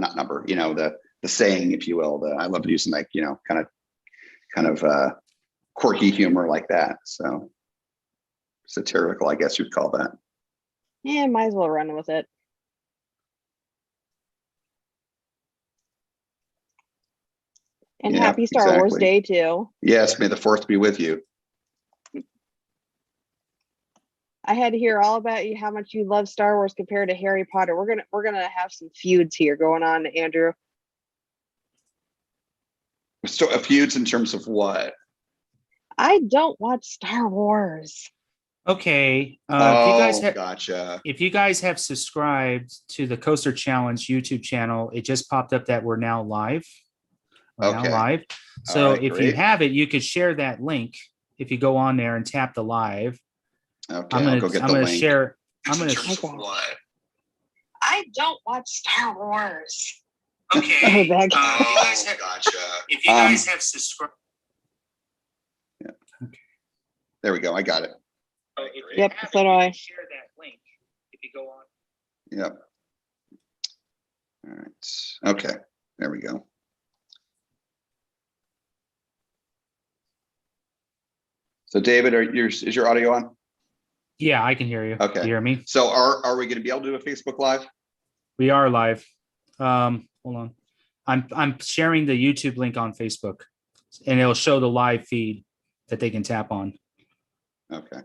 not number, the saying, if you will. I love using like, kind of quirky humor like that. So satirical, I guess you'd call that. Yeah, might as well run with it. And Yeah, happy Star Wars exactly. Day too. Yes, may the fourth be with you. I had to hear all about you, how much you love Star Wars compared to Harry Potter. We're gonna have some feuds here going on, Andrew. So feuds in terms of what? I don't watch Star Wars. Okay. Gotcha. If you guys have subscribed to the Coaster Challenge YouTube channel, it just popped up that we're now live. Now live. So if you have it, you could share that link if you go on there and tap the live. Okay, I'm gonna share. I don't watch Star Wars. Okay. Gotcha. If you guys have subscribed. Yeah. Okay. There we go. I got it. Yep, so do I. Share that link if you go on. Yep. All right. Okay. There we go. So David, is your audio on? Yeah, I can hear you. Okay. You hear me? So are we going to be able to do a Facebook Live? We are live. Hold on. I'm sharing the YouTube link on Facebook, and it'll show the live feed that they can tap on. Okay.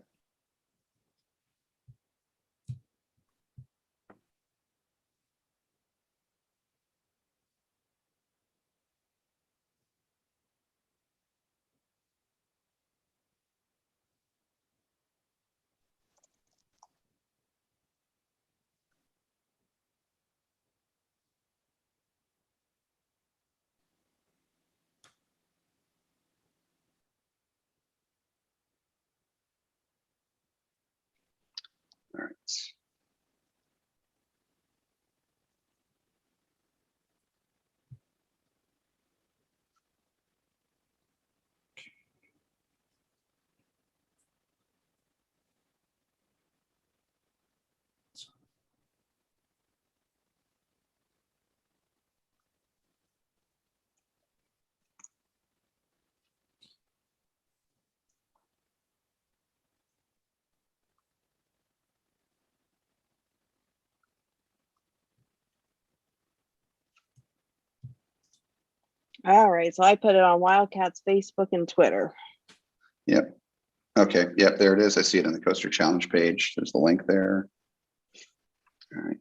All right. All right, so I put it on Wildcats Facebook and Twitter. Yep. Okay. Yep. There it is. I see it on the Coaster Challenge page. There's the link there. All right.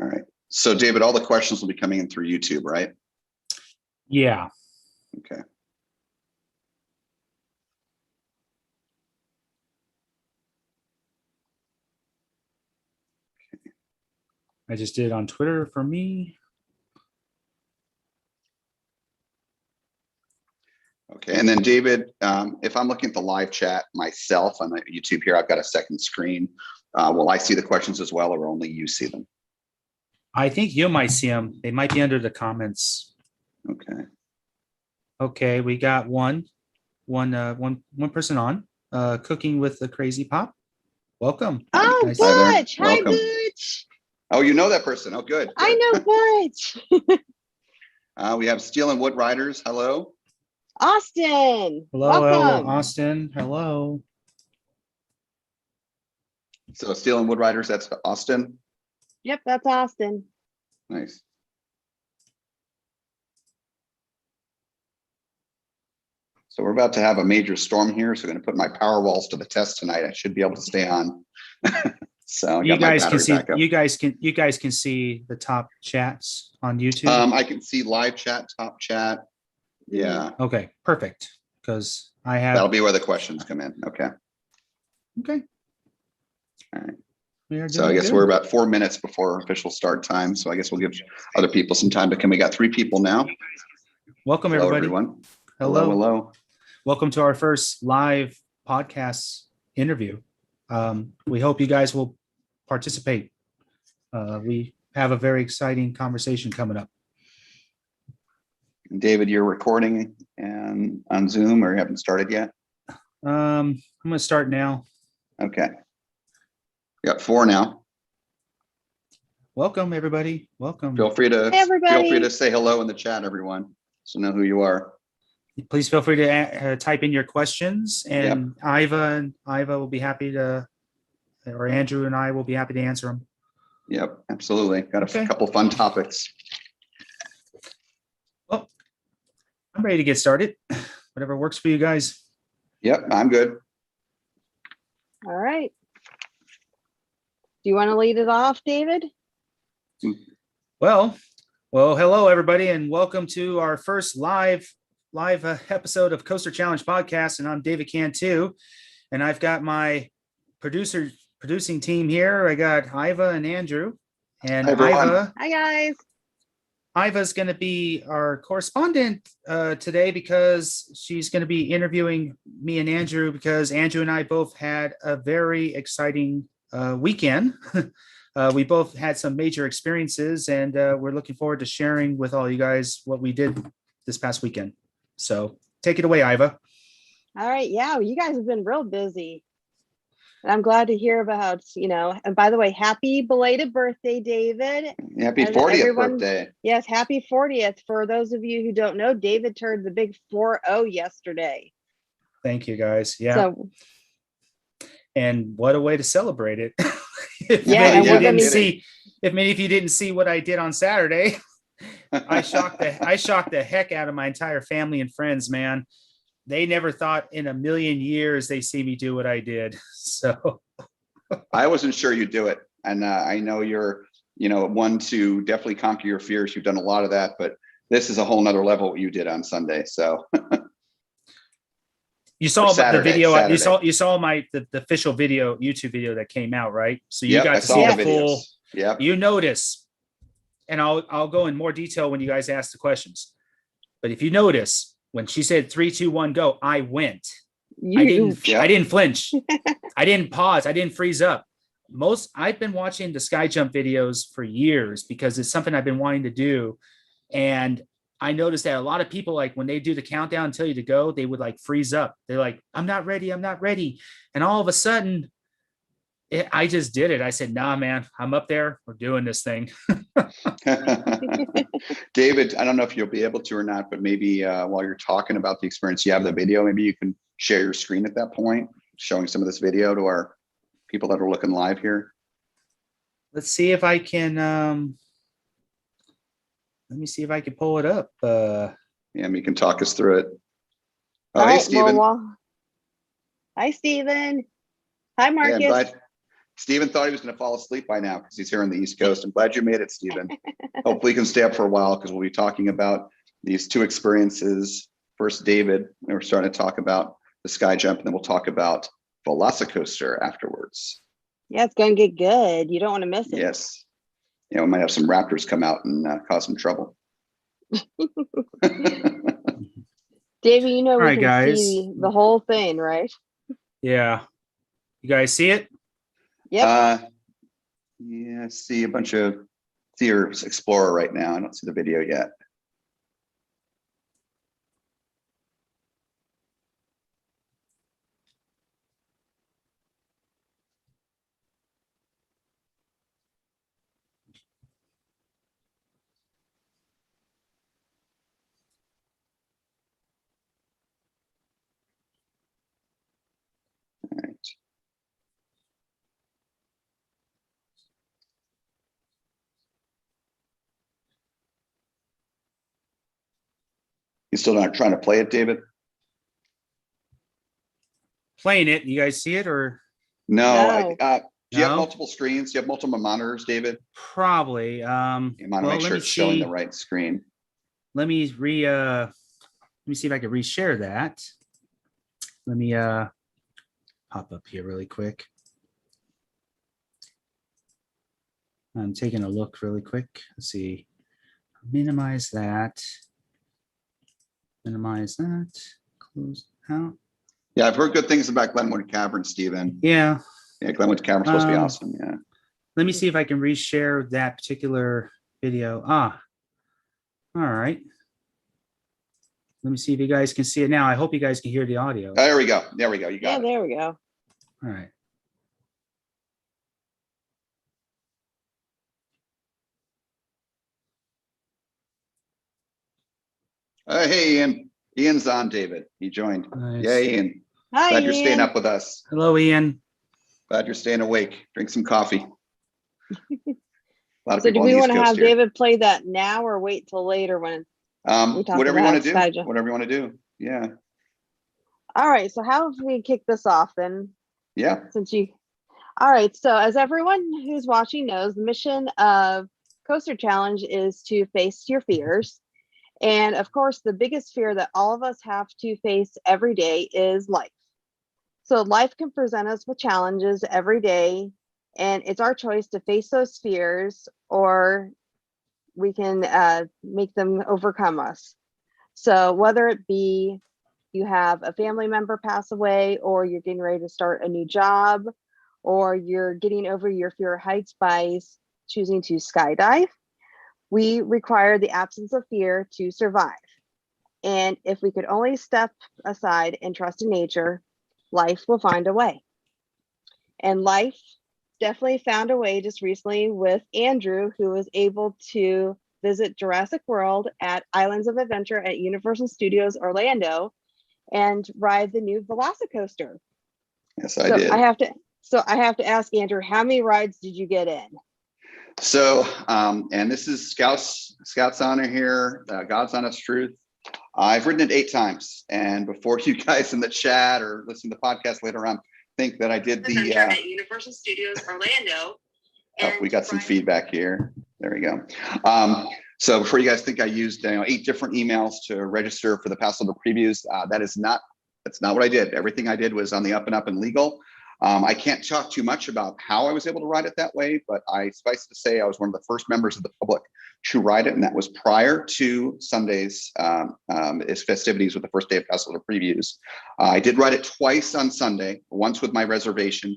All right. So David, all the questions will be coming in through YouTube, right? Yeah. Okay. I just did it on Twitter for me. Okay. And then David, if I'm looking at the live chat myself on YouTube here, I've got a second screen. Will I see the questions as well, or only you see them? I think you might see them. They might be under the comments. Okay. Okay, we got one person on. Cooking with the Crazy Pop. Welcome. Oh, Nice. Butch. Hi, Welcome. Butch. Oh, you know that person. Oh, good. I know Butch. We have Steel and Wood Riders. Hello. Hello, Austin. hello, Welcome. Austin. Hello. So Steel and Wood Riders, that's Austin. Yep, that's Austin. Nice. So we're about to have a major storm here. So I'm going to put my power walls to the test tonight. I should be able to stay on. So I You got my guys can battery see back up. you guys can see the top chats on YouTube. I can see live chat, top chat. Yeah. Okay, perfect. Because I have That'll be where the questions come in. Okay. okay. All right. We are So I doing guess good. we're about 4 minutes before official start time. So I guess we'll give other people some time to come. We got 3 people now. Welcome Hello, everybody. everyone. Hello. Hello. Welcome to our first live podcast interview. We hope you guys will participate. We have a very exciting conversation coming up. David, you're recording and on Zoom, or you haven't started yet? I'm going to start now. Okay. We got 4 now. welcome everybody. Welcome. Feel free to Hey, everybody. say hello in the chat, everyone, so know who you are. Please feel free to type in your questions, and Iva will be happy to, or Andrew and I will be happy to answer them. Yep, absolutely. Got a couple fun topics. Well, I'm ready to get started. Whatever works for you guys. Yep, I'm good. All right. Do you want to lead it off, David? Well, hello everybody, and welcome to our first live episode of Coaster Challenge podcast. And I'm David Cantu, and I've got my producing team here. I got Iva and Andrew, and Hi, hi guys. Iva's going to be our correspondent today because she's going to be interviewing me and Andrew, because Andrew and I both had a very exciting weekend. We both had some major experiences, and we're looking forward to sharing with all you guys what we did this past weekend. So take it away, Iva. All right. Yeah, you guys have been real busy. And I'm glad to hear about, and by the way, happy belated birthday, David. Happy 40th birthday. Yes, happy 40th. For those of you who don't know, David turned the big 40 yesterday. Thank you, guys. Yeah. So, and what a way to celebrate it. If many of you didn't see what I did on Saturday, I shocked the heck out of my entire family and friends, man. They never thought in a million years they see me do what I did. So I wasn't sure you'd do it. And I know you're, one to definitely conquer your fears. You've done a lot of that, but this is a whole nother level what you did on Sunday. So you saw Saturday, the video. Saturday. You saw the official video, YouTube video that came out, right? So you got to see the full. Yeah. You notice, and I'll go in more detail when you guys ask the questions. But if you notice, when she said 3, 2, 1, go, I went. I didn't flinch. I didn't pause. I didn't freeze up. I've been watching the sky jump videos for years because it's something I've been wanting to do. And I noticed that a lot of people, like when they do the countdown and tell you to go, they would like freeze up. They're like, I'm not ready. And all of a sudden I just did it. I said, nah, man, I'm up there. We're doing this thing. David, I don't know if you'll be able to or not, but maybe while you're talking about the experience, you have the video, maybe you can share your screen at that point, showing some of this video to our people that are looking live here. Let's see if I can, let me see if I can pull it up. Yeah, you can talk us through it. Oh, all hey, right, Stephen. Hi, Stephen. Hi, Marcus. Yeah, Stephen thought he was going to fall asleep by now because he's here on the East Coast. I'm glad you made it, Stephen. Hopefully you can stay up for a while because we'll be talking about these two experiences. First, David, and we're starting to talk about the sky jump, and then we'll talk about Velocicoaster afterwards. Yeah, it's going to get good. You don't want to miss it. Yes. We might have some raptors come out and cause some trouble. David, we right, can guys. see the whole thing, right? Yeah. You guys see it? Yep. Yeah, I see a bunch of Sears Explorer right now. I don't see the video yet. All right. You still not trying to play it, David? Playing it. You guys see it or? No. No. Do you have multiple screens? Do you have multiple monitors, David? Probably. You want to make sure it's showing the right screen. Let me see if I can reshare that. Let me pop up here really quick. I'm taking a look really quick. Let's see. Minimize that. Minimize that. Close out. Yeah, I've heard good things about Glenwood Cavern, Stephen. Yeah. Yeah, Glenwood Cavern's supposed to be awesome. Yeah. Let me see if I can reshare that particular video. All right. Let me see if you guys can see it now. I hope you guys can hear the audio. There we go. There we go. You got it. There we go. All right. Hey, Ian. Ian's on, David. He joined. Nice. Yeah, Ian. Hi, Glad you're staying Ian. up with us. Hello, Ian. Glad you're staying awake. Drink some coffee. A lot of So do people on we the want East to Coast have here. David play that now or wait till later when we talk Whatever you want about to do. Skyja? Whatever you want to do. Yeah. All right, so how have we kick this off then? Yeah. All right, so as everyone who's watching knows, the mission of Coaster Challenge is to face your fears. And of course, the biggest fear that all of us have to face every day is life. So life can present us with challenges every day, and it's our choice to face those fears, or we can make them overcome us. So whether it be you have a family member pass away, or you're getting ready to start a new job, or you're getting over your fear of heights by choosing to skydive, we require the absence of fear to survive. And if we could only step aside and trust in nature, life will find a way. And life definitely found a way just recently with Andrew, who was able to visit Jurassic World at Islands of Adventure at Universal Studios Orlando and ride the new Velocicoaster. Yes, I did. I have to ask Andrew, how many rides did you get in? So, and this is Scout's honor here, God's honest truth. I've ridden it 8 times, and before you guys in the chat or listen to the podcast later on think that I did the at Universal Studios Orlando. We got some feedback here. There we go. So before you guys think I used 8 different emails to register for the Pass-Holder previews, that's not what I did. Everything I did was on the up and up and legal. I can't talk too much about how I was able to ride it that way, but suffice to say, I was one of the first members of the public to ride it, and that was prior to Sunday's festivities with the first day of Pass-Holder previews. I did ride it twice on Sunday, once with my reservation,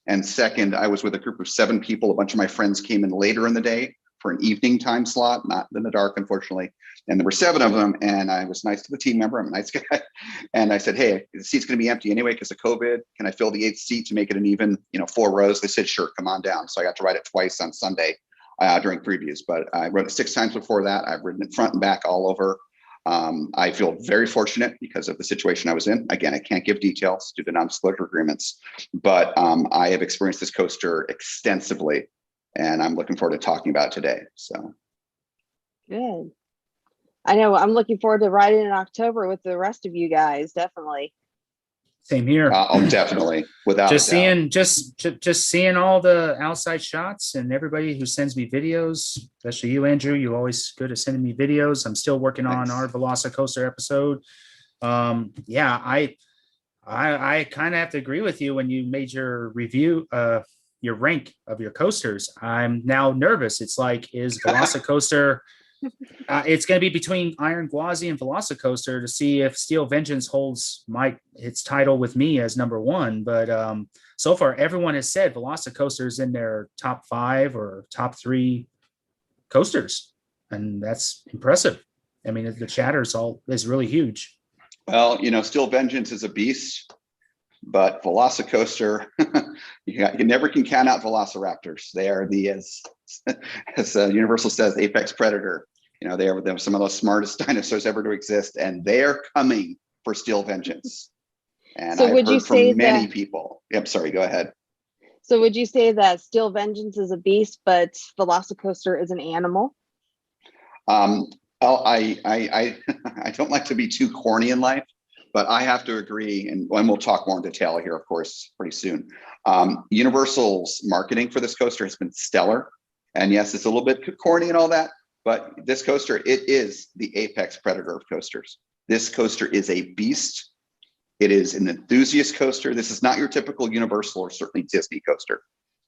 and second, I was with a group of 7 people. A bunch of my friends came in later in the day for an evening time slot, not in the dark, unfortunately. And there were 7 of them, and I was nice to the team member. I'm a nice guy. And I said, hey, the seat's going to be empty anyway because of COVID. Can I fill the 8th seat to make it an even, 4 rows? They said, sure, come on down. So I got to ride it twice on Sunday during previews, but I rode it 6 times before that. I've ridden it front and back all over. I feel very fortunate because of the situation I was in. Again, I can't give details due to non-disclosure agreements, but I have experienced this coaster extensively, and I'm looking forward to talking about it today. So good. I know I'm looking forward to riding in October with the rest of you guys. Definitely. Same here. Definitely, without just a doubt. just seeing all the outside shots and everybody who sends me videos, especially you, Andrew. You're always good at sending me videos. I'm still working on our Velocicoaster episode. Yeah, I kind of have to agree with you when you made your review, your rank of your coasters. I'm now nervous. It's like, is Velocicoaster? It's going to be between Iron Gwazi and Velocicoaster to see if Steel Vengeance holds its title with me as number 1. But so far, everyone has said Velocicoaster is in their top 5 or top 3 coasters, and that's impressive. I mean, the chatter is really huge. Well, Steel Vengeance is a beast, but Velocicoaster, you never can count out Velociraptors. They are as Universal says, apex predator. They are some of the smartest dinosaurs ever to exist, and they are coming for Steel Vengeance. And so I've heard from many people. Yep, sorry, go ahead. So would you say that Steel Vengeance is a beast, but Velocicoaster is an animal? I don't like to be too corny in life, but I have to agree, and we'll talk more in detail here, of course, pretty soon. Universal's marketing for this coaster has been stellar. And yes, it's a little bit corny and all that, but this coaster, it is the apex predator of coasters. This coaster is a beast. It is an enthusiast coaster. This is not your typical Universal or certainly Disney coaster.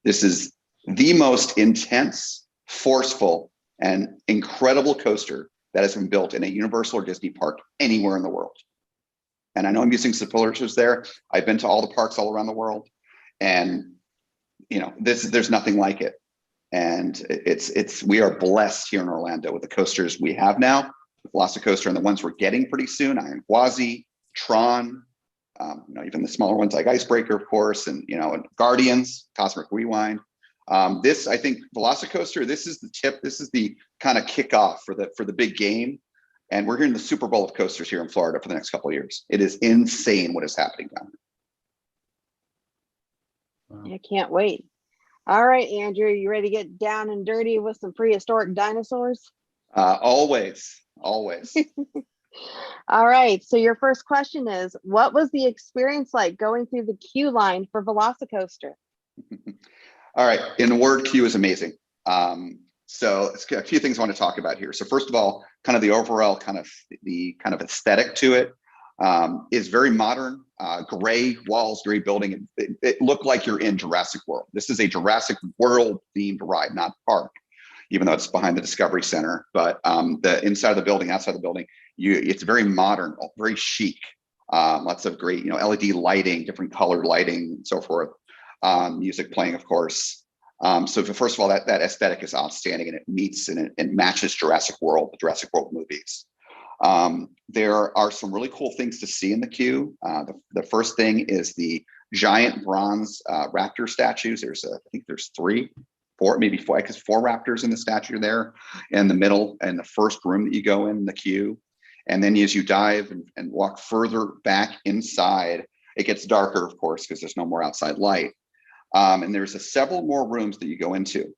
This is the most intense, forceful, and incredible coaster that has been built in a Universal or Disney park anywhere in the world. And I know I'm using superlatives there. I've been to all the parks all around the world, and there's nothing like it. And we are blessed here in Orlando with the coasters we have now, Velocicoaster, and the ones we're getting pretty soon, Iron Gwazi, Tron, even the smaller ones like Icebreaker, of course, and Guardians, Cosmic Rewind. This, I think, Velocicoaster, this is the tip. This is the kind of kickoff for the big game. And we're hearing the Super Bowl of coasters here in Florida for the next couple of years. It is insane what is happening down there. I can't wait. All right, Andrew, you ready to get down and dirty with some prehistoric dinosaurs? Always. All right, so your first question is, what was the experience like going through the queue line for VelociCoaster? All right, in the word, queue is amazing. So it's a few things I want to talk about here. So first of all, kind of the overall kind of aesthetic to it is very modern, gray walls, gray building. It looked like you're in Jurassic World. This is a Jurassic World themed ride, not park, even though it's behind the Discovery Center. But the inside of the building, outside the building, it's very modern, very chic. Lots of great, LED lighting, different colored lighting, and so forth. Music playing, of course. So first of all, that aesthetic is outstanding, and it meets and it matches Jurassic World, the Jurassic World movies. There are some really cool things to see in the queue. The first thing is the giant bronze raptor statues. I think there's maybe four, because 4 raptors in the statue there in the middle, and the first room that you go in the queue. And then as you dive and walk further back inside, it gets darker, of course, because there's no more outside light. And there's several more rooms that you go into.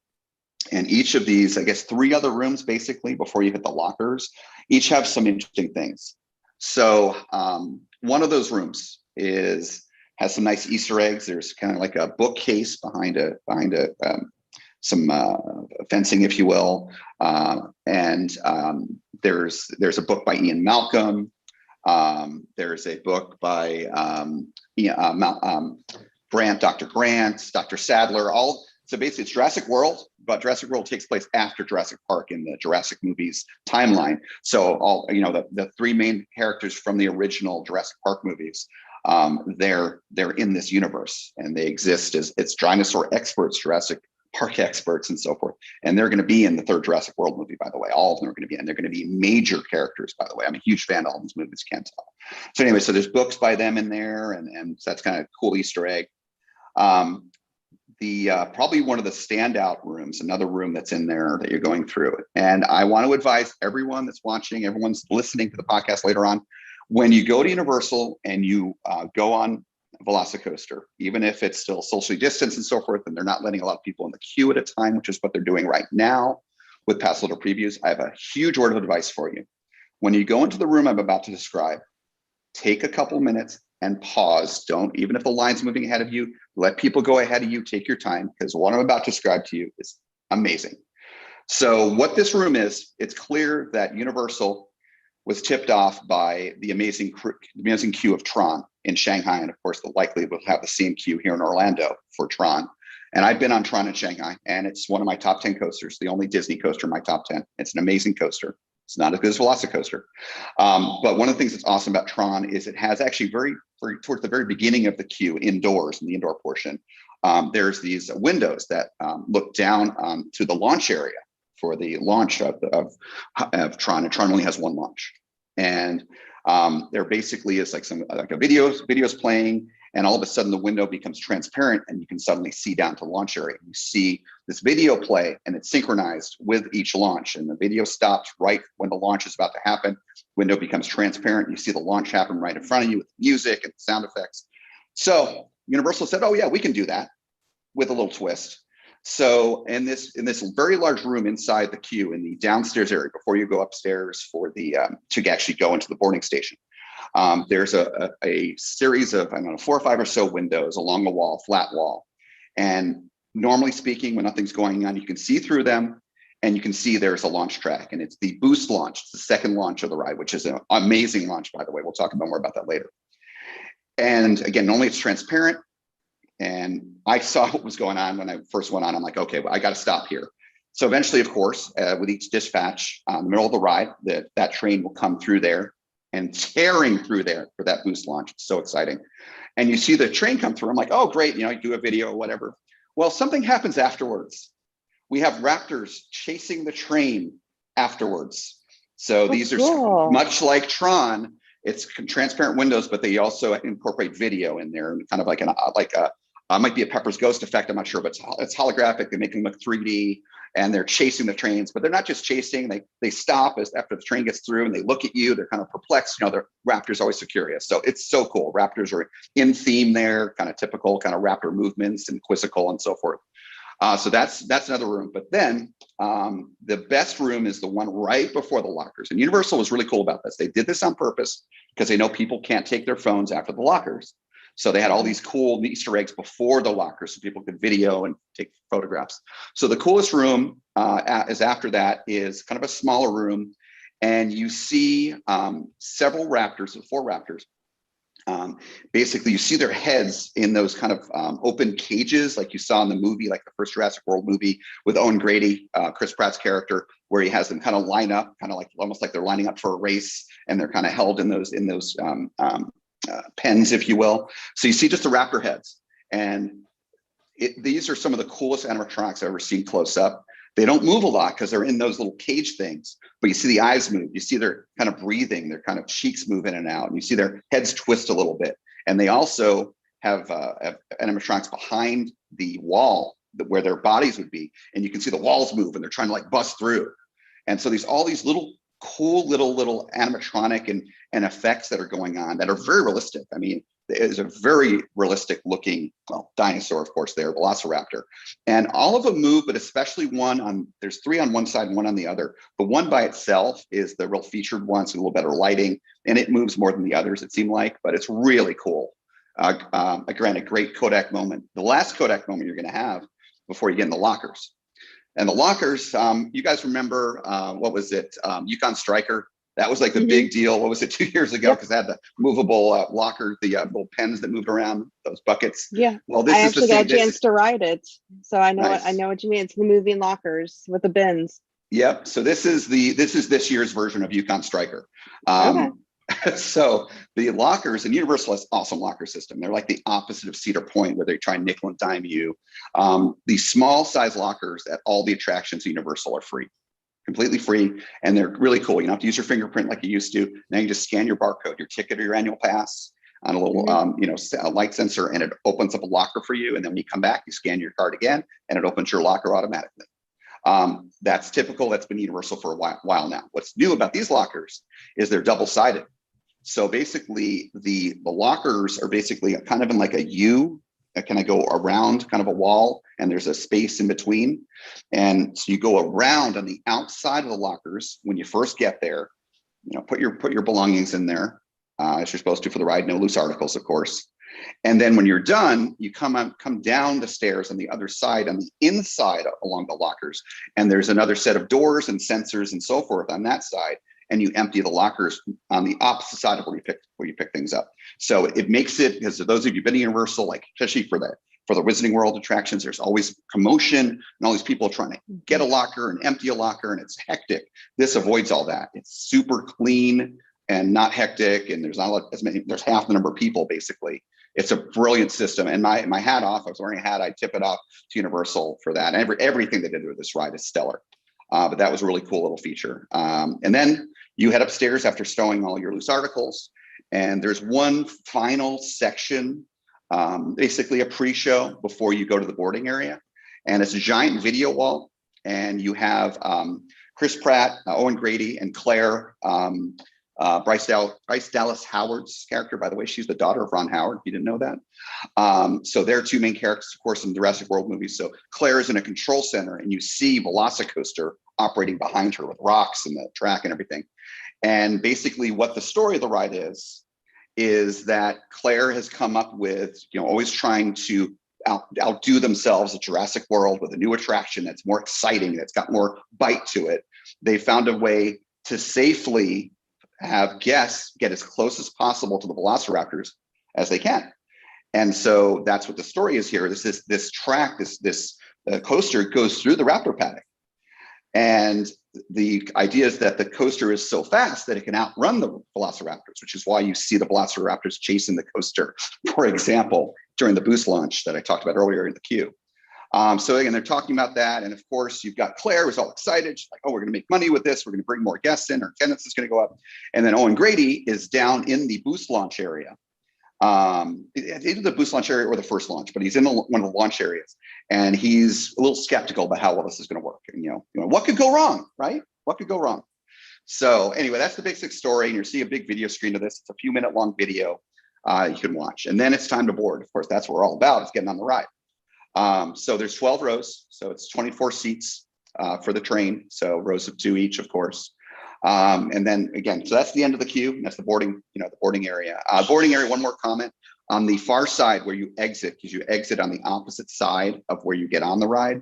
And each of these, I guess 3 other rooms basically before you hit the lockers, each have some interesting things. So one of those rooms has some nice Easter eggs. There's kind of like a bookcase behind some fencing, if you will. And there's a book by Ian Malcolm. There's a book by Dr. Grant, Dr. Sadler, so basically it's Jurassic World, but Jurassic World takes place after Jurassic Park in the Jurassic movies timeline. So all, the 3 main characters from the original Jurassic Park movies, they're in this universe, and they exist as it's dinosaur experts, Jurassic Park experts, and so forth. And they're going to be in the 3rd Jurassic World movie, by the way. All of them are going to be, and they're going to be major characters, by the way. I'm a huge fan of all these movies, can't tell. So anyway, so there's books by them in there, and so that's kind of a cool Easter egg. Probably one of the standout rooms, another room that's in there that you're going through. And I want to advise everyone that's watching, everyone's listening to the podcast later on, when you go to Universal and you go on VelociCoaster, even if it's still socially distanced and so forth, and they're not letting a lot of people in the queue at a time, which is what they're doing right now with pass holder previews, I have a huge word of advice for you. When you go into the room I'm about to describe, take a couple minutes and pause. Don't, even if the line's moving ahead of you, let people go ahead of you, take your time, because what I'm about to describe to you is amazing. So what this room is, it's clear that Universal was tipped off by the amazing queue of Tron in Shanghai. And of course, likely will have the same queue here in Orlando for Tron. And I've been on Tron in Shanghai, and it's one of my top 10 coasters, the only Disney coaster in my top 10. It's an amazing coaster. It's not as good as VelociCoaster. But one of the things that's awesome about Tron is it has actually towards the very beginning of the queue, indoors in the indoor portion, there's these windows that look down to the launch area for the launch of Tron. And Tron only has 1 launch. And there basically is like a videos playing, and all of a sudden the window becomes transparent, and you can suddenly see down to the launch area. You see this video play, and it's synchronized with each launch, and the video stops right when the launch is about to happen. Window becomes transparent. You see the launch happen right in front of you with music and sound effects. So Universal said, oh yeah, we can do that with a little twist. So in this very large room inside the queue, in the downstairs area, before you go upstairs for to actually go into the boarding station, there's a series of, 4 or 5 or so windows along a wall, flat wall. And normally speaking, when nothing's going on, you can see through them, and you can see there's a launch track, and it's the boost launch. It's the second launch of the ride, which is an amazing launch, by the way. We'll talk about more about that later. And again, normally it's transparent. And I saw what was going on when I first went on. I'm like, okay, well, I got to stop here. So eventually, of course, with each dispatch in the middle of the ride, that train will come through there and tearing through there for that boost launch. It's so exciting. And you see the train come through. I'm like, oh, great. You do a video or whatever. Well, something happens afterwards. We have raptors chasing the train afterwards. So these are cool. Much like Tron. It's transparent windows, but they also incorporate video in there, and kind of like might be a Pepper's Ghost effect. I'm not sure, but it's holographic. They make them look 3D, and they're chasing the trains, but they're not just chasing. They stop after the train gets through and they look at you. They're kind of perplexed. You know, they're raptors always so curious. So it's so cool. Raptors are in theme there, kind of typical kind of raptor movements and quizzical and so forth. So that's another room. But then the best room is the one right before the lockers. And Universal was really cool about this. They did this on purpose because they know people can't take their phones after the lockers. So they had all these cool Easter eggs before the lockers so people could video and take photographs. So the coolest room is after that is kind of a smaller room. And you see several raptors, 4 raptors. Basically, you see their heads in those kind of open cages like you saw in the movie, like the first Jurassic World movie with Owen Grady, Chris Pratt's character, where he has them kind of line up, kind of like almost like they're lining up for a race, and they're kind of held in those pens, if you will. So you see just the raptor heads, and these are some of the coolest animatronics I've ever seen close up. They don't move a lot because they're in those little cage things, but you see the eyes move. You see their kind of breathing, their kind of cheeks move in and out, and you see their heads twist a little bit. And they also have animatronics behind the wall where their bodies would be, and you can see the walls move, and they're trying to like bust through. And so all these little cool little animatronic and effects that are going on that are very realistic. I mean, is a very realistic looking, well, dinosaur, of course, there, Velociraptor. And all of them move, but especially there's 3 on one side and 1 on the other. The one by itself is the real featured one, so a little better lighting, and it moves more than the others, it seemed like, but it's really cool. Again, a great Kodak moment. The last Kodak moment you're gonna have before you get in the lockers. And the lockers, you guys remember, what was it? Yukon Striker. That was like the big deal. What was it, 2 years ago? Because they had the movable locker, the little pens that moved around, those buckets. Yeah. Well, this I is actually got a chance to ride it, so I know Nice. I know what you mean. It's the moving lockers with the bins. Yep. So this is this year's version of Yukon Striker. Okay. So the lockers, and Universal has awesome locker system. They're like the opposite of Cedar Point, where they try and nickel and dime you. These small size lockers at all the attractions at Universal are free. Completely free, and they're really cool. You don't have to use your fingerprint like you used to. Now you just scan your barcode, your ticket, or your annual pass on a little, light sensor, and it opens up a locker for you. And then when you come back, you scan your card again, and it opens your locker automatically. That's typical. That's been Universal for a while now. What's new about these lockers is they're double-sided. So basically, the lockers are basically kind of in like a U. Can I go around kind of a wall, and there's a space in between? And so you go around on the outside of the lockers when you first get there. You know, put your belongings in there as you're supposed to for the ride. No loose articles, of course. And then when you're done, you come down the stairs on the other side, on the inside along the lockers, and there's another set of doors and sensors and so forth on that side. And you empty the lockers on the opposite side of where you pick things up. So it makes it, because those of you who've been to Universal, like especially for the Wizarding World attractions, there's always commotion and all these people trying to get a locker and empty a locker, and it's hectic. This avoids all that. It's super clean and not hectic, and there's not as many. There's half the number of people basically. It's a brilliant system, and my hat off. I was wearing a hat. I tip it off to Universal for that. And everything they did with this ride is stellar. But that was a really cool little feature. And then you head upstairs after stowing all your loose articles, and there's one final section, basically a pre-show before you go to the boarding area. And it's a giant video wall, and you have Chris Pratt, Owen Grady, and Claire, Bryce Dallas Howard's character. By the way, she's the daughter of Ron Howard. You didn't know that? So they're 2 main characters, of course, in the Jurassic World movies. So Claire is in a control center, and you see Velocicoaster operating behind her with rocks and the track and everything. And basically what the story of the ride is that Claire has come up with, always trying to outdo themselves at Jurassic World with a new attraction that's more exciting, that's got more bite to it. They found a way to safely have guests get as close as possible to the Velociraptors as they can. And so that's what the story is here. This track, this coaster goes through the raptor paddock. And the idea is that the coaster is so fast that it can outrun the Velociraptors, which is why you see the Velociraptors chasing the coaster, for example, during the boost launch that I talked about earlier in the queue. So again, they're talking about that. And of course, you've got Claire who's all excited. She's like, oh, we're going to make money with this. We're going to bring more guests in. Our attendance is going to go up. And then Owen Grady is down in the boost launch area. either the boost launch area or the first launch, but he's in one of the launch areas, and he's a little skeptical about how well this is going to work. And what could go wrong, right? What could go wrong? So anyway, that's the basic story. And you'll see a big video screen of this. It's a few minute long video you can watch. And then it's time to board. Of course, that's what we're all about. It's getting on the ride. So there's 12 rows. So it's 24 seats for the train. So rows of 2 each, of course. And then again, so that's the end of the queue. That's the boarding, the boarding area. Boarding area, one more comment. On the far side where you exit, because you exit on the opposite side of where you get on the ride,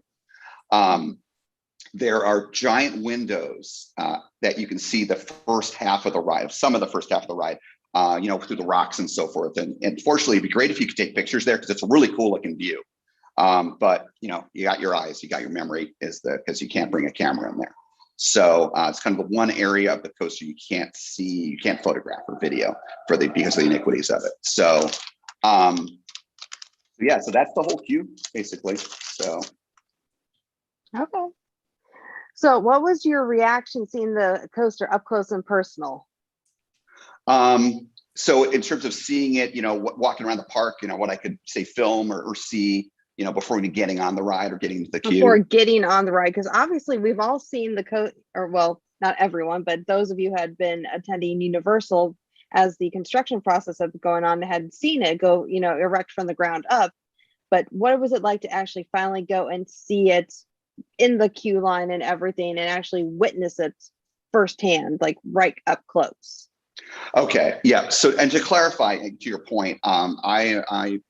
there are giant windows that you can see the first half of the ride, some of the first half of the ride, through the rocks and so forth. And fortunately, it'd be great if you could take pictures there because it's a really cool looking view. But you got your eyes, you got your memory, because you can't bring a camera in there. So it's kind of the one area of the coaster you can't see, you can't photograph or video because of the iniquities of it. So yeah, so that's the whole queue basically. So Okay. So what was your reaction seeing the coaster up close and personal? So in terms of seeing it, walking around the park, what I could say film or see, before even getting on the ride or getting into the queue. Before getting on the ride, because obviously we've all seen not everyone, but those of you who had been attending Universal as the construction process of going on had seen it go, erect from the ground up. But what was it like to actually finally go and see it in the queue line and everything and actually witness it firsthand, like right up close? Okay, yeah. So, and to clarify, to your point,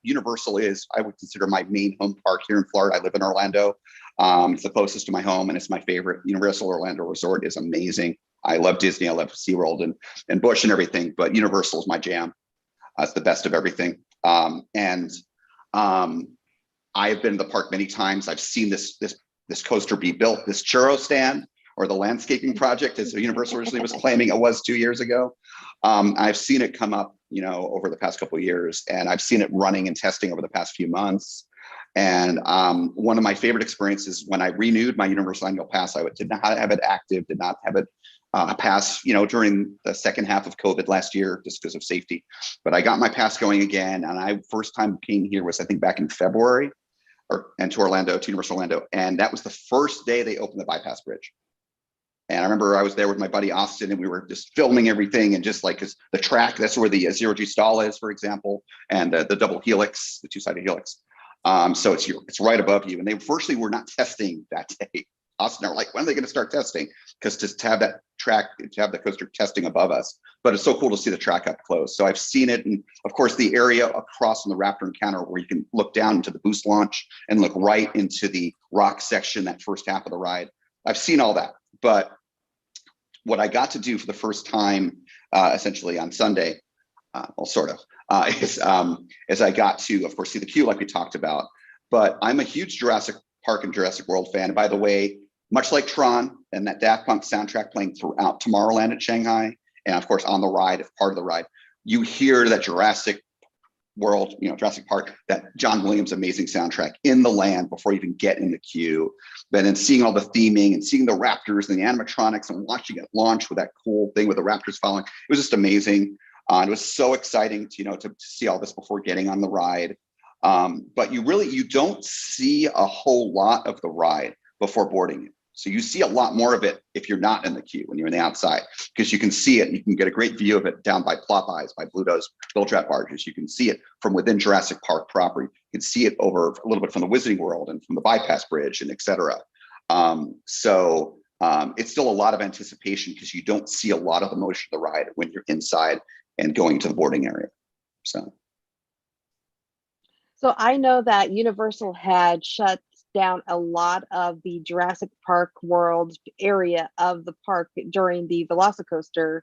Universal is, I would consider, my main home park here in Florida. I live in Orlando. It's the closest to my home, and it's my favorite. Universal Orlando Resort is amazing. I love Disney. I love SeaWorld and Busch and everything, but Universal is my jam. It's the best of everything. And I've been to the park many times. I've seen this coaster be built, this churro stand, or the landscaping project, as Universal originally was claiming it was 2 years ago. I've seen it come up, over the past couple of years, and I've seen it running and testing over the past few months. And one of my favorite experiences when I renewed my Universal annual pass, I did not have it active, did not have it pass, during the second half of COVID last year, just because of safety. But I got my pass going again, and first time came here was, I think, back in February, to Universal Orlando, and that was the first day they opened the bypass bridge. And I remember I was there with my buddy Austin, and we were just filming everything, and just like, 'cause the track, that's where the zero-G stall is, for example, and the double helix, the two-sided helix. So it's right above you. And they firstly were not testing that day. Austin and I were like, when are they going to start testing? Because to have that track, to have the coaster testing above us. But it's so cool to see the track up close. So I've seen it, and of course the area across from the Raptor Encounter where you can look down into the boost launch and look right into the rock section, that first half of the ride. I've seen all that, but what I got to do for the first time, essentially on Sunday, is I got to, of course, see the queue like we talked about. But I'm a huge Jurassic Park and Jurassic World fan. And by the way, much like Tron and that Daft Punk soundtrack playing throughout Tomorrowland at Shanghai, and of course on the ride, if part of the ride, you hear that Jurassic World, Jurassic Park, that John Williams amazing soundtrack in the land before you even get in the queue. But then seeing all the theming and seeing the Raptors and the animatronics and watching it launch with that cool thing with the Raptors following, it was just amazing. It was so exciting to see all this before getting on the ride. But you don't see a whole lot of the ride before boarding it. So you see a lot more of it if you're not in the queue, when you're in the outside, because you can see it. You can get a great view of it down by Plop Eyes, by Bluto's Bilge barges. You can see it from within Jurassic Park property. You can see it over a little bit from the Wizarding World and from the bypass bridge and et cetera. It's still a lot of anticipation because you don't see a lot of the motion of the ride when you're inside and going to the boarding area. So I know that Universal had shut down a lot of the Jurassic Park World area of the park during the Velocicoaster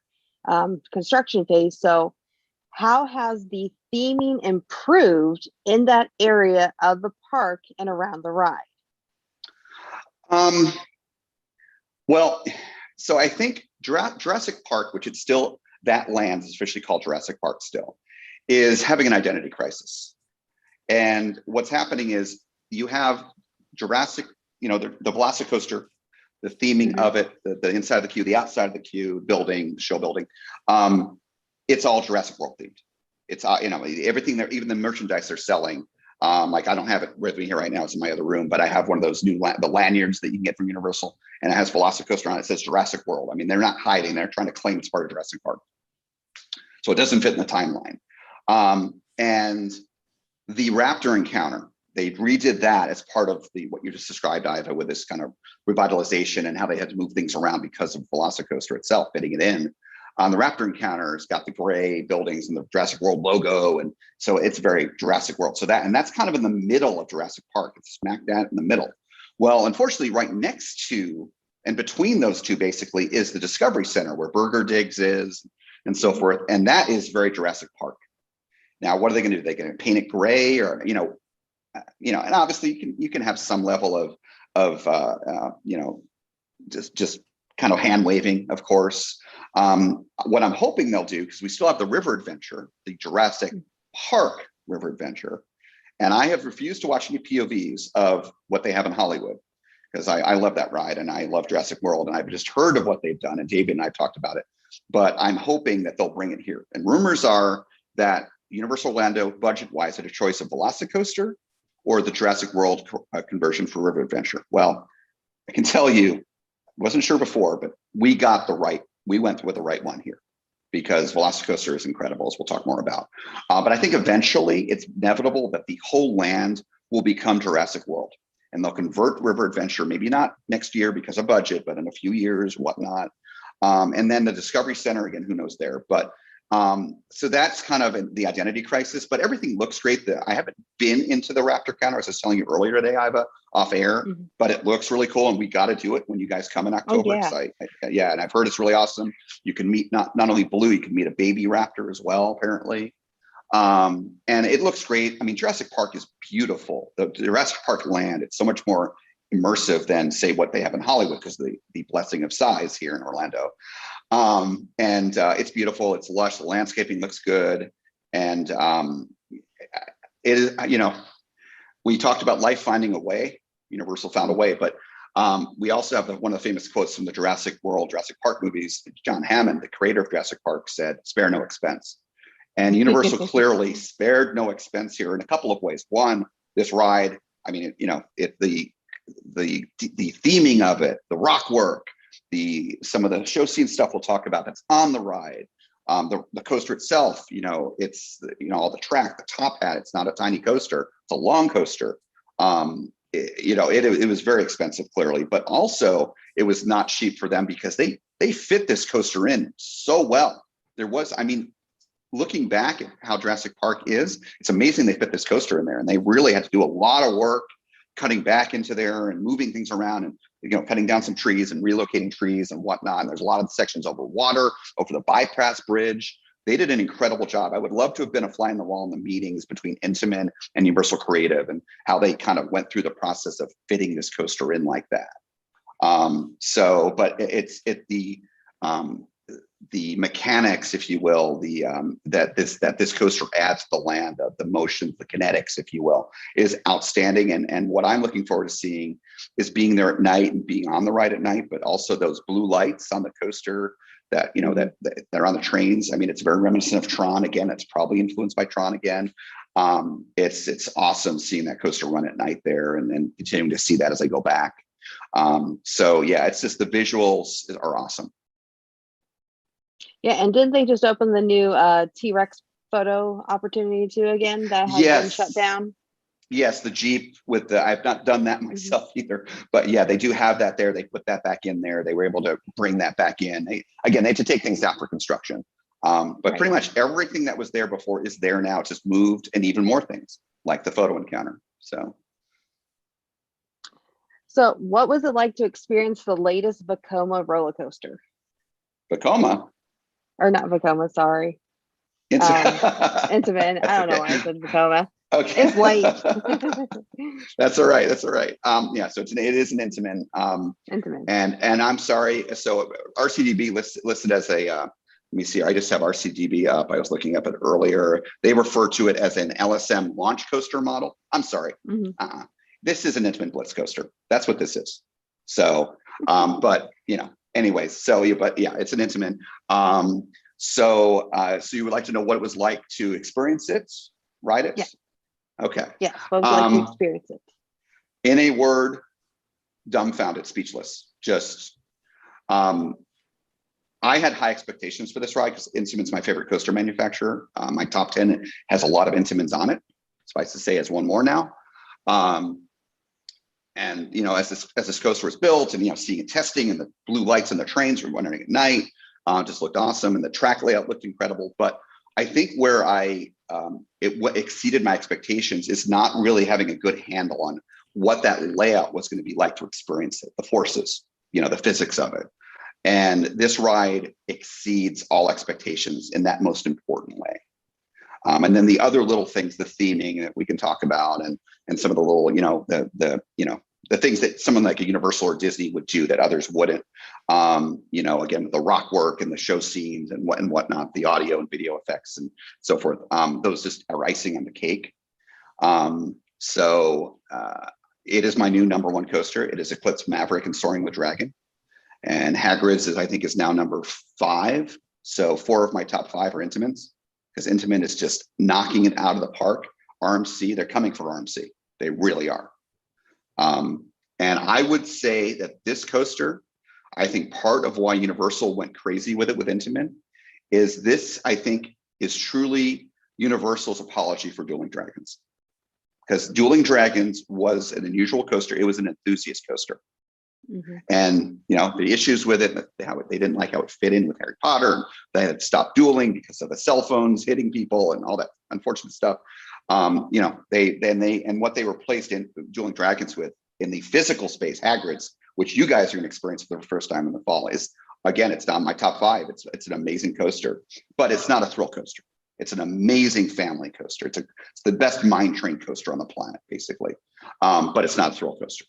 construction phase. So how has the theming improved in that area of the park and around the ride? Well, so I think Jurassic Park, which it's still, that land is officially called Jurassic Park still, is having an identity crisis. And what's happening is you have Jurassic, the Velocicoaster, the theming of it, the inside of the queue, the outside of the queue, building, the show building, it's all Jurassic World themed. It's everything there, even the merchandise they're selling. Like I don't have it with me here right now, it's in my other room, but I have one of those new the lanyards that you can get from Universal, and it has Velocicoaster on it. It says Jurassic World. I mean, they're not hiding, they're trying to claim it's part of Jurassic Park. So it doesn't fit in the timeline. And the Raptor encounter, they redid that as part of what you just described, Iva, with this kind of revitalization and how they had to move things around because of Velocicoaster itself, fitting it in. The Raptor encounter has got the gray buildings and the Jurassic World logo. And so it's very Jurassic World. So that's kind of in the middle of Jurassic Park. It's smack dab in the middle. Well, unfortunately, right next to and between those two basically is the Discovery Center where Burger Digs is and so forth. And that is very Jurassic Park. Now, what are they going to do? They're going to paint it gray or, and obviously you can have some level of just kind of hand waving, of course. What I'm hoping they'll do, because we still have the River Adventure, the Jurassic Park River Adventure, and I have refused to watch any POVs of what they have in Hollywood, because I love that ride and I love Jurassic World, and I've just heard of what they've done, and David and I talked about it, but I'm hoping that they'll bring it here. And rumors are that Universal Orlando, budget-wise, had a choice of Velocicoaster or the Jurassic World conversion for River Adventure. Well, I can tell you, wasn't sure before, but we went with the right one here, because Velocicoaster is incredible, as we'll talk more about. But I think eventually it's inevitable that the whole land will become Jurassic World, and they'll convert River Adventure, maybe not next year because of budget, but in a few years, whatnot. And then the Discovery Center, again, who knows there, but so that's kind of the identity crisis, but everything looks great. I haven't been into the Raptor counter, as I was telling you earlier today, Iva, off air, but it looks really cool, and we got to do it when you guys come in October. Oh, yeah. And I've heard it's really awesome. You can meet not only Blue, you can meet a baby raptor as well, apparently. And it looks great. I mean, Jurassic Park is beautiful. The Jurassic Park land, it's so much more immersive than, say, what they have in Hollywood, because the blessing of size here in Orlando. It's beautiful, it's lush, the landscaping looks good, and it is, we talked about life finding a way. Universal found a way, but we also have one of the famous quotes from the Jurassic Park movies. John Hammond, the creator of Jurassic Park, said, "Spare no expense." And Universal clearly spared no expense here in a couple of ways. One, this ride, I mean, the theming of it, the rock work, some of the show scene stuff we'll talk about that's on the ride, the coaster itself, it's all the track, the top hat, it's not a tiny coaster, it's a long coaster. It was very expensive, clearly, but also it was not cheap for them, because they fit this coaster in so well. Looking back at how Jurassic Park is, it's amazing they fit this coaster in there, and they really had to do a lot of work cutting back into there and moving things around, and cutting down some trees and relocating trees and whatnot. And there's a lot of sections over water, over the bypass bridge. They did an incredible job. I would love to have been a fly on the wall in the meetings between Intamin and Universal Creative, and how they kind of went through the process of fitting this coaster in like that. But the mechanics, if you will, that this coaster adds to the land of the motions, the kinetics, if you will, is outstanding. And what I'm looking forward to seeing is being there at night and being on the ride at night, but also those blue lights on the coaster that that are on the trains. I mean, it's very reminiscent of Tron. Again, it's probably influenced by Tron again. It's awesome seeing that coaster run at night there, and then continuing to see that as I go back. So yeah, it's just the visuals are awesome. Yeah, and didn't they just open the new T-Rex photo opportunity too again that has been shut down? Yes, the Jeep with I've not done that myself either, but yeah, they do have that there. They put that back in there. They were able to bring that back in. They had to take things out for construction. But right. Pretty much everything that was there before is there now. It's just moved, and even more things like the photo encounter. So what was it like to experience the latest Vekoma roller coaster? Vekoma? Or not Vekoma, sorry. Intamin. I don't know why I said Vekoma. Okay. It's late. That's all right. So it is an Intamin. Intamin. And I'm sorry. So RCDB listed as a, let me see, I just have RCDB up. I was looking up it earlier. They refer to it as an LSM launch coaster model. I'm sorry. Mm-hmm. This is an Intamin Blitz coaster. That's what this is. So, but anyways, but yeah, it's an Intamin. So, so you would like to know what it was like to experience it, ride it? Yeah. Okay. Yes, what would you like to experience it? In a word, dumbfounded, speechless. Just, I had high expectations for this ride because Intamin's my favorite coaster manufacturer. My top 10 has a lot of Intamins on it. Suffice to say, has one more now. And you know, as this coaster was built, and you know, seeing it testing, and the blue lights and the trains were running at night, just looked awesome, and the track layout looked incredible. But I think where what exceeded my expectations is not really having a good handle on what that layout was going to be like to experience it, the forces, you know, the physics of it. And this ride exceeds all expectations in that most important way. And then the other little things, the theming that we can talk about, and some of the little, you know, the things that someone like a Universal or Disney would do that others wouldn't. You know, again, the rock work and the show scenes and whatnot, the audio and video effects and so forth. Those just are icing on the cake. It is my new number one coaster. It is Eclipse Maverick and Soaring the Dragon. And Hagrid's I think is now number 5. So 4 of my top 5 are Intamins, because Intamin is just knocking it out of the park. RMC, they're coming for RMC. They really are. And I would say that this coaster, I think part of why Universal went crazy with it with Intamin is this, I think, is truly Universal's apology for Dueling Dragons. Because Dueling Dragons was an unusual coaster. It was an enthusiast coaster. Mm-hmm. And you know, the issues with it, they didn't like how it fit in with Harry Potter. And they had stopped dueling because of the cell phones hitting people and all that unfortunate stuff. You know, what they replaced in Dueling Dragons with in the physical space, Hagrid's, which you guys are going to experience for the first time in the fall, is again, it's not my top 5. It's an amazing coaster, but it's not a thrill coaster. It's an amazing family coaster. It's the best mine train coaster on the planet, basically, but it's not a thrill coaster.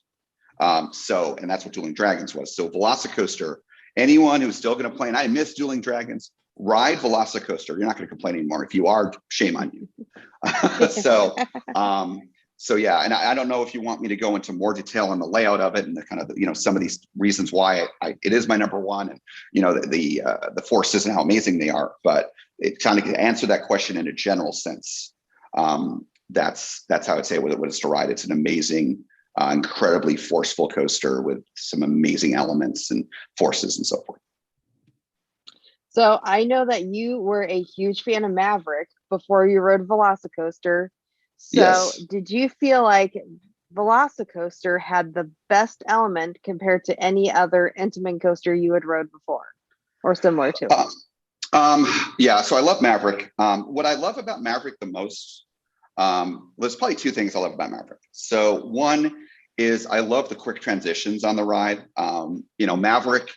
And that's what Dueling Dragons was. So Velocicoaster, anyone who's still going to play, and I miss Dueling Dragons, ride Velocicoaster. You're not going to complain anymore. If you are, shame on you. So yeah, and I don't know if you want me to go into more detail on the layout of it and the kind of, you know, some of these reasons why it is my number one, and you know, the forces and how amazing they are. But it kind of to answer that question in a general sense. That's how I'd say what it's to ride. It's an amazing, incredibly forceful coaster with some amazing elements and forces and so forth. So I know that you were a huge fan of Maverick before you rode Velocicoaster. So yes. Did you feel like Velocicoaster had the best element compared to any other Intamin coaster you had rode before or similar to it? Yeah, so I love Maverick. What I love about Maverick the most, there's probably 2 things I love about Maverick. So one is I love the quick transitions on the ride. You know, Maverick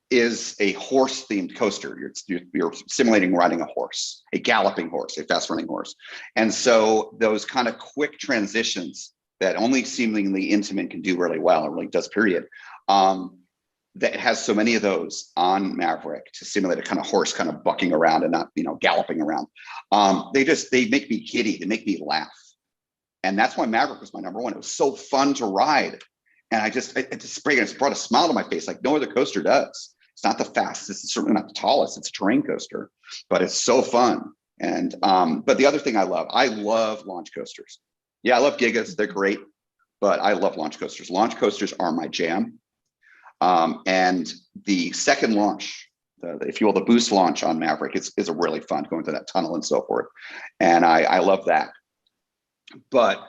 is a horse-themed coaster. You're simulating riding a horse, a galloping horse, a fast-running horse. And so those kind of quick transitions that only seemingly Intamin can do really well, and really does, period, that has so many of those on Maverick to simulate a kind of horse kind of bucking around and not, you know, galloping around. They make me giddy, they make me laugh. And that's why Maverick was my number one. It was so fun to ride. And it just brought a smile to my face like no other coaster does. It's not the fastest, it's certainly not the tallest, it's a terrain coaster, but it's so fun. And but the other thing I love launch coasters. Yeah, I love Gigas, they're great, but I love launch coasters. Launch coasters are my jam. And the second launch, if you will, the boost launch on Maverick is a really fun, going through that tunnel and so forth. And I love that. But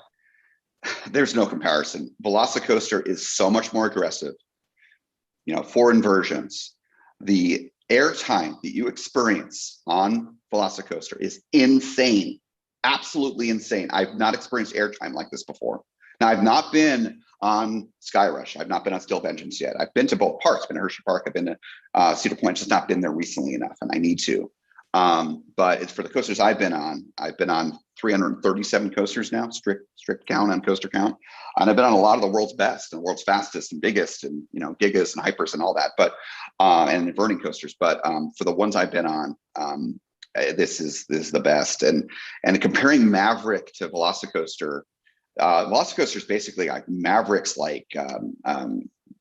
there's no comparison. Velocicoaster is so much more aggressive. You know, 4 inversions. The airtime that you experience on Velocicoaster is insane, absolutely insane. I've not experienced airtime like this before. Now, I've not been on Skyrush. I've not been on Steel Vengeance yet. I've been to both parks. I've been to Hershey Park. I've been to Cedar Point. Just not been there recently enough, and I need to. But it's for the coasters I've been on 337 coasters now, strict count on coaster count. And I've been on a lot of the world's best and world's fastest and biggest and, you know, Gigas and Hypers and all that, but, and inverting coasters. But for the ones I've been on, this is the best. And comparing Maverick to Velocicoaster, Velocicoaster is basically like Maverick's like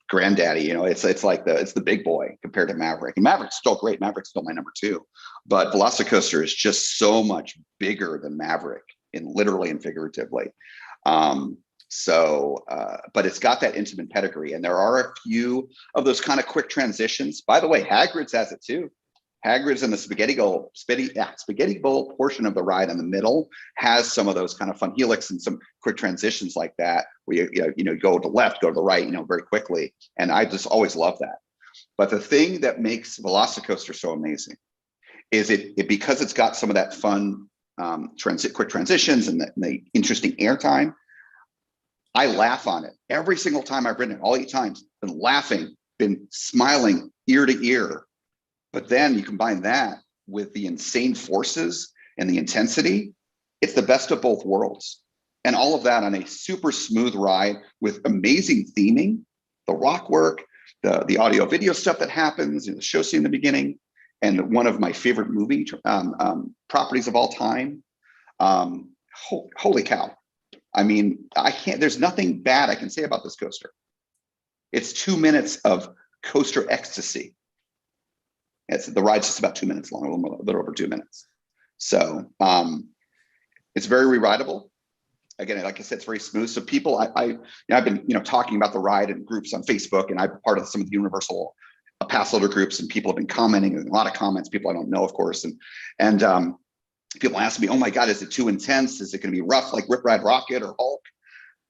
granddaddy. You know, it's like it's the big boy compared to Maverick. And Maverick's still great. Maverick's still my number 2, but Velocicoaster is just so much bigger than Maverick, in literally and figuratively. But it's got that intimate pedigree, and there are a few of those kind of quick transitions. By the way, Hagrid's has it too. Hagrid's in the spaghetti bowl portion of the ride in the middle has some of those kind of fun helix and some quick transitions like that, where you go to the left, go to the right, very quickly. And I just always love that. But the thing that makes Velocicoaster so amazing is it because it's got some of that fun quick transitions and the interesting airtime. I laugh on it every single time I've ridden it, all 8 times. Been laughing, been smiling ear to ear. But then you combine that with the insane forces and the intensity, it's the best of both worlds. And all of that on a super smooth ride with amazing theming, the rock work, the audio video stuff that happens, the show scene in the beginning, and one of my favorite movie properties of all time. Holy cow. I mean, there's nothing bad I can say about this coaster. It's 2 minutes of coaster ecstasy. The ride's just about 2 minutes long, a little over 2 minutes. So it's very re-rideable. Again, like I said, it's very smooth. So people, I've been talking about the ride in groups on Facebook, and I'm part of some of the Universal pass holder groups, and people have been commenting, a lot of comments, people I don't know, of course, and people ask me, oh my God, is it too intense? Is it going to be rough like Rip Ride Rockit or Hulk?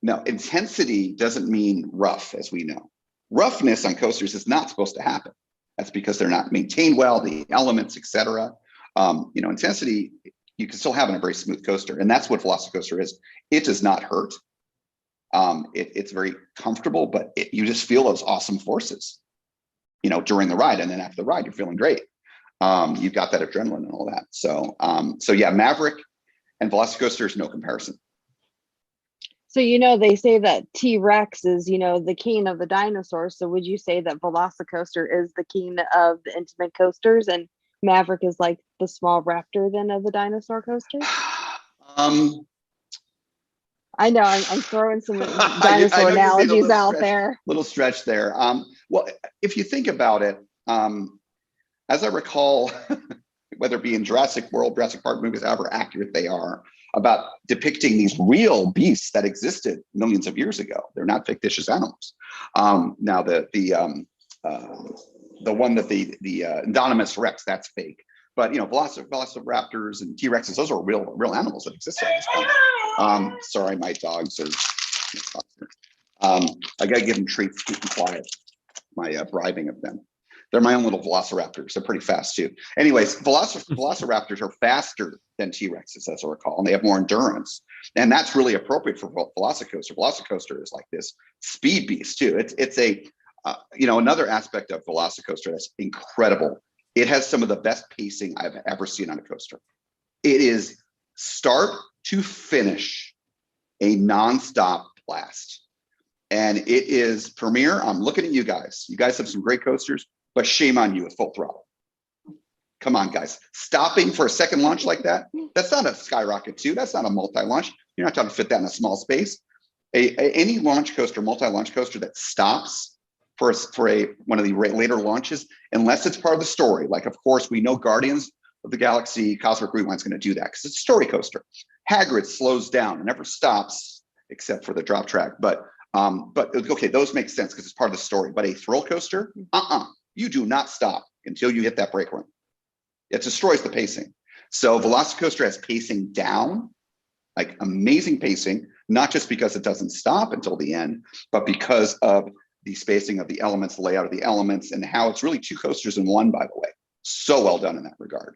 No, intensity doesn't mean rough, as we know. Roughness on coasters is not supposed to happen. That's because they're not maintained well, the elements, etc. Intensity, you can still have in a very smooth coaster, and that's what Velocicoaster is. It does not hurt. It's very comfortable, but you just feel those awesome forces, during the ride, and then after the ride, you're feeling great. You've got that adrenaline and all that. So yeah, Maverick and Velocicoaster is no comparison. So, they say that T-Rex is, the king of the dinosaurs. So would you say that Velocicoaster is the king of the intimate coasters, and Maverick is like the small raptor then of the dinosaur coasters? I know I'm throwing some dinosaur analogies out there. Little stretch there. Well, if you think about it, as I recall, whether it be in Jurassic World, Jurassic Park movies, however accurate they are, about depicting these real beasts that existed millions of years ago. They're not fictitious animals. Now the one that the Indominus Rex, that's fake. But velociraptors and T-Rexes, those are real animals that exist at this point. Sorry, my dogs are. I gotta give them treats, keep them quiet. My bribing of them. They're my own little velociraptors. They're pretty fast too. Anyways, velociraptors are faster than T-Rexes, as I recall, and they have more endurance. And that's really appropriate for Velocicoaster. Velocicoaster is like this speed beast too. It's another aspect of Velocicoaster that's incredible. It has some of the best pacing I've ever seen on a coaster. It is start to finish a nonstop blast. And it is Premier. I'm looking at you guys. You guys have some great coasters, but shame on you at full throttle. Come on, guys. Stopping for a second launch like that, that's not a Skyrocket 2. That's not a multi-launch. You're not trying to fit that in a small space. Any launch coaster, multi-launch coaster that stops for one of the later launches, unless it's part of the story. Like, of course, we know Guardians of the Galaxy Cosmic Rewind is going to do that because it's a story coaster. Hagrid slows down and never stops except for the drop track. But okay, those make sense because it's part of the story. But a thrill coaster, you do not stop until you hit that brake run. It destroys the pacing. So Velocicoaster has pacing down, like amazing pacing, not just because it doesn't stop until the end, but because of the spacing of the elements, the layout of the elements, and how it's really two coasters in one, by the way. So well done in that regard.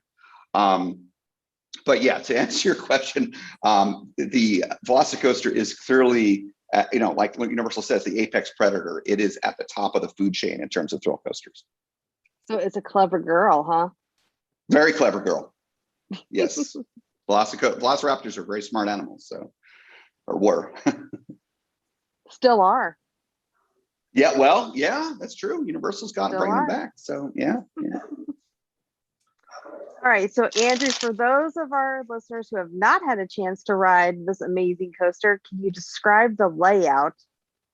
But yeah, to answer your question, the Velocicoaster is clearly, like what Universal says, the apex predator. It is at the top of the food chain in terms of thrill coasters. So it's a clever girl, huh? Very clever girl. Yes. Velociraptors are very smart animals, or were. Still are. Yeah, well, yeah, that's true. Universal's got to bring them back. So yeah. All right, so Andrew, for those of our listeners who have not had a chance to ride this amazing coaster, can you describe the layout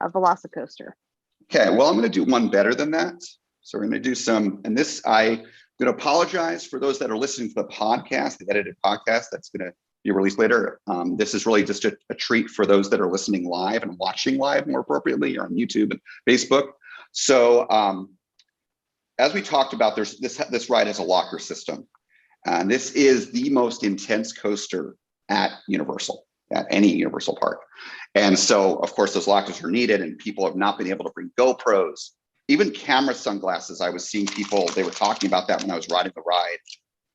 of Velocicoaster? Okay, well, I'm going to do one better than that. So we're going to do some, and this, I'm going to apologize for those that are listening to the podcast, the edited podcast that's going to be released later. This is really just a treat for those that are listening live and watching live more appropriately on YouTube and Facebook. So as we talked about, there's this ride has a locker system. And this is the most intense coaster at Universal, at any Universal park. And so, of course, those lockers are needed, and people have not been able to bring GoPros, even camera sunglasses. I was seeing people, they were talking about that when I was riding the ride.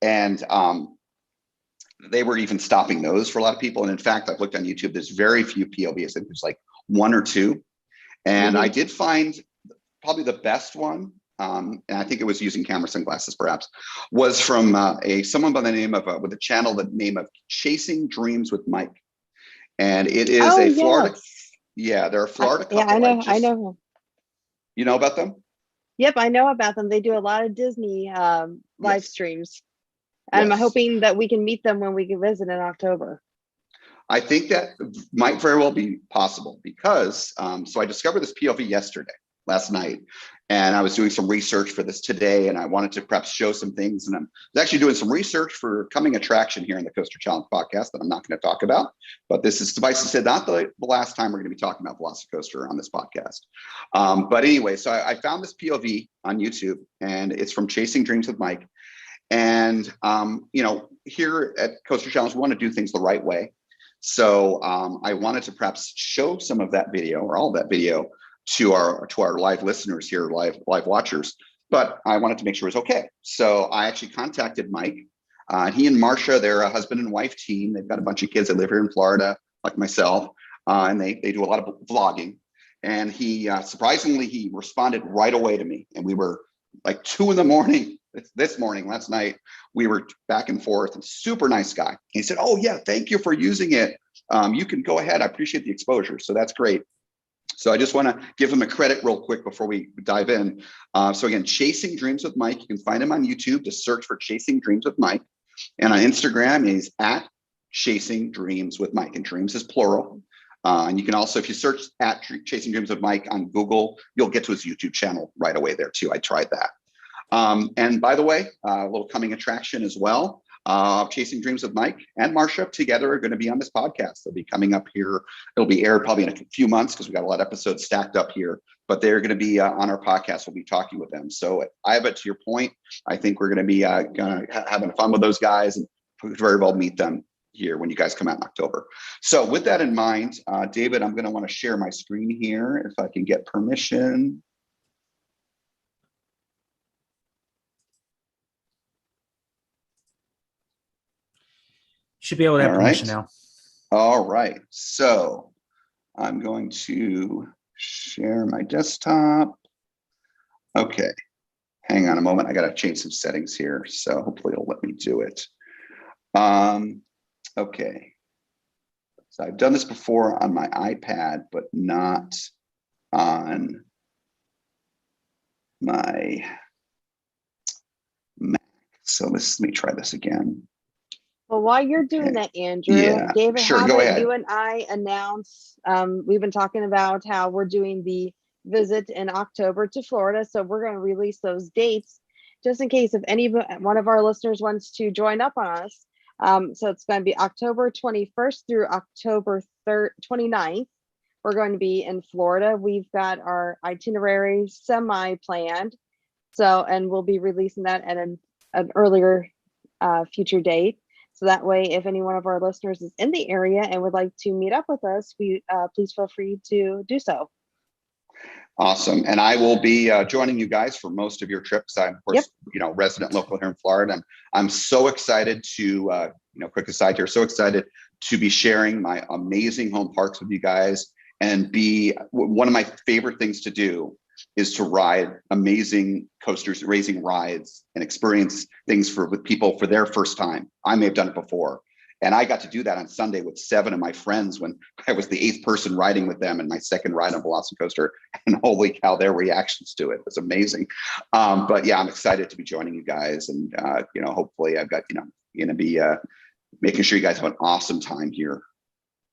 And they were even stopping those for a lot of people. And in fact, I've looked on YouTube, there's very few POVs. I think there's like 1 or 2. And I did find probably the best one, and I think it was using camera sunglasses perhaps, was from someone by the name of, with a channel, the name of Chasing Dreams with Mike. And it is a Florida, yeah, they're a Florida couple. Yeah, I know. You know about them? Yep, I know about them. They do a lot of Disney live streams. And I'm hoping that we can meet them when we can visit in October. I think that might very well be possible because, so I discovered this POV last night, and I was doing some research for this today, and I wanted to perhaps show some things. And I was actually doing some research for coming attraction here in the Coaster Challenge podcast that I'm not going to talk about, but this is, suffice to say, not the last time we're going to be talking about VelociCoaster on this podcast. But anyway, so I found this POV on YouTube, and it's from Chasing Dreams with Mike. And, you know, here at Coaster Challenge, we want to do things the right way. So I wanted to perhaps show some of that video, or all of that video, to our live listeners here, live watchers, but I wanted to make sure it was okay. So I actually contacted Mike. He and Marcia, they're a husband and wife team. They've got a bunch of kids that live here in Florida, like myself, and they do a lot of vlogging. And he surprisingly, he responded right away to me. And we were like 2 in the morning. Last night, we were back and forth, and super nice guy. He said, "Oh yeah, thank you for using it. You can go ahead. I appreciate the exposure." So that's great. So I just want to give him a credit real quick before we dive in. So again, Chasing Dreams with Mike. You can find him on YouTube. Just search for Chasing Dreams with Mike. And on Instagram, he's at Chasing Dreams with Mike. And dreams is plural. And you can also, if you search at Chasing Dreams with Mike on Google, you'll get to his YouTube channel right away there too. I tried that. And by the way, a little coming attraction as well. Chasing Dreams with Mike and Marcia together are going to be on this podcast. They'll be coming up here. It'll be aired probably in a few months because we got a lot of episodes stacked up here, but they're going to be on our podcast. We'll be talking with them. So Iva, to your point, I think we're going to be having fun with those guys, and very well meet them here when you guys come out in October. So with that in mind, David, I'm going to want to share my screen here if I can get permission. Should be able to have permission now. All right. So I'm going to share my desktop. Okay. Hang on a moment. I got to change some settings here. So hopefully it'll let me do it. Okay. So I've done this before on my iPad, but not on my Mac. So let me try this again. Well, while you're doing that, Andrew, David, sure, how go about ahead. you and I announce, we've been talking about how we're doing the visit in October to Florida. So we're going to release those dates just in case if any one of our listeners wants to join up on us. So it's going to be October 21st through October 29th. We're going to be in Florida. We've got our itinerary semi-planned. So, and we'll be releasing that at an earlier future date. So that way, if any one of our listeners is in the area and would like to meet up with us, please feel free to do so. Awesome. And I will be joining you guys for most of your trips. I'm, of course, resident local here in Florida. And I'm so excited to, quick aside here, so excited to be sharing my amazing home parks with you guys. And one of my favorite things to do is to ride amazing coasters, racing rides, and experience things with people for their first time. I may have done it before. And I got to do that on Sunday with 7 of my friends when I was the 8th person riding with them in my second ride on VelociCoaster. And holy cow, their reactions to it was amazing. But yeah, I'm excited to be joining you guys. And, hopefully I've got, going to be making sure you guys have an awesome time here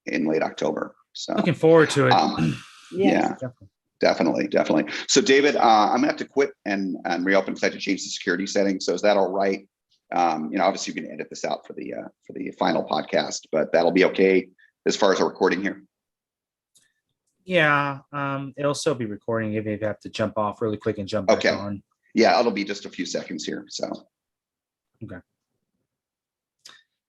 in late October. So looking forward to it. Yeah. Definitely. So David, I'm gonna have to quit and reopen because I had to change the security settings. So is that all right? Obviously you can edit this out for the final podcast, but that'll be okay as far as a recording here. Yeah, it'll still be recording if you have to jump off really quick and jump back on. Yeah, it'll be just a few seconds here. So. Okay.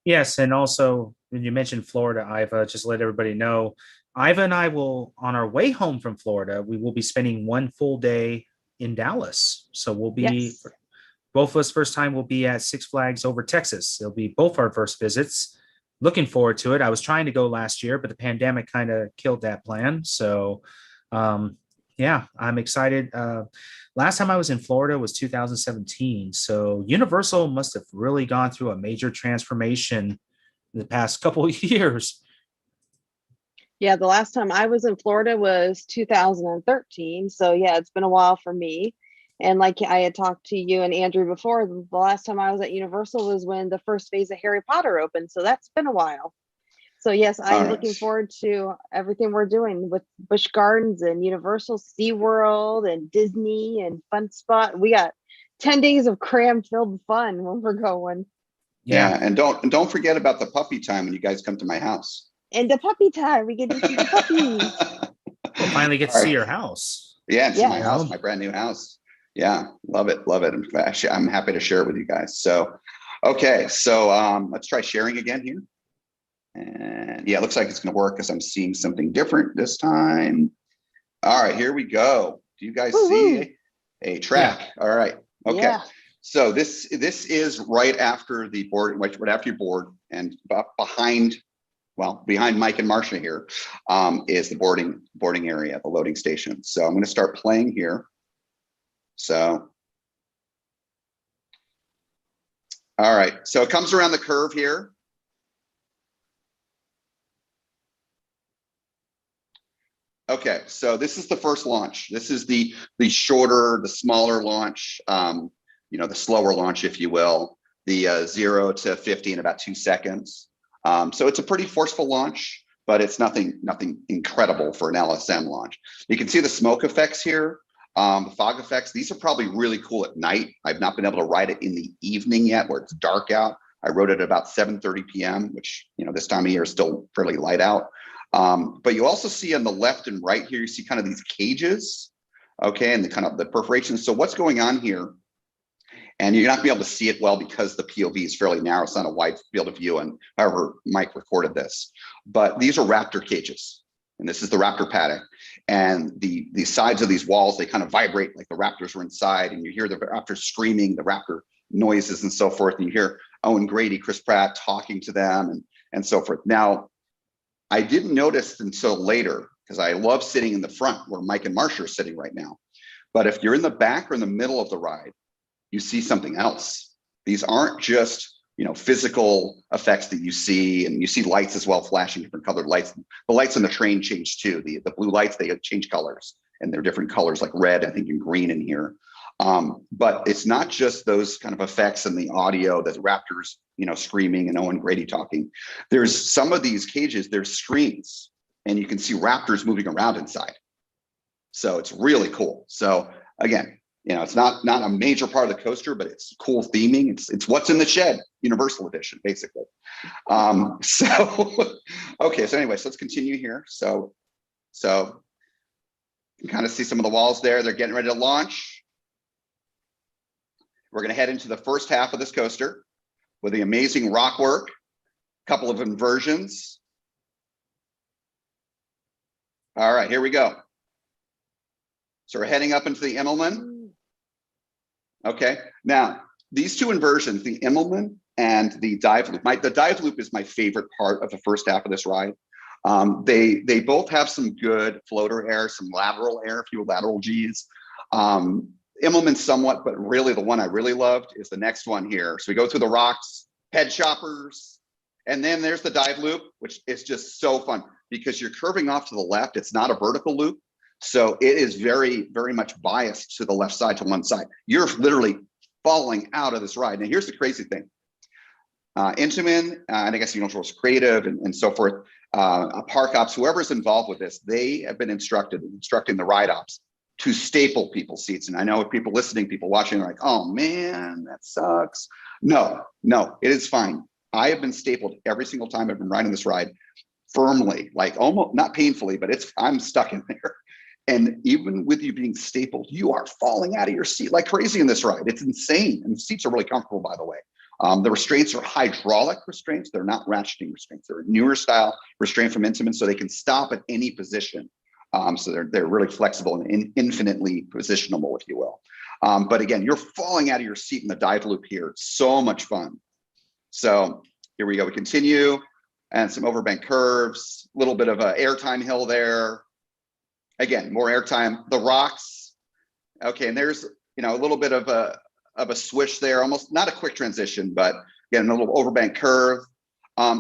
Yes, and also when you mentioned Florida, Iva, just let everybody know, Iva and I will, on our way home from Florida, we will be spending one full day in Dallas. So we'll be, both of us first time will be at Six Flags Over Texas. It'll be both our first visits. Looking forward to it. I was trying to go last year, but the pandemic kind of killed that plan. So yeah, I'm excited. Last time I was in Florida was 2017. So Universal must have really gone through a major transformation in the past couple of years. Yeah, the last time I was in Florida was 2013. So yeah, it's been a while for me. And like I had talked to you and Andrew before, the last time I was at Universal was when the first phase of Harry Potter opened. So that's been a while. So yes, I'm looking forward to everything we're doing with Busch Gardens and Universal, SeaWorld and Disney and Fun Spot. We got 10 days of cram-filled fun when we're going. Yeah, and don't forget about the puppy time when you guys come to my house. And the puppy time, we get to see the puppies. We'll finally get to see your house. Yeah, and see my house, my brand new house. Yeah, love it. I'm happy to share it with you guys. So, okay, so let's try sharing again here. And yeah, it looks like it's going to work because I'm seeing something different this time. All right, here we go. Do you guys see a track? Yeah. All right. Okay. Yeah. So this is right after the board, right after your board, and behind Mike and Marsha here is the boarding area, the loading station. So I'm going to start playing here. So, all right. So it comes around the curve here. Okay, so this is the first launch. This is the shorter, the smaller launch, the slower launch, if you will, the 0 to 50 in about 2 seconds. So it's a pretty forceful launch, but it's nothing incredible for an LSM launch. You can see the smoke effects here, the fog effects. These are probably really cool at night. I've not been able to ride it in the evening yet where it's dark out. I rode it at about 7:30 p.m., which, this time of year is still fairly light out. But you also see on the left and right here, you see kind of these cages, okay, and the kind of the perforations. So what's going on here? And you're not gonna be able to see it well because the POV is fairly narrow. It's not a wide field of view, and however Mike recorded this. But these are raptor cages, and this is the raptor paddock. And the sides of these walls, they kind of vibrate like the raptors were inside, and you hear the raptors screaming, the raptor noises and so forth. And you hear Owen Grady, Chris Pratt talking to them and so forth. Now, I didn't notice until later, because I love sitting in the front where Mike and Marsha are sitting right now. But if you're in the back or in the middle of the ride, you see something else. These aren't just, physical effects that you see, and you see lights as well, flashing different colored lights. The lights on the train change too. The blue lights, they change colors, and they're different colors like red, I think, and green in here. But it's not just those kind of effects and the audio, the raptors, screaming and Owen Grady talking. There's some of these cages, there's screens, and you can see raptors moving around inside. So it's really cool. So again, it's not a major part of the coaster, but it's cool theming. It's what's in the shed, Universal Edition, basically. Okay, so anyway, so let's continue here. So you can kind of see some of the walls there. They're getting ready to launch. We're going to head into the first half of this coaster with the amazing rock work, a couple of inversions. All right, here we go. So we're heading up into the Immelman. Okay, now these two inversions, the Immelman and the dive loop. The dive loop is my favorite part of the first half of this ride. They both have some good floater air, some lateral air, a few lateral Gs. Immelman somewhat, but really the one I really loved is the next one here. So we go through the rocks, head choppers, and then there's the dive loop, which is just so fun because you're curving off to the left. It's not a vertical loop. So it is very, very much biased to the left side, to one side. You're literally falling out of this ride. Now here's the crazy thing. Intamin, and I guess Universal was creative and so forth. park ops, whoever's involved with this, they have been instructing the ride ops to staple people's seats. And I know people listening, people watching are like, oh man, that sucks. No, it is fine. I have been stapled every single time I've been riding this ride firmly, like almost not painfully, but I'm stuck in there. And even with you being stapled, you are falling out of your seat like crazy in this ride. It's insane. And the seats are really comfortable, by the way. The restraints are hydraulic restraints. They're not ratcheting restraints. They're a newer style restraint from Intamin, so they can stop at any position. So they're really flexible and infinitely positionable, if you will. But again, you're falling out of your seat in the dive loop here. It's so much fun. So here we go. We continue, and some overbank curves, a little bit of an airtime hill there. Again, more airtime. The rocks. Okay, and there's a little bit of a swish there, almost not a quick transition, but again, a little overbank curve.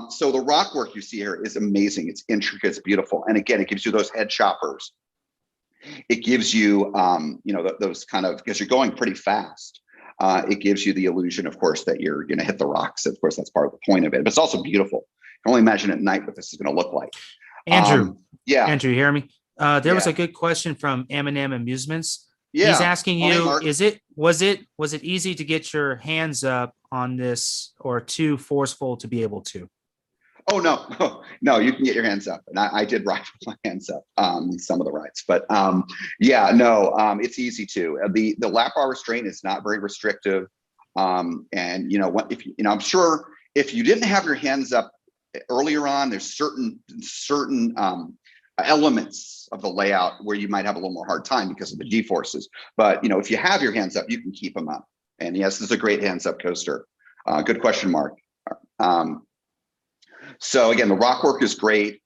So the rock work you see here is amazing. It's intricate, it's beautiful. And again, it gives you those head choppers. It gives you, those kind of, because you're going pretty fast. It gives you the illusion, of course, that you're going to hit the rocks. Of course, that's part of the point of it, but it's also beautiful. I can only imagine at night what this is going to look like. Andrew, Andrew, you hear me? There was a good question from M&M Amusements. Yeah. He's asking you, was it easy to get your hands up on this, or too forceful to be able to? Oh, no, you can get your hands up. And I did ride with my hands up some of the rides, but it's easy to. The lap bar restraint is not very restrictive. And I'm sure if you didn't have your hands up earlier on, there's certain elements of the layout where you might have a little more hard time because of the G-forces. But if you have your hands up, you can keep them up. And yes, this is a great hands up coaster. Good question, Mark. So again, the rock work is great.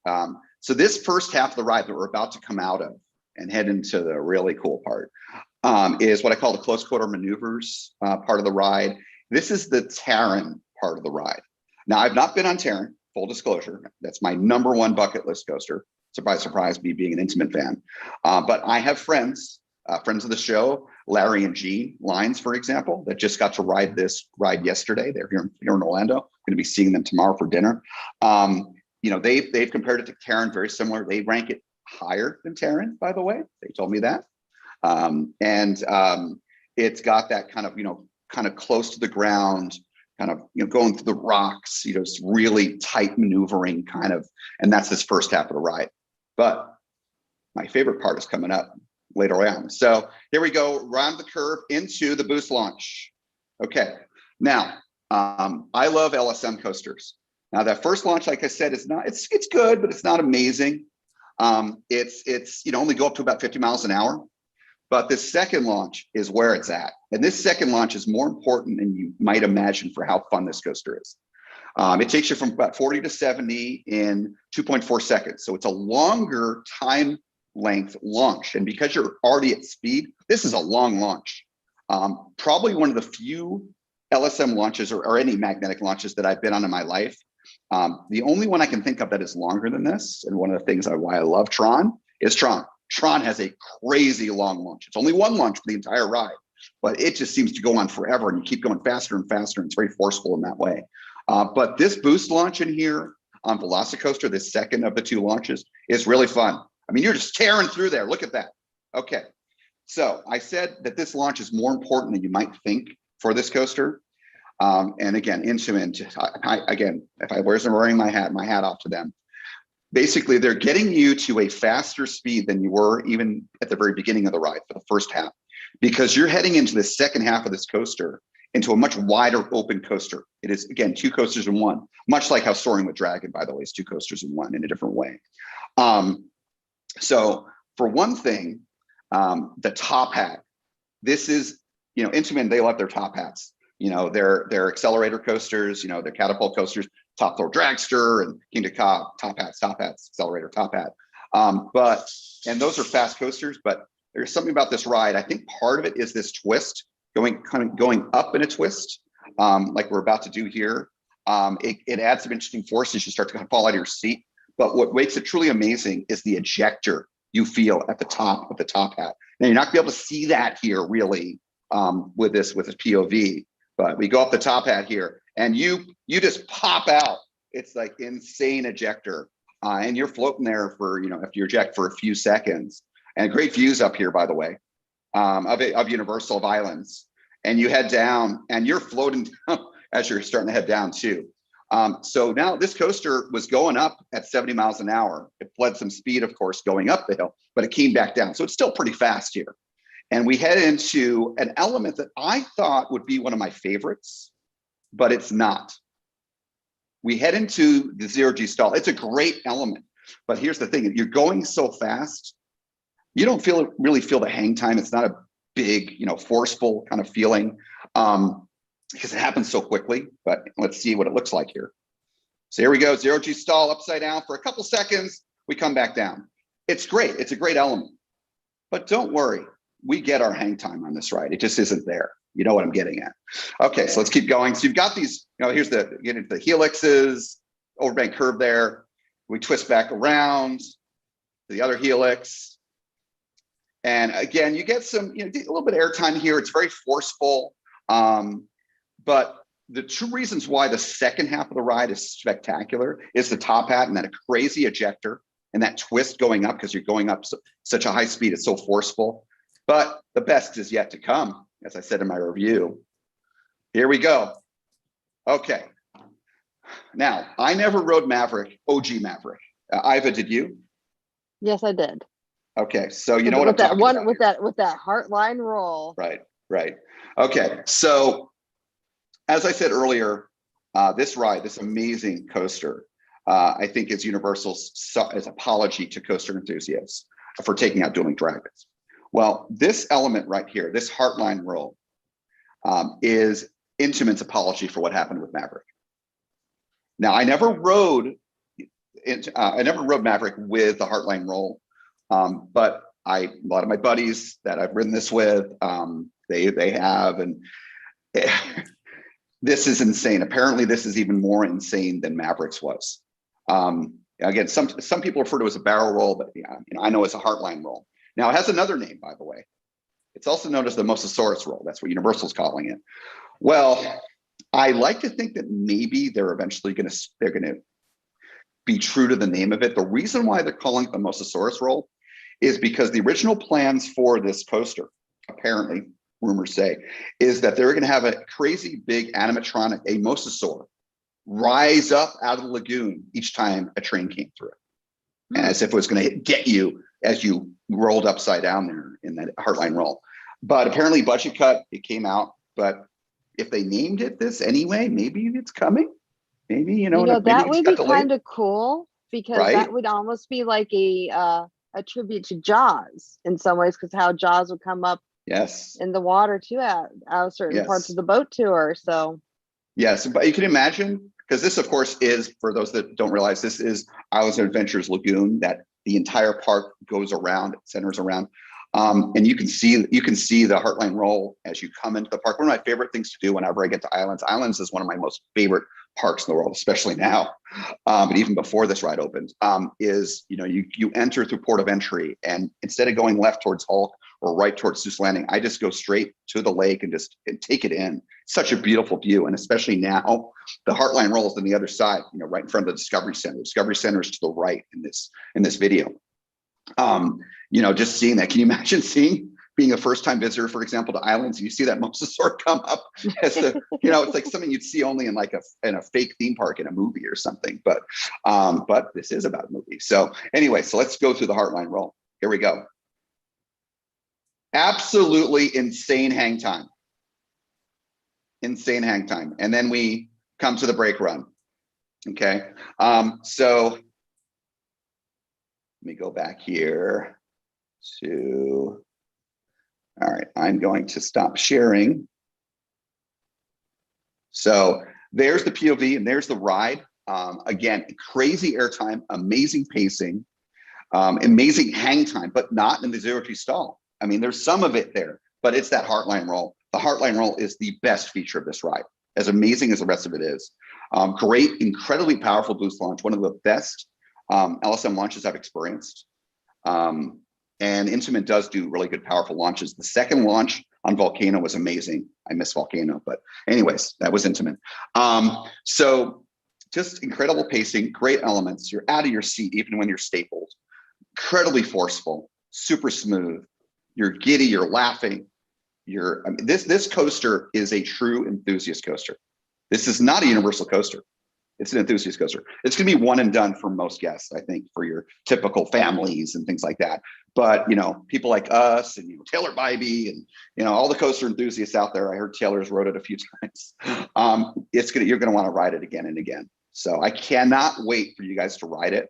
So this first half of the ride that we're about to come out of and head into the really cool part is what I call the close quarter maneuvers part of the ride. This is the Taron part of the ride. Now, I've not been on Taron, full disclosure. That's my #1 bucket list coaster. Surprise, surprise, me being an Intamin fan. But I have friends of the show, Larry and Gene Lines, for example, that just got to ride this ride yesterday. They're here in Orlando. Going to be seeing them tomorrow for dinner. They've compared it to Taron, very similar. They rank it higher than Taron, by the way. They told me that. It's got that kind of close to the ground, kind of going through the rocks, it's really tight maneuvering kind of, and that's this first half of the ride. But my favorite part is coming up later on. So here we go, around the curve into the boost launch. Okay, now I love LSM coasters. Now that first launch, like I said, it's good, but it's not amazing. It's only go up to about 50 miles an hour. But this second launch is where it's at. And this second launch is more important than you might imagine for how fun this coaster is. It takes you from about 40 to 70 in 2.4 seconds. So it's a longer time length launch. And because you're already at speed, this is a long launch. Probably one of the few LSM launches or any magnetic launches that I've been on in my life. The only one I can think of that is longer than this, and one of the things why I love Tron is Tron. Tron has a crazy long launch. It's only one launch for the entire ride, but it just seems to go on forever, and you keep going faster and faster, and it's very forceful in that way. But this boost launch in here on Velocicoaster, this second of the two launches, is really fun. I mean, you're just tearing through there. Look at that. Okay, so I said that this launch is more important than you might think for this coaster. And again, Intamin, if I wasn't wearing my hat off to them. Basically, they're getting you to a faster speed than you were even at the very beginning of the ride for the first half, because you're heading into the second half of this coaster into a much wider open coaster. It is, again, two coasters in one, much like how Soaring with Dragon, by the way, is two coasters in one in a different way. So for one thing, the top hat, this is, Intamin, they love their top hats. Their accelerator coasters, their catapult coasters, Top Thrill Dragster and King to Ka, top hats, accelerator, top hat. And those are fast coasters, but there's something about this ride. I think part of it is this twist, going up in a twist, like we're about to do here. It adds some interesting forces. You start to kind of fall out of your seat. But what makes it truly amazing is the ejector you feel at the top of the top hat. Now you're not gonna be able to see that here really with this POV, but we go up the top hat here and you just pop out. It's like insane ejector. and you're floating there for, after your eject for a few seconds, and great views up here, by the way, of Universal Islands. And you head down and you're floating down as you're starting to head down too. So now this coaster was going up at 70 miles an hour. It fled some speed, of course, going up the hill, but it came back down. So it's still pretty fast here. And we head into an element that I thought would be one of my favorites, but it's not. We head into the zero-G stall. It's a great element, but here's the thing. You're going so fast, you don't really feel the hang time. It's not a big, forceful kind of feeling because it happens so quickly, but let's see what it looks like here. So here we go, zero-G stall, upside down for a couple seconds. We come back down. It's great. It's a great element, but don't worry. We get our hang time on this ride. It just isn't there. You know what I'm getting at. Okay, so let's keep going. So you've got these, here's get into the helixes, overbank curve there. We twist back around to the other helix. And again, you get some, a little bit of airtime here. It's very forceful. But the two reasons why the second half of the ride is spectacular is the top hat and that crazy ejector and that twist going up because you're going up such a high speed. It's so forceful. But the best is yet to come, as I said in my review. Here we go. Okay. Now, I never rode Maverick, OG Maverick. Iva, did you? Yes, I did. Okay, so you know what I'm talking about. With that Heartline roll. Right. Okay, so as I said earlier, this ride, this amazing coaster, I think is Universal's apology to coaster enthusiasts for taking out Dueling Dragons. Well, this element right here, this Heartline roll, is Intamin's apology for what happened with Maverick. Now, I never rode Maverick with the Heartline roll, but a lot of my buddies that I've ridden this with, they have, and this is insane. Apparently, this is even more insane than Maverick's was. Again, some people refer to it as a barrel roll, but I know it's a Heartline roll. Now, it has another name, by the way. It's also known as the Mosasaurus roll. That's what Universal's calling it. Well, I like to think that maybe they're eventually going to be true to the name of it. The reason why they're calling it the Mosasaurus roll is because the original plans for this coaster, apparently, rumors say, is that they're going to have a crazy big animatronic, a mosasaur, rise up out of the lagoon each time a train came through, as if it was going to get you as you rolled upside down there in that Heartline roll. But apparently budget cut, it came out. But if they named it this anyway, maybe it's coming. Maybe, that would be kind of cool, because right? That would almost be like a tribute to Jaws in some ways, because how Jaws would come up in the water too at certain parts of the boat tour. So yes, but you can imagine, because this of course is, for those that don't realize, this is Islands of Adventures Lagoon that the entire park goes around, centers around. And you can see the Heartline roll as you come into the park. One of my favorite things to do whenever I get to Islands. Islands is one of my most favorite parks in the world, especially now, but even before this ride opened, is you enter through port of entry, and instead of going left towards Hulk or right towards Seuss Landing, I just go straight to the lake and take it in. Such a beautiful view, and especially now, the Heartline roll is on the other side, right in front of the Discovery Center. The Discovery Center is to the right in this video. Just seeing that, can you imagine being a first-time visitor, for example, to Islands, and you see that mosasaur come up as it's like something you'd see only in a fake theme park in a movie or something. But this is about a movie. So anyway, so let's go through the Heartline roll. Here we go. Absolutely insane hang time. Insane hang time. And then we come to the brake run. Okay. So let me go back here to, all right, I'm going to stop sharing. So there's the POV and there's the ride. Again, crazy airtime, amazing pacing, amazing hang time, but not in the zero-G stall. I mean, there's some of it there, but it's that Heartline roll. The Heartline roll is the best feature of this ride, as amazing as the rest of it is. Great, incredibly powerful boost launch, one of the best LSM launches I've experienced. And Intamin does do really good, powerful launches. The second launch on Volcano was amazing. I miss Volcano, but anyways, that was Intamin. So just incredible pacing, great elements. You're out of your seat even when you're stapled. Incredibly forceful, super smooth. You're giddy, you're laughing. This coaster is a true enthusiast coaster. This is not a universal coaster. It's an enthusiast coaster. It's going to be one and done for most guests, I think, for your typical families and things like that. But, people like us and, Taylor Bybee and, all the coaster enthusiasts out there, I heard Taylor's rode it a few times. You're going to want to ride it again and again. So I cannot wait for you guys to ride it.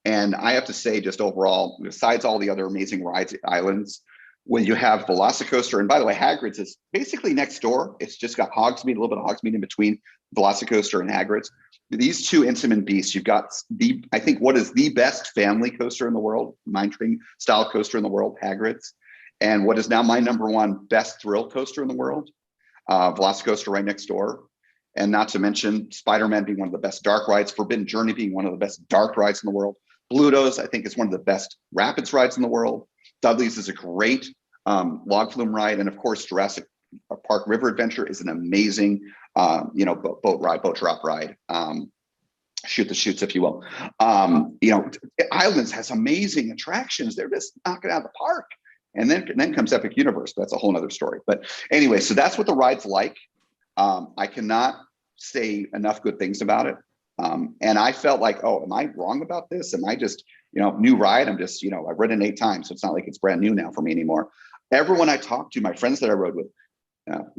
And I have to say, just overall, besides all the other amazing rides at Islands, when you have Velocicoaster, and by the way, Hagrid's is basically next door. It's just got Hogsmeade, a little bit of Hogsmeade in between Velocicoaster and Hagrid's. These two Intamin beasts, you've got I think what is the best family coaster in the world, mine train style coaster in the world, Hagrid's, and what is now my number one best thrill coaster in the world, Velocicoaster right next door. And not to mention Spider-Man being one of the best dark rides, Forbidden Journey being one of the best dark rides in the world. Bluto's, I think, is one of the best rapids rides in the world. Dudley's is a great log flume ride. And of course, Jurassic Park River Adventure is an amazing, boat drop ride. Shoot the chutes, if you will. Islands has amazing attractions. They're just knocking out of the park. And then comes Epic Universe. That's a whole nother story. But anyway, so that's what the ride's like. I cannot say enough good things about it. And I felt like, oh, am I wrong about this? Am I just, new ride? I'm just, I've ridden 8 times, so it's not like it's brand new now for me anymore. Everyone I talked to, my friends that I rode with,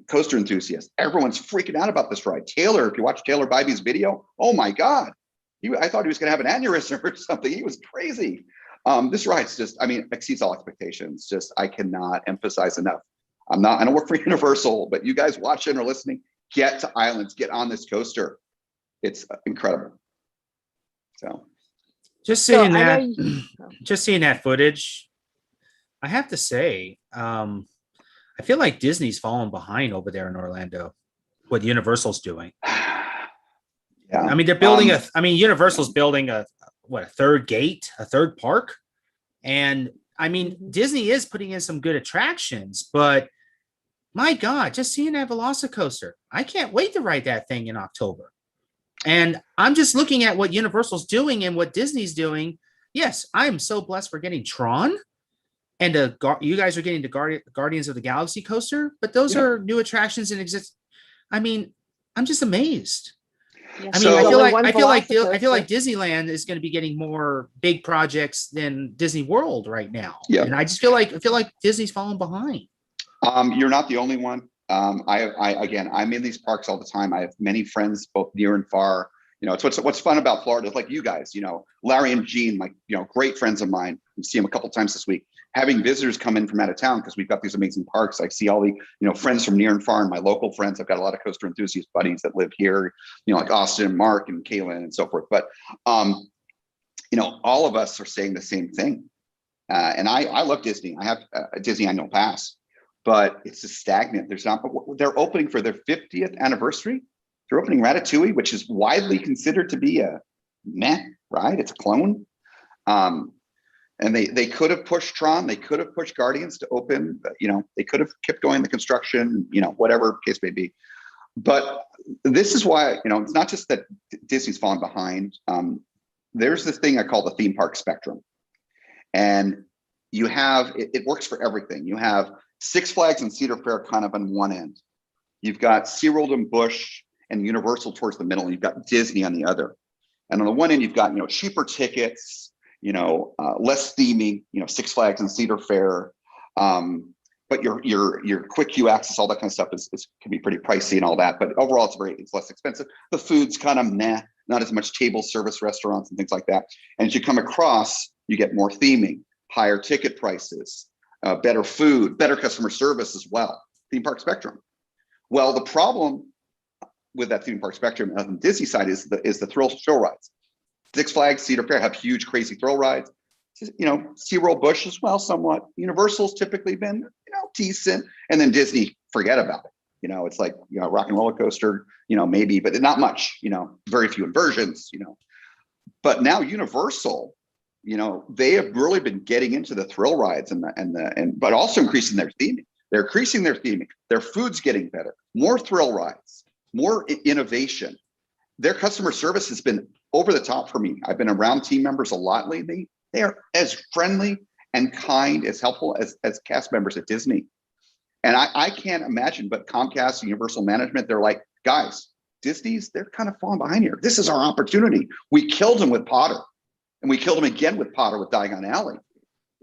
coaster enthusiasts, everyone's freaking out about this ride. Taylor, if you watch Taylor Bybee's video, oh my God, I thought he was going to have an aneurysm or something. He was crazy. This ride's just, exceeds all expectations. Just, I cannot emphasize enough. I don't work for Universal, but you guys watching or listening, get to Islands, get on this coaster. It's incredible. So just seeing that footage, I have to say, I feel like Disney's falling behind over there in Orlando, what Universal's doing. Yeah. They're building Universal's building a third gate, a third park. And Disney is putting in some good attractions, but my God, just seeing that Velocicoaster, I can't wait to ride that thing in October. And I'm just looking at what Universal's doing and what Disney's doing. Yes, I'm so blessed for getting Tron, and you guys are getting the Guardians of the Galaxy coaster, but those are new attractions in exist. I'm just amazed. Yeah, I feel like Disneyland is going to be getting more big projects than Disney World right now. Yeah. And I feel like Disney's falling behind. You're not the only one. I'm in these parks all the time. I have many friends, both near and far. It's what's fun about Florida is like you guys, Larry and Gene, great friends of mine. I see them a couple times this week. Having visitors come in from out of town because we've got these amazing parks. I see all the, friends from near and far and my local friends. I've got a lot of coaster enthusiast buddies that live here, like Austin, Mark, and Kaylin and so forth. But, all of us are saying the same thing. And I love Disney. I have a Disney annual pass, but it's just stagnant. They're opening for their 50th anniversary. They're opening Ratatouille, which is widely considered to be a meh ride. It's a clone. And they could have pushed Tron. They could have pushed Guardians to open. They could have kept going the construction, whatever case may be. But this is why, it's not just that Disney's falling behind. There's this thing I call the theme park spectrum. And you have, it works for everything. You have Six Flags and Cedar Fair kind of on one end. You've got SeaWorld and Busch and Universal towards the middle. And you've got Disney on the other. And on the one end, you've got, cheaper tickets, less theming, Six Flags and Cedar Fair. But your quick queue access, all that kind of stuff can be pretty pricey and all that. But overall, it's less expensive. The food's kind of meh, not as much table service restaurants and things like that. And as you come across, you get more theming, higher ticket prices, better food, better customer service as well. Theme park spectrum. Well, the problem with that theme park spectrum on the Disney side is the thrill rides. Six Flags, Cedar Fair have huge, crazy thrill rides. SeaWorld, Busch as well, somewhat. Universal's typically been, decent. And then Disney, forget about it. It's like, Rock and Roller Coaster, maybe, but not much, very few inversions, But now Universal, they have really been getting into the thrill rides but also increasing their theming. They're increasing their theming. Their food's getting better, more thrill rides, more innovation. their customer service has been over the top for me. I've been around team members a lot lately. They are as friendly and kind, as helpful as cast members at Disney. And I can't imagine, but Comcast and Universal Management, they're like, guys, Disney's, they're kind of falling behind here. This is our opportunity. We killed them with Potter, and we killed them again with Potter with Diagon Alley,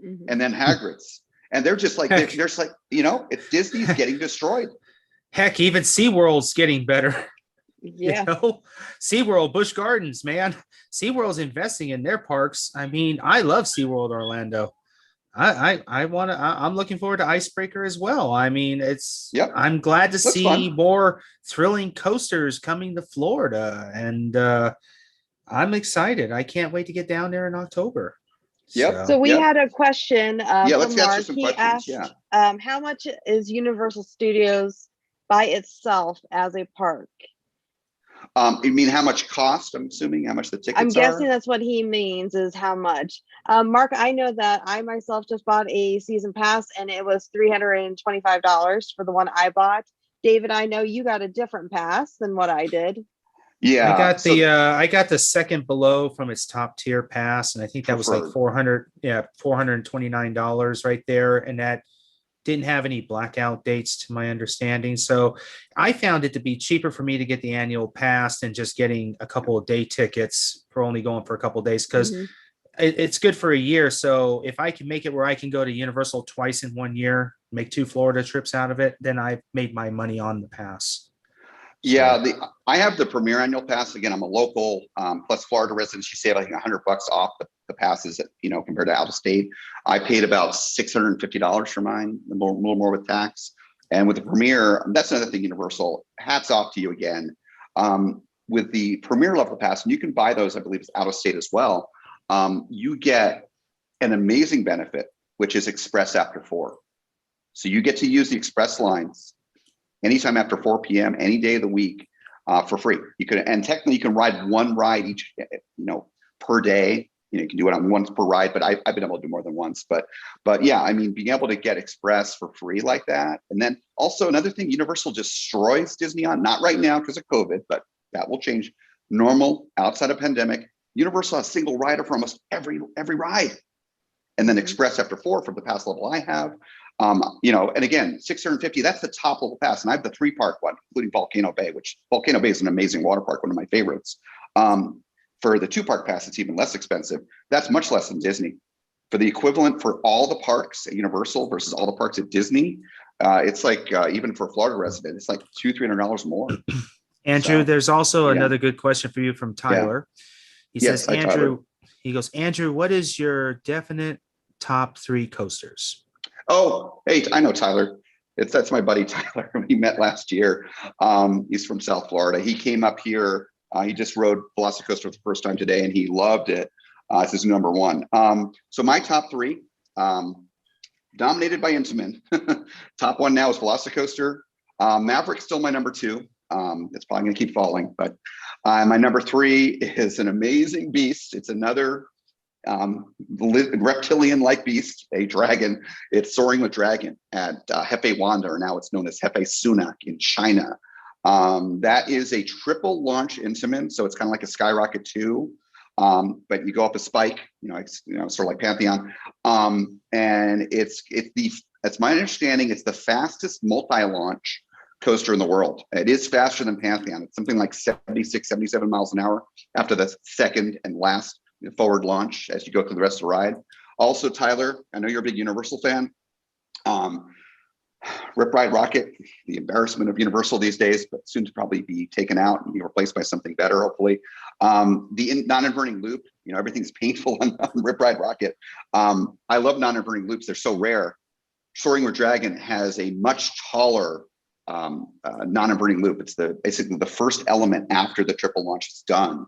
and then Hagrid's. And they're just like, they're just like, it's Disney's getting destroyed. Heck, even SeaWorld's getting better. Yeah. SeaWorld, Busch Gardens, man. SeaWorld's investing in their parks. I mean, I love SeaWorld Orlando. I'm looking forward to Icebreaker as well. I mean, I'm glad to see more thrilling coasters coming to Florida, and I'm excited. I can't wait to get down there in October. So we had a question let's from answer Mark. some He questions. asked, how much is Universal Studios by itself as a park? You mean how much cost? I'm assuming how much the tickets are? I'm guessing that's what he means, is how much. Mark, I know that I myself just bought a season pass, and it was $325 for the one I bought. David, I know you got a different pass than what I did. Yeah, I got the second below from its top tier pass, and I think that was like $429 right there, and that didn't have any blackout dates to my understanding. So I found it to be cheaper for me to get the annual pass than just getting a couple of day tickets for only going for a couple of days, because it's good for a year. So if I can make it where I can go to Universal twice in 1 year, make 2 Florida trips out of it, then I've made my money on the pass. Yeah, I have the Premier annual pass. Again, I'm a local plus Florida resident. You save like $100 off the passes, compared to out of state. I paid about $650 for mine, a little more with tax. And with the Premier, that's another thing, Universal, hats off to you again. With the Premier level pass, and you can buy those, I believe it's out of state as well. You get an amazing benefit, which is Express after 4. So you get to use the Express lines anytime after 4 p.m., any day of the week, for free. And technically you can ride one ride each, per day. You can do it on once per ride, but I've been able to do more than once. But yeah, I mean, being able to get Express for free like that. And then also another thing, Universal destroys Disney on, not right now because of COVID, but that will change. Normal, outside of pandemic, Universal has single rider for almost every ride. And then Express after 4 for the pass level I have. And again, $650, that's the top level pass. And I have the 3-park one, including Volcano Bay, which Volcano Bay is an amazing water park, one of my favorites. For the 2-park pass, it's even less expensive. That's much less than Disney. For the equivalent for all the parks at Universal versus all the parks at Disney, it's like, even for a Florida resident, it's like $200-$300 more. Andrew, there's also another good question for you from Tyler. He says, Andrew, he goes, Andrew, what is your definite top 3 coasters? Oh, hey, I know Tyler. That's my buddy Tyler. We met last year. He's from South Florida. He came up here. He just rode Velocicoaster for the first time today, and he loved it. It's his number 1. So my top 3, dominated by Intamin. Top 1 now is Velocicoaster. Maverick's still my number 2. It's probably going to keep falling, but my number 3 is an amazing beast. It's another reptilian-like beast, a dragon. It's Soaring with Dragon at Hefei Wanda, or now it's known as Hefei Sunac in China. That is a triple launch Intamin, so it's kind of like a Skyrocket 2, but you go up a spike, sort of like Pantheon. And it's my understanding, it's the fastest multi-launch coaster in the world. It is faster than Pantheon. It's something like 76, 77 miles an hour after the second and last forward launch as you go through the rest of the ride. Also, Tyler, I know you're a big Universal fan. Rip Ride Rocket, the embarrassment of Universal these days, but soon to probably be taken out and be replaced by something better, hopefully. The non-inverting loop, everything's painful on Rip Ride Rocket. I love non-inverting loops. They're so rare. Soaring with Dragon has a much taller non-inverting loop. It's basically the first element after the triple launch is done.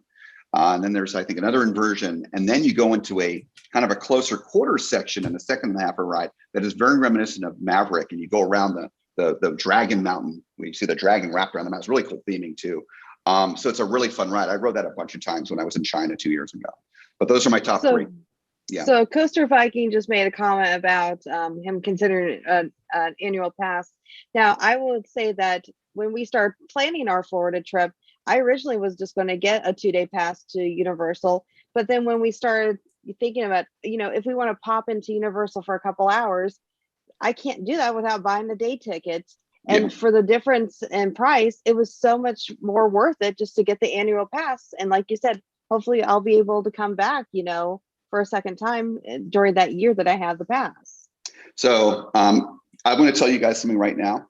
And then there's, I think, another inversion. And then you go into a kind of a closer quarter section in the second half of the ride that is very reminiscent of Maverick. And you go around the Dragon Mountain, where you see the dragon wrapped around the mountain. It's really cool theming too. So it's a really fun ride. I rode that a bunch of times when I was in China 2 years ago. But those are my top 3. Yeah. So Coaster Viking just made a comment about him considering an annual pass. Now, I would say that when we start planning our Florida trip, I originally was just going to get a 2-day pass to Universal, but then when we started thinking about, if we want to pop into Universal for a couple hours, I can't do that without buying the day tickets. And for the difference in price, it was so much more worth it just to get the annual pass. And like you said, hopefully I'll be able to come back, for a second time during that year that I have the pass. So I'm going to tell you guys something right now.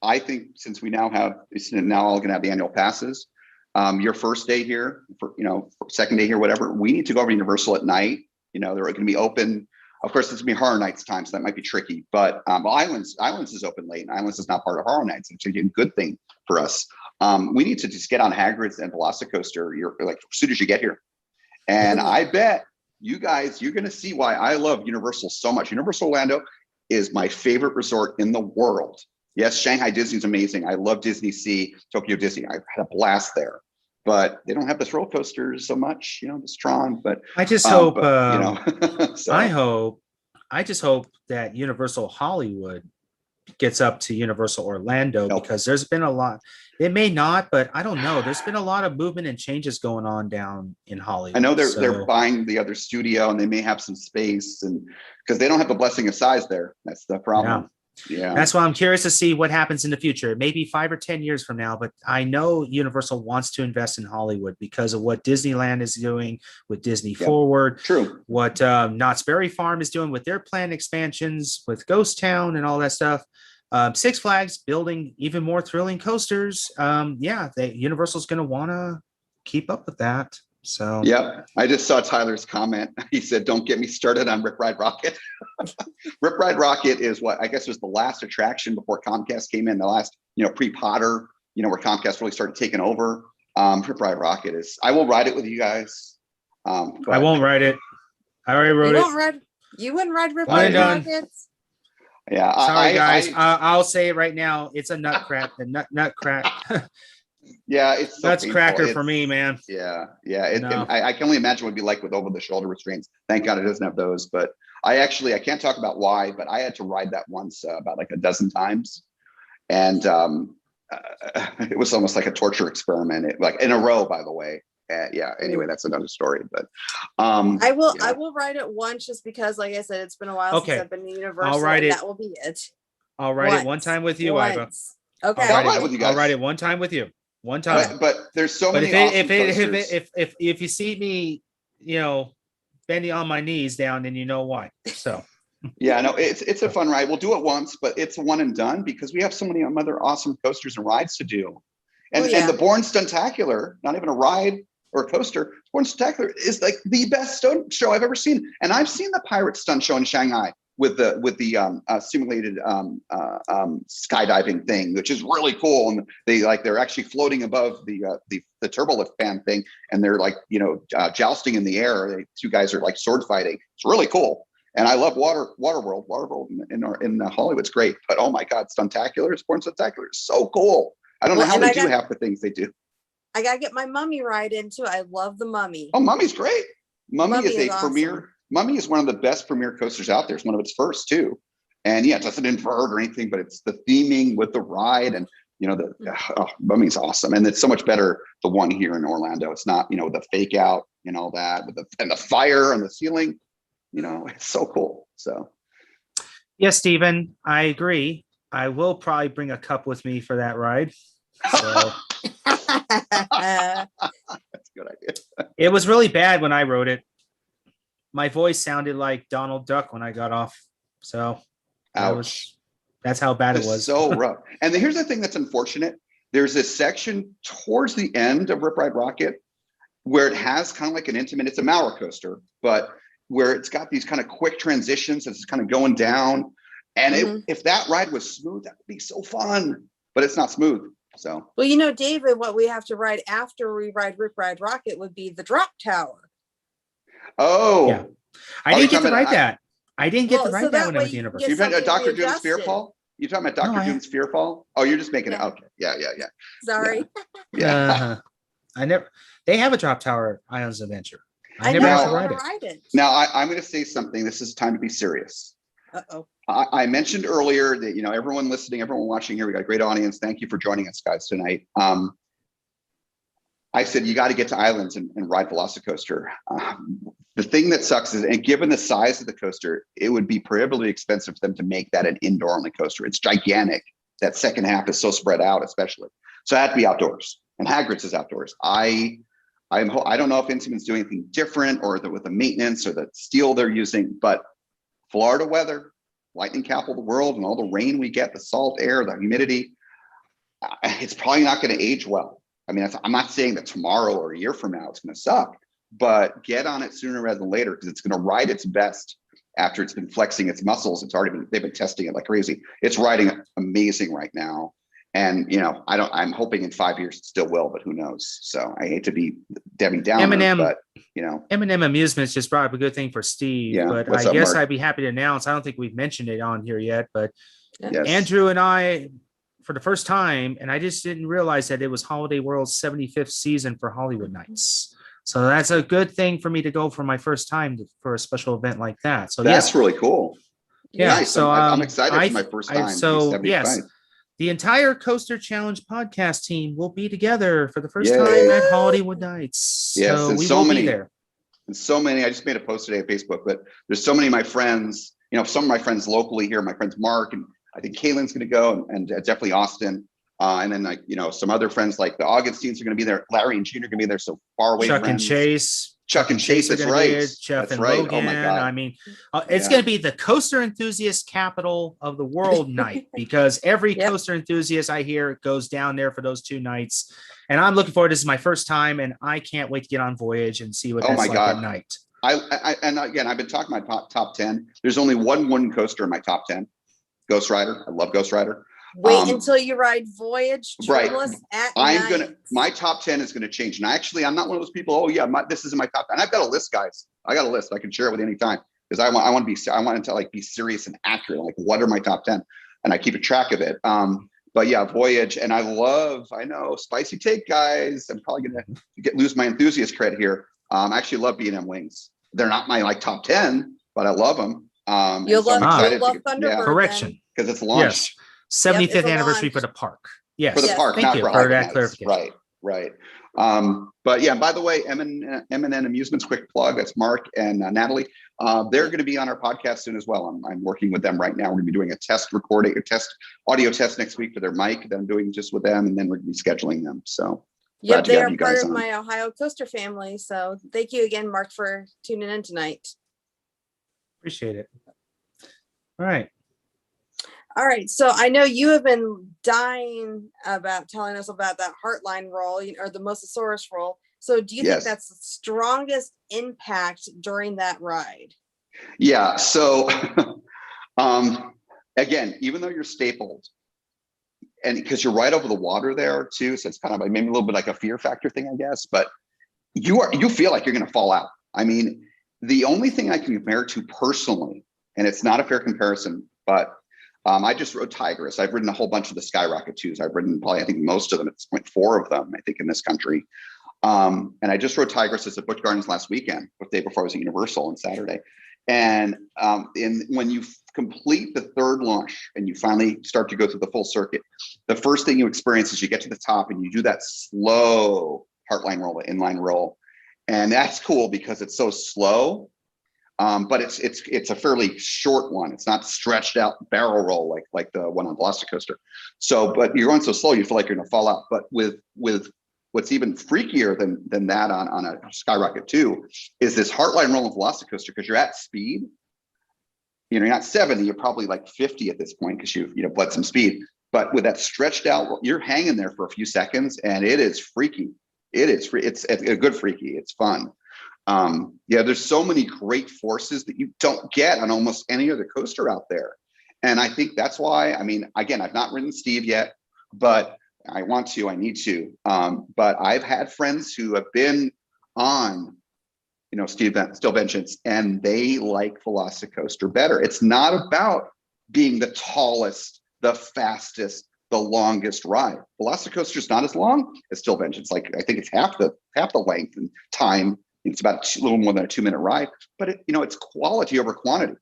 I think since we now all going to have the annual passes, your first day here, second day here, whatever, we need to go over to Universal at night. They're going to be open. Of course, it's going to be Horror Nights time, so that might be tricky. But Islands is open late, and Islands is not part of Horror Nights. It's a good thing for us. We need to just get on Hagrid's and Velocicoaster. You're like as soon as you get here, and I bet you guys, you're going to see why I love Universal so much. Universal Orlando is my favorite resort in the world. Yes, Shanghai Disney's amazing. I love Disney Sea, Tokyo Disney. I had a blast there. But they don't have the thrill coasters so much, the Tron. But I just hope, so. I just hope that Universal Hollywood gets up to Universal Orlando, because there's been a lot. It may not, but I don't know. There's been a lot of movement and changes going on down in Hollywood. I know they're buying the other studio, and they may have some space, and because they don't have the blessing of size there. That's the problem. Yeah. That's why I'm curious to see what happens in the future. Maybe 5 or 10 years from now, but I know Universal wants to invest in Hollywood because of what Disneyland is doing with Disney Forward. True. What Knott's Berry Farm is doing with their planned expansions with Ghost Town and all that stuff. Six Flags building even more thrilling coasters. Universal's going to want to keep up with that. So yeah, I just saw Tyler's comment. He said, "Don't get me started on Rip Ride Rocket." Rip Ride Rocket is what I guess was the last attraction before Comcast came in. The last, pre-Potter, where Comcast really started taking over. Rip Ride Rocket is. I will ride it with you guys. I won't ride it. I already rode it. You wouldn't ride Rip Ride Rockets. Yeah, sorry guys. I'll say it right now. It's a nut crack. The nut crack. Yeah, it's that's cracker for me, man. Yeah. I can only imagine what it'd be like with over-the-shoulder restraints. Thank God it doesn't have those. But I can't talk about why, but I had to ride that once about like a dozen times, and it was almost like a torture experiment. Like in a row, by the way. Anyway, that's another story. But I will ride it once, just because, like I said, it's been a while since I've been to Universal. I'll ride it. That will be it. I'll ride it one time with you, Iva. Okay. I'll ride it with you guys. I'll ride it one time with you. One time. But there's so many. If you see me, bending on my knees down, then you know why. So. Yeah, no, it's a fun ride. We'll do it once, but it's a one and done because we have so many other awesome coasters and rides to do. And the Bourne Stuntacular, not even a ride or a coaster, Bourne Stuntacular is like the best stunt show I've ever seen. And I've seen the Pirate Stunt Show in Shanghai with the simulated skydiving thing, which is really cool. And they're actually floating above the turbolift fan thing, and they're jousting in the air. Two guys are like sword fighting. It's really cool. And I love Waterworld. Waterworld in Hollywood's great, but oh my God, Stuntacular, Bourne Stuntacular is so cool. I don't know how they do half the things they do. I gotta get my Mummy ride in too. I love the Mummy. Oh, Mummy's great. Mummy is a awesome. premier. Mummy is one of the best premier coasters out there. It's one of its first too. And it doesn't invert or anything, but it's the theming with the ride, and Mummy's awesome. And it's so much better, the one here in Orlando. It's not, the fake out and all that, and the fire on the ceiling. It's so cool. So yes, Stephen, I agree. I will probably bring a cup with me for that ride. So. That's a good idea. It was really bad when I rode it. My voice sounded like Donald Duck when I got off. So that's how bad it was. So rough. And here's the thing that's unfortunate. There's this section towards the end of Rip Ride Rocket where it has kind of like an intimate, it's a Mauer coaster, but where it's got these kind of quick transitions as it's kind of going down. And if that ride was smooth, that would be so fun, but it's not smooth. So, well, David, what we have to ride after we ride Rip Ride Rocket would be the drop tower. Oh, yeah. I didn't get to ride that. I didn't get to ride that when I was at Universal. You've been at Dr. Doom's Fearfall? You're talking about Dr. Doom's Fearfall? Oh, you're just making it. Okay. Yeah. Sorry. Yeah. They have a drop tower at Islands Adventure. I never got to ride it. Now, I'm going to say something. This is time to be serious. Uh-oh. I mentioned earlier that, everyone listening, everyone watching here, we got a great audience. Thank you for joining us, guys, tonight. I said, you got to get to Islands and ride Velocicoaster. The thing that sucks is, and given the size of the coaster, it would be prohibitively expensive for them to make that an indoor only coaster. It's gigantic. That second half is so spread out, especially. So it had to be outdoors, and Hagrid's is outdoors. I don't know if Intamin's doing anything different, or with the maintenance or the steel they're using, but Florida weather, lightning capital of the world, and all the rain we get, the salt air, the humidity, it's probably not going to age well. I mean, I'm not saying that tomorrow or a year from now it's going to suck, but get on it sooner rather than later, because it's going to ride its best after it's been flexing its muscles. They've been testing it like crazy. It's riding amazing right now. And, I'm hoping in 5 years it still will, but who knows? So I hate to be Debbie Downer, but M&M Amusements just brought up a good thing for Steve, Yeah. but What's I up, guess Mark? I'd be happy to announce, I don't think we've mentioned it on here yet, but yes. Andrew and I, for the first time, and I just didn't realize that it was Holiday World's 75th season for Hollywood Nights. So that's a good thing for me to go for my first time for a special event like that. So That's yes, really cool. yeah. Nice. So I'm excited for my first time. So 75. yes, the entire Coaster Challenge podcast team will be together for the first Yay. time at Hollywood Nights. Yes, so and we so will many. be there. And so many, I just made a post today on Facebook, but there's so many of my friends, some of my friends locally here, my friends Mark, and I think Kaylin's going to go, and definitely Austin. And then some other friends like the Augustines are going to be there. Larry and Gene are going to be there. So far away Chuck friends. and Chase. Chuck and Chase, that's right. Jeff That's and right. Logan. Oh my God. I mean, it's Yeah. going to be the coaster enthusiast capital of the world night, because every Yep. coaster enthusiast I hear goes down there for those 2 nights. And I'm looking forward. This is my first time, and I can't wait to get on Voyage and see what Oh that's my like God. at night. And again, I've been talking my top 10. There's only one coaster in my top 10. Ghost Rider. I love Ghost Rider. Wait until you ride Voyage Right. Trimless at night. My top 10 is going to change. And I'm not one of those people, oh yeah, this is in my top 10. I've got a list, guys. I got a list. I can share it with any time, because I want to be serious and accurate. Like, what are my top 10? And I keep a track of it. But yeah, Voyage. And I know, spicy take, guys. I'm probably going to lose my enthusiast credit here. I actually love B&M Wings. They're not my like top 10, but I love them. You'll love Thunderbird. Thunderbird. Correction. Because it's launched. Yes. 75th it's a anniversary launch. for the park. Yes. For the Yes. park, Thank not you for for Hollywood that Nights. clarification. Right. But yeah, by the way, M&N Amusements, quick plug, that's Mark and Natalie. They're going to be on our podcast soon as well. I'm working with them right now. We're going to be doing a audio test next week for their mic that I'm doing just with them, and then we're going to be scheduling them. So Yep, to they have are you part guys of on. my Ohio Coaster family. So thank you again, Mark, for tuning in tonight. Appreciate it. All right. All right. So I know you have been dying about telling us about that Heartline roll, or the Mosasaurus roll. So do you Yes. think that's the strongest impact during that ride? Yeah. So again, even though you're stapled, and because you're right over the water there too, so it's kind of like maybe a little bit like a fear factor thing, I guess, but you feel like you're going to fall out. I mean, the only thing I can compare to personally, and it's not a fair comparison, but I just rode Tigris. I've ridden a whole bunch of the Skyrocket 2s. I've ridden probably, I think, most of them at this point, 4 of them, I think, in this country. And I just rode Tigris as at Busch Gardens last weekend, the day before I was at Universal on Saturday. And when you complete the 3rd launch and you finally start to go through the full circuit, the first thing you experience is you get to the top and you do that slow Heartline roll, the inline roll. And that's cool because it's so slow. But it's a fairly short one. It's not stretched out barrel roll like the one on Velocicoaster. So, but you're going so slow, you feel like you're going to fall out. But with what's even freakier than that on a Skyrocket 2 is this Heartline roll on Velocicoaster, because you're at speed. You're not 70, you're probably like 50 at this point because you've bled some speed. But with that stretched out, you're hanging there for a few seconds, and it is freaky. It's a good freaky. It's fun. There's so many great forces that you don't get on almost any other coaster out there. And I think that's why, I mean, again, I've not ridden Steve yet, but I need to. But I've had friends who have been on, Steel Vengeance, and they like Velocicoaster better. It's not about being the tallest, the fastest, the longest ride. Velocicoaster is not as long as Steel Vengeance. Like, I think it's half the length and time. It's about a little more than a 2-minute ride, but it's quality over quantity.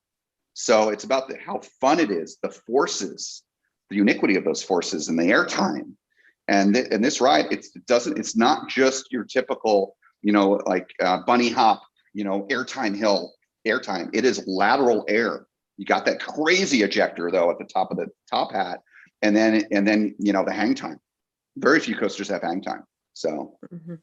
So it's about how fun it is, the forces, the uniquity of those forces and the airtime. And this ride, it's not just your typical, like bunny hop, airtime hill airtime. It is lateral air. You got that crazy ejector though at the top of the top hat, and then the hang time. Very few coasters have hang time. So. Mm-hmm.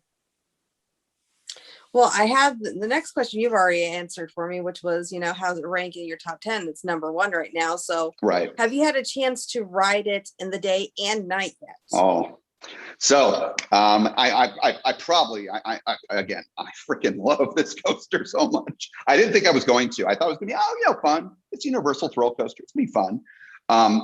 Well, I have the next question you've already answered for me, which was, how's it rank in your top 10? It's number 1 right now. So right. Have you had a chance to ride it in the day and night yet? Oh, so I freaking love this coaster so much. I didn't think I was going to. I thought it was gonna be, fun. It's Universal Thrill Coaster. It's gonna be fun.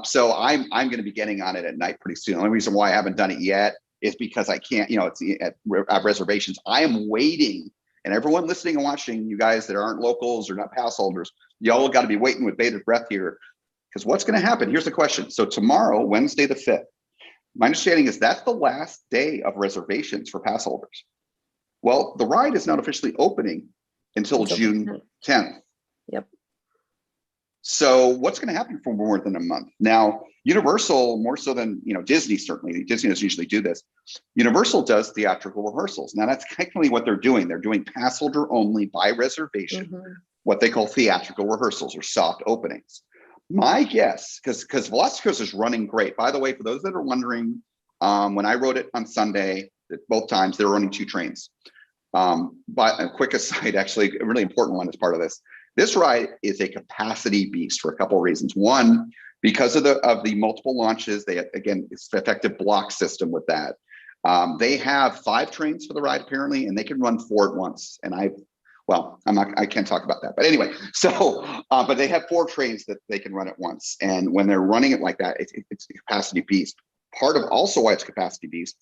So I'm going to be getting on it at night pretty soon. The only reason why I haven't done it yet is because I can't, it's at reservations. I am waiting. And everyone listening and watching, you guys that aren't locals or not pass holders, y'all got to be waiting with bated breath here. Because what's going to happen? Here's the question. So tomorrow, Wednesday the 5th, my understanding is that's the last day of reservations for pass holders. Well, the ride is not officially opening until June 10th. Yep. So what's going to happen for more than a month? Now, Universal, more so than Disney, certainly Disney doesn't usually do this. Universal does theatrical rehearsals. Now that's technically what they're doing. They're doing pass holder only by reservation, what they call theatrical rehearsals or soft openings. My guess, because Velocicoaster is running great. By the way, for those that are wondering, when I rode it on Sunday, both times they were running 2 trains. But a quick aside, actually, a really important one as part of this. This ride is a capacity beast for a couple of reasons. One, because of the multiple launches, it's the effective block system with that. They have 5 trains for the ride apparently, and they can run 4 at once. And I can't talk about that. But anyway, but they have 4 trains that they can run at once. And when they're running it like that, it's a capacity beast. Part of also why it's capacity beast,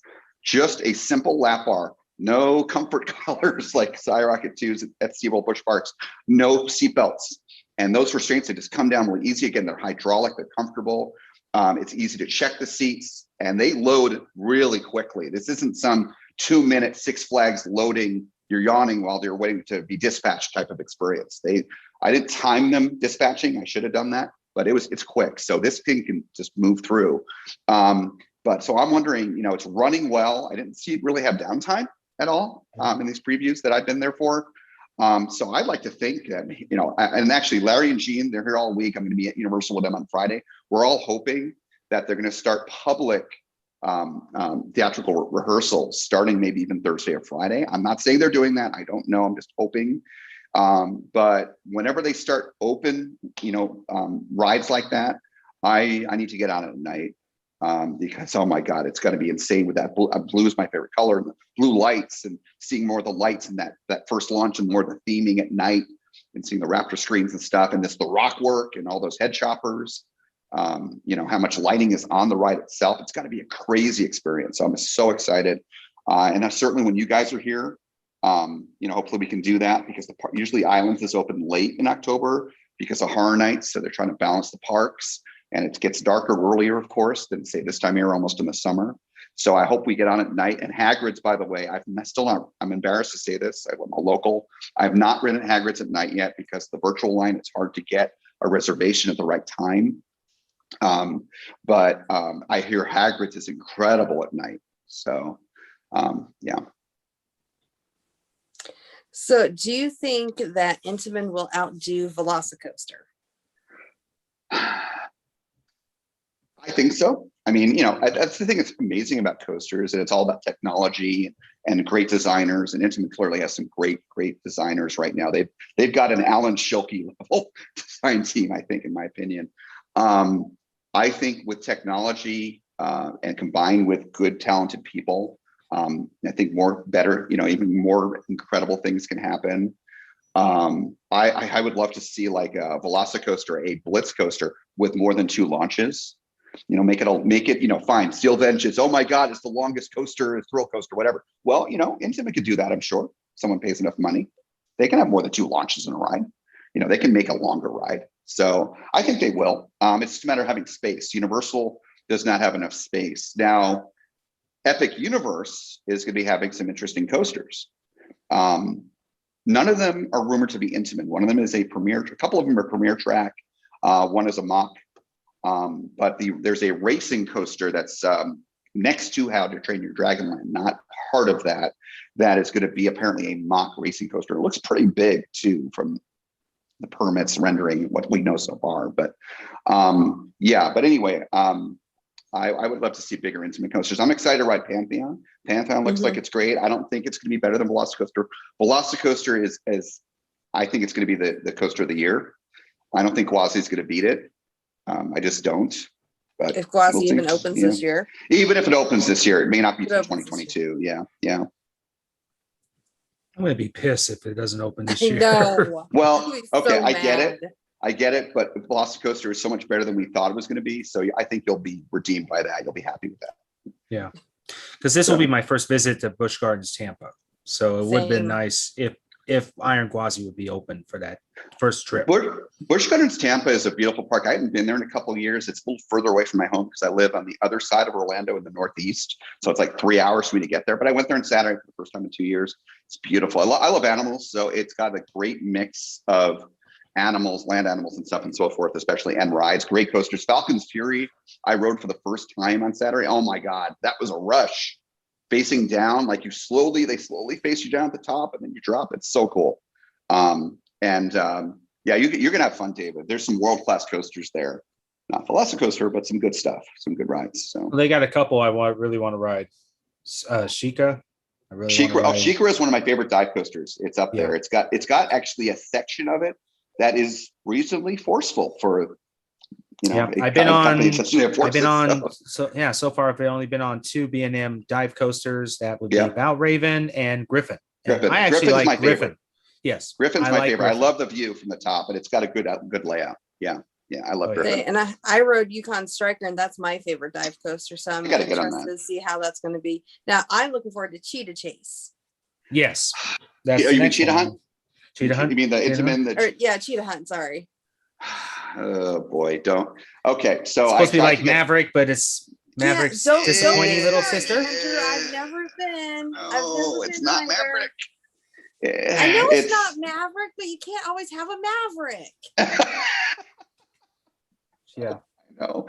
just a simple lap bar. No comfort collars like Skyrocket 2s at SeaWorld Busch Parks, no seatbelts. And those restraints, they just come down really easy. Again, they're hydraulic, they're comfortable. It's easy to check the seats and they load really quickly. This isn't some 2-minute Six Flags loading, you're yawning while you're waiting to be dispatched type of experience. I didn't time them dispatching. I should have done that, but it's quick. So this thing can just move through. But so I'm wondering, it's running well. I didn't see it really have downtime at all in these previews that I've been there for. So I'd like to think that, and actually Larry and Gene, they're here all week. I'm going to be at Universal with them on Friday. We're all hoping that they're going to start public theatrical rehearsals starting maybe even Thursday or Friday. I'm not saying they're doing that. I don't know. I'm just hoping. But whenever they start open, rides like that, I need to get on it at night. Because oh my God, it's going to be insane with that blue. Blue is my favorite color, and the blue lights, and seeing more of the lights in that first launch, and more of the theming at night, and seeing the Raptor screens and stuff, and the rock work and all those head choppers. How much lighting is on the ride itself. It's got to be a crazy experience. So I'm so excited, and certainly when you guys are here, hopefully we can do that because usually Islands is open late in October because of Horror Nights, so they're trying to balance the parks. And it gets darker earlier, of course, than say this time of year, almost in the summer. So I hope we get on at night. And Hagrid's, by the way, I'm embarrassed to say this. I'm a local. I've not ridden Hagrid's at night yet because the virtual line, it's hard to get a reservation at the right time. But I hear Hagrid's is incredible at night. So, yeah. So do you think that Intamin will outdo Velocicoaster? I think so. I mean, that's the thing that's amazing about coasters, and it's all about technology and great designers. And Intamin clearly has some great designers right now. They've got an Alan Schilke level design team, I think, in my opinion. I think with technology and combined with good, talented people, I think even more incredible things can happen. I would love to see like a Velocicoaster, a Blitz coaster with more than 2 launches. Make it fine. Steel Vengeance. Oh my God, it's the longest coaster, thrill coaster, whatever. Well, Intamin could do that. I'm sure someone pays enough money. They can have more than 2 launches in a ride. They can make a longer ride. So I think they will. It's just a matter of having space. Universal does not have enough space. Now, Epic Universe is going to be having some interesting coasters. None of them are rumored to be Intamin. One of them is a couple of them are Premier Track. One is a mock, but there's a racing coaster that's next to How to Train Your Dragon Land, not part of that. That is going to be apparently a mock racing coaster. It looks pretty big too from the permits rendering what we know so far. But yeah, but anyway, I would love to see bigger intimate coasters. I'm excited to ride Pantheon. Pantheon looks like it's great. I don't think it's going to be better than Velocicoaster. Velocicoaster is I think it's going to be the coaster of the year. I don't think Gwazi is going to beat it. I just don't. But if Gwazi we'll even see. opens this year. Even if it opens this year, it may not be It till opens this 2022. Yeah. I'm gonna be pissed if it doesn't open this I year. know. Well, I'll be okay, so I get it. mad. I get it, but Velocicoaster is so much better than we thought it was going to be. So I think you'll be redeemed by that. You'll be happy with that. Yeah, because this will be my first visit to Busch Gardens Tampa, so it would have been Same. nice if Iron Gwazi would be open for that first trip. Busch Gardens Tampa is a beautiful park. I haven't been there in a couple of years. It's a little further away from my home because I live on the other side of Orlando in the Northeast. So it's like 3 hours for me to get there. But I went there on Saturday for the first time in 2 years. It's beautiful. I love animals. So it's got a great mix of animals, land animals and stuff and so forth, especially, and rides, great coasters. Falcon's Fury, I rode for the first time on Saturday. Oh my God, that was a rush. Facing down, like they slowly face you down at the top and then you drop. It's so cool. Yeah, you're gonna have fun, David. There's some world-class coasters there. Not Velocicoaster, but some good stuff, some good rides. So They got a couple I really want to ride. Sheikah. I really Sheikah, want to ride. Sheikah is one of my favorite dive coasters. It's up there. It's got actually a section of it that is reasonably forceful for, you know, Yeah, I've been on so far I've only been on 2 B&M dive coasters. That would be Valravn and Griffin. And I actually Griffin's my like Griffin. favorite. Yes, Griffin's my favorite. Griffin. I love the view from the top, but it's got a good layout. Yeah, I love Griffin. Okay, and I rode Yukon Striker, and that's my favorite dive coaster. So I'm gotta get on interested that. to see how that's going to be. Now I'm looking forward to Cheetah Chase. Yes. You mean Cheetah Hunt? Cheetah Hunt? You mean the intimate? Or yeah, Cheetah Hunt. Sorry. Oh boy, don't. Okay, so It's supposed to be like Maverick, but it's Maverick's don't disappointing little start, sister. Andrew, I've never been. No, it's not Maverick. I know it's not Maverick, but you can't always have a Maverick. Yeah. No.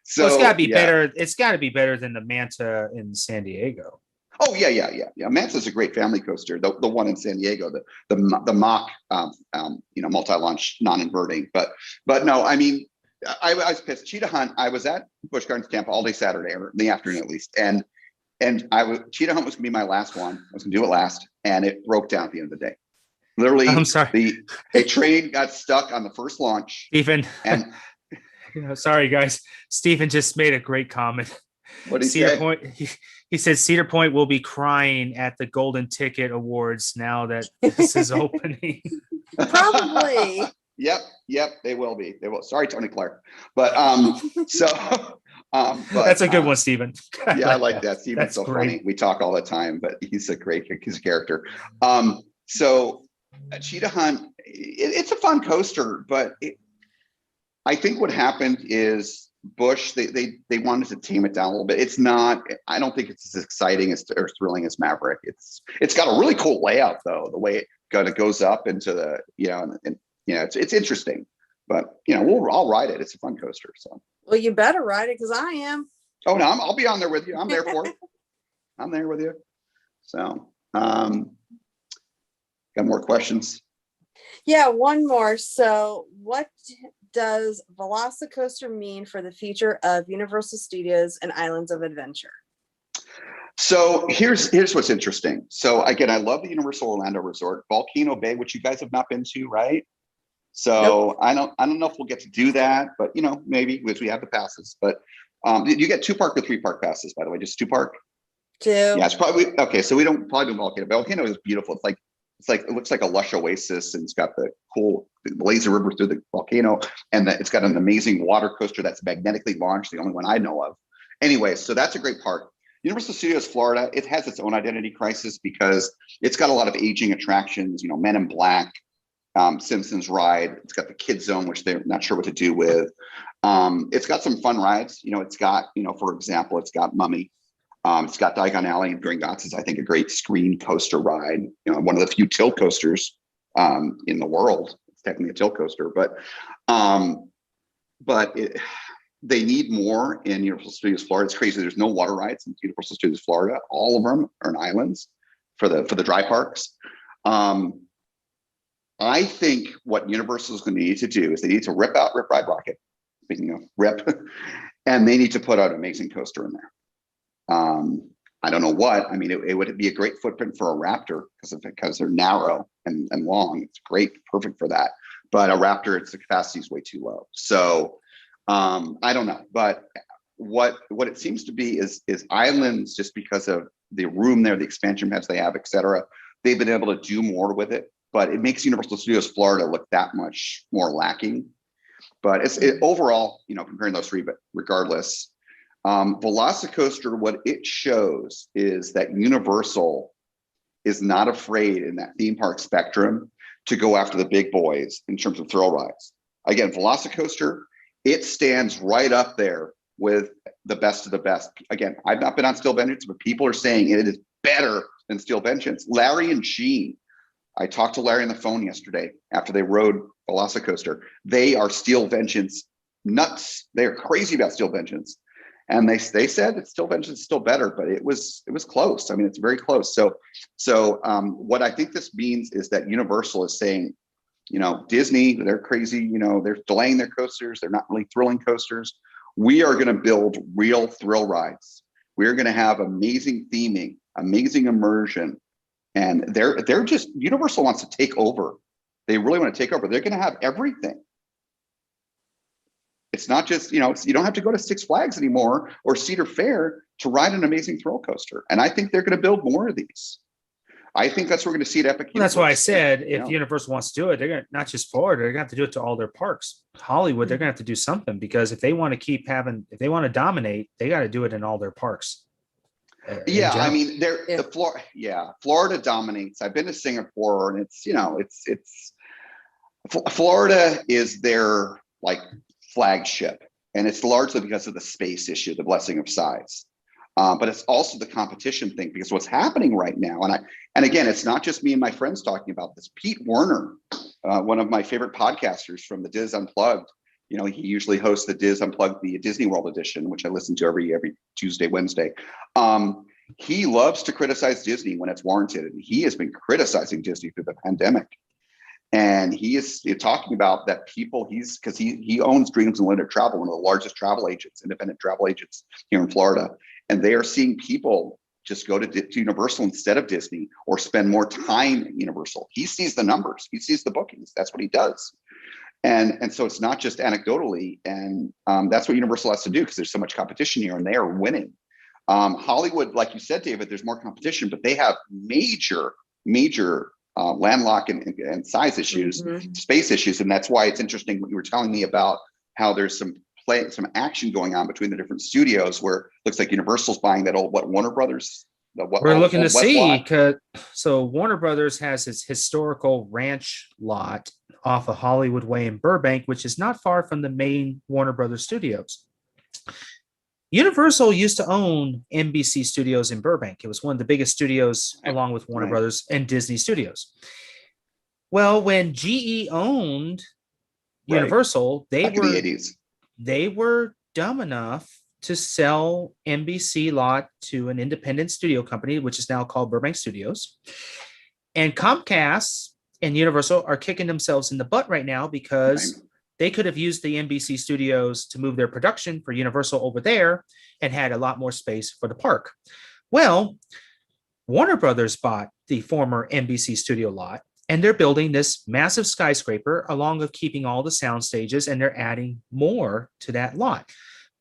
So it's gotta be better. It's gotta be better than the Manta in San Diego. Oh yeah. Manta's a great family coaster. The one in San Diego, the mock, multi-launch, non-inverting. But no, I mean, I was pissed. Cheetah Hunt. I was at Busch Gardens Tampa all day Saturday, or in the afternoon at least, and Cheetah Hunt was gonna be my last one. I was gonna do it last, and it broke down at the end of the day. Literally, I'm sorry. A train got stuck on the first launch. Stephen, and sorry guys. Stephen just made a great comment. What did he Cedar say? Point. He said Cedar Point will be crying at the Golden Ticket Awards now that this is opening. Probably. Yep, they will be. They will. Sorry, Tony Clark. But but, that's a good one, Stephen. Yeah, I like that. Stephen's That's so great. funny. We talk all the time, but he's a character. So Cheetah Hunt, it's a fun coaster, but I think what happened is Busch, they wanted to tame it down a little bit. It's not, I don't think it's as exciting or thrilling as Maverick. It's got a really cool layout though, the way it kind of goes up into the, it's interesting, but I'll ride it. It's a fun coaster. So. Well, you better ride it because I am. Oh no, I'll be on there with you. I'm there for it. I'm there with you. So, got more questions? Yeah, one more. So what does Velocicoaster mean for the future of Universal Studios and Islands of Adventure? So here's what's interesting. So again, I love the Universal Orlando Resort, Volcano Bay, which you guys have not been to, right? So nope. I don't know if we'll get to do that, but maybe because we have the passes. But you get 2 park or 3 park passes, by the way, just 2 park. 2. Yeah, it's probably okay. So we don't probably do Volcano. Volcano is beautiful. It looks like a lush oasis, and it's got the cool lazy river through the volcano, and it's got an amazing water coaster that's magnetically launched, the only one I know of. Anyway, so that's a great park. Universal Studios Florida, it has its own identity crisis because it's got a lot of aging attractions, Men in Black, Simpsons Ride. It's got the Kids Zone, which they're not sure what to do with. It's got some fun rides. It's got, for example, it's got Mummy. It's got Diagon Alley and Gringotts is, I think, a great screen coaster ride. One of the few tilt coasters in the world. technically a tilt coaster, but they need more in Universal Studios Florida. It's crazy. There's no water rides in Universal Studios Florida. All of them are in islands for the dry parks. I think what Universal is going to need to do is they need to rip out Rip Ride Rocket. Speaking of rip, and they need to put out an amazing coaster in there. I don't know what. I mean, it would be a great footprint for a Raptor because they're narrow and long. It's great, perfect for that. But a Raptor, the capacity is way too low. So I don't know. But what it seems to be is islands, just because of the room there, the expansion pads they have, et cetera. They've been able to do more with it, but it makes Universal Studios Florida look that much more lacking. But overall, comparing those three, but regardless, Velocicoaster, what it shows is that Universal is not afraid in that theme park spectrum to go after the big boys in terms of thrill rides. Again, Velocicoaster, it stands right up there with the best of the best. Again, I've not been on Steel Vengeance, but people are saying it is better than Steel Vengeance. Larry and Gene, I talked to Larry on the phone yesterday after they rode Velocicoaster. They are Steel Vengeance nuts. They're crazy about Steel Vengeance. And they said that Steel Vengeance is still better, but it was close. I mean, it's very close. So what I think this means is that Universal is saying, Disney, they're crazy, they're delaying their coasters. They're not really thrilling coasters. We are going to build real thrill rides. We're going to have amazing theming, amazing immersion. And they're just, Universal wants to take over. They really want to take over. They're going to have everything. It's not just, you don't have to go to Six Flags anymore or Cedar Fair to ride an amazing thrill coaster. And I think they're going to build more of these. I think that's what we're going to see at Epic. Well, that's why I said if Universal wants to do it, they're going to, not just Florida, they're going to have to do it to all their parks. Hollywood, they're going to have to do something, because if they want to want to dominate, they got to do it in all their parks. I mean, Florida dominates. I've been to Singapore, and it's Florida is their flagship, and it's largely because of the space issue, the blessing of size. But it's also the competition thing, because what's happening right now, and again, it's not just me and my friends talking about this. Pete Werner, one of my favorite podcasters from the Diz Unplugged, he usually hosts the Diz Unplugged, the Disney World edition, which I listen to every Tuesday, Wednesday. He loves to criticize Disney when it's warranted, and he has been criticizing Disney through the pandemic. And he is talking about that because he owns Dreams Unlimited Travel, one of the largest travel agents, independent travel agents here in Florida. And they are seeing people just go to Universal instead of Disney, or spend more time at Universal. He sees the numbers, he sees the bookings. That's what he does. And so it's not just anecdotally. And that's what Universal has to do, because there's so much competition here, and they are winning. Hollywood, like you said, David, there's more competition, but they have major landlock and size issues, space issues. And that's why it's interesting what you were telling me about how there's some action going on between the different studios, where it looks like Universal's buying that old Warner Brothers. We're looking to see, so Warner Brothers has its historical ranch lot off of Hollywood Way in Burbank, which is not far from the main Warner Brothers studios. Universal used to own NBC Studios in Burbank. It was one of the biggest studios, along with Warner Brothers and Disney Studios. Well, when GE owned Universal, they were dumb enough to sell NBC lot to an independent studio company, which is now called Burbank Studios. And Comcast and Universal are kicking themselves in the butt right now, because they could have used the NBC studios to move their production for Universal over there and had a lot more space for the park. Well, Warner Brothers bought the former NBC studio lot, and they're building this massive skyscraper along with keeping all the sound stages, and they're adding more to that lot.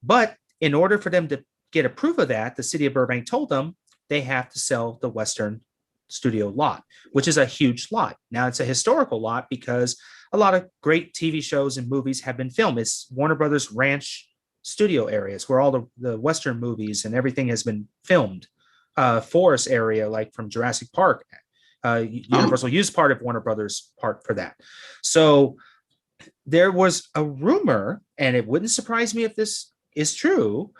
But in order for them to get approval of that, the city of Burbank told them they have to sell the Western studio lot, which is a huge lot. Now, it's a historical lot because a lot of great TV shows and movies have been filmed. It's Warner Brothers Ranch studio areas where all the Western movies and everything has been filmed. Forest area, like from Jurassic Park, Universal used part of Warner Brothers Park for that. So there was a rumor, and it wouldn't surprise me if this is true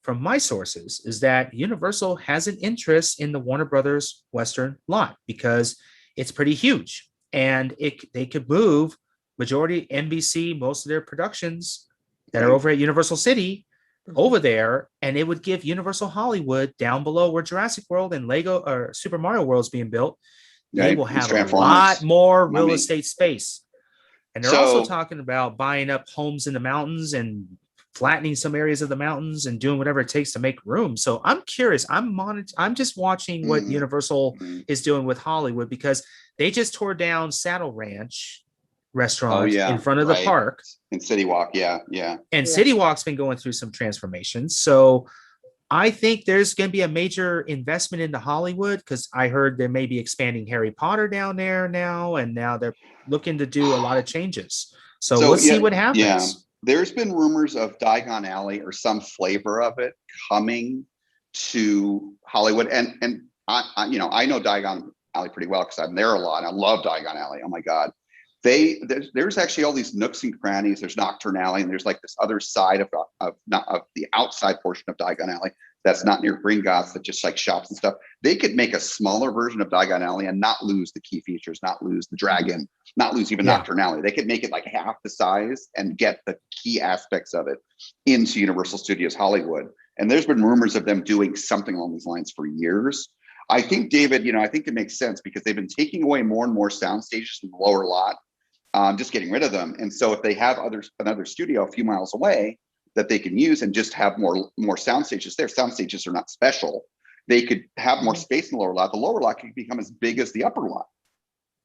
from my sources, is that Universal has an interest in the Warner Brothers Western lot because it's pretty huge, and they could move majority NBC, most of their productions that are over at Universal City over there, and it would give Universal Hollywood down below where Jurassic World and Lego or Super Mario World is being built. They will have a lot more real estate space. And they're also talking about buying up homes in the mountains and flattening some areas of the mountains and doing whatever it takes to make room. So I'm curious. I'm just watching what Universal is doing with Hollywood, because they just tore down Saddle Ranch restaurant in front of the park. In City Walk, And City Walk's been going through some transformations. So I think there's going to be a major investment into Hollywood, because I heard they may be expanding Harry Potter down there now, and now they're looking to do a lot of changes. So let's see what happens. Yeah. There's been rumors of Diagon Alley or some flavor of it coming to Hollywood, and I know Diagon Alley pretty well because I'm there a lot. I love Diagon Alley. Oh my God. There's actually all these nooks and crannies. There's Nocturne Alley, and there's like this other side of the outside portion of Diagon Alley that's not near Gringotts, that just like shops and stuff. They could make a smaller version of Diagon Alley and not lose the key features, not lose the dragon, not lose even Nocturne Alley. They could make it like half the size and get the key aspects of it into Universal Studios Hollywood. And there's been rumors of them doing something along these lines for years. I think, David, I think it makes sense because they've been taking away more and more sound stages in the lower lot, just getting rid of them. And so if they have another studio a few miles away that they can use and just have more sound stages there, sound stages are not special. They could have more space in the lower lot. The lower lot could become as big as the upper lot,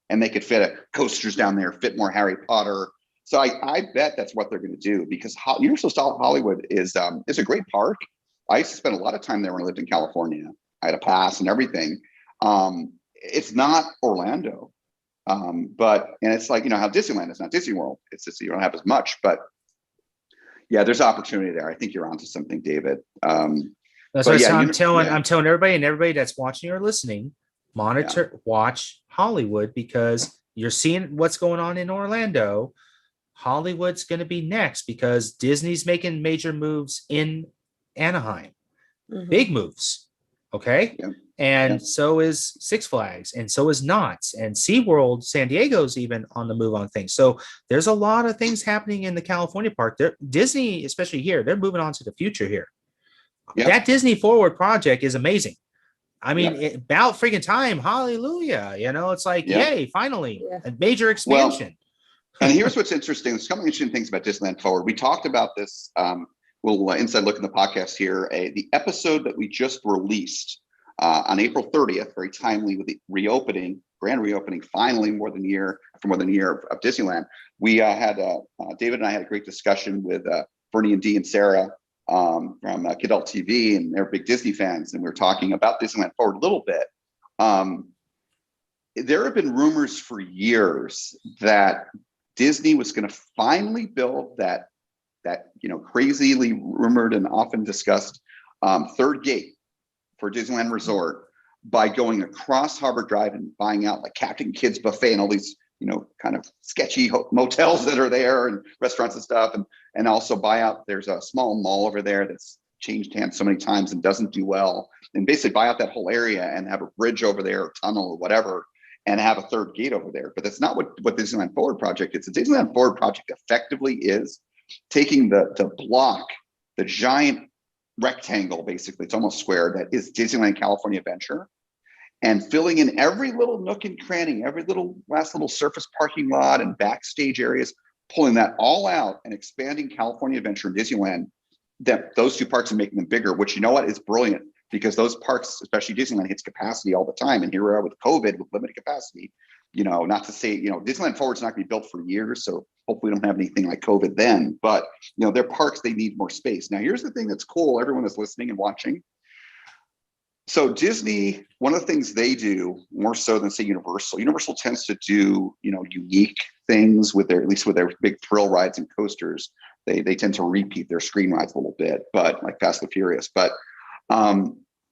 and they could fit coasters down there, fit more Harry Potter. So I bet that's what they're going to do, because Universal Hollywood is a great park. I used to spend a lot of time there when I lived in California. I had a pass and everything. It's not Orlando, and it's like, how Disneyland is not Disney World. It's just, you don't have as much, but yeah, there's opportunity there. I think you're onto something, David. That's what I'm telling everybody, and everybody that's watching or listening, watch Hollywood, because you're seeing what's going on in Orlando. Hollywood's going to be next, because Disney's making major moves in Anaheim, big moves. Okay. Yeah. And so is Six Flags, and so is Knott's, and SeaWorld San Diego's even on the move on things. So there's a lot of things happening in the California park. Disney, especially here, they're moving on to the future here. Yep. That Disney Forward project is amazing. I mean, about freaking time. Hallelujah. It's like, yay, finally, a major expansion. And here's what's interesting. There's some interesting things about Disneyland Forward. We talked about this, little inside look in the podcast here. The episode that we just released on April 30th, very timely with the grand reopening, finally for more than a year of Disneyland. We had David and I had a great discussion with Bernie and Dee and Sarah from Kidult TV, and they're big Disney fans, and we were talking about Disneyland Forward a little bit. There have been rumors for years that Disney was going to finally build that crazily rumored and often discussed third gate for Disneyland Resort by going across Harbor Drive and buying out like Captain Kidd's Buffet and all these kind of sketchy motels that are there and restaurants and stuff, and also buy out. There's a small mall over there that's changed hands so many times and doesn't do well, and basically buy out that whole area and have a bridge over there, or tunnel or whatever, and have a third gate over there. But that's not what Disneyland Forward project is. The Disneyland Forward project effectively is taking the block, the giant rectangle, basically, it's almost square, that is Disneyland California Adventure, and filling in every little nook and cranny, every last little surface parking lot and backstage areas, pulling that all out and expanding California Adventure and Disneyland, those two parks, and making them bigger, which is brilliant, because those parks, especially Disneyland, hits capacity all the time. And here we are with COVID with limited capacity. Not to say, Disneyland Forward's not going to be built for years, so hopefully we don't have anything like COVID then. But, their parks, they need more space. Now, here's the thing that's cool, everyone that's listening and watching. So Disney, one of the things they do more so than, say, Universal tends to do, unique things with their big thrill rides and coasters. They tend to repeat their screen rides a little bit, but like Fast and Furious. But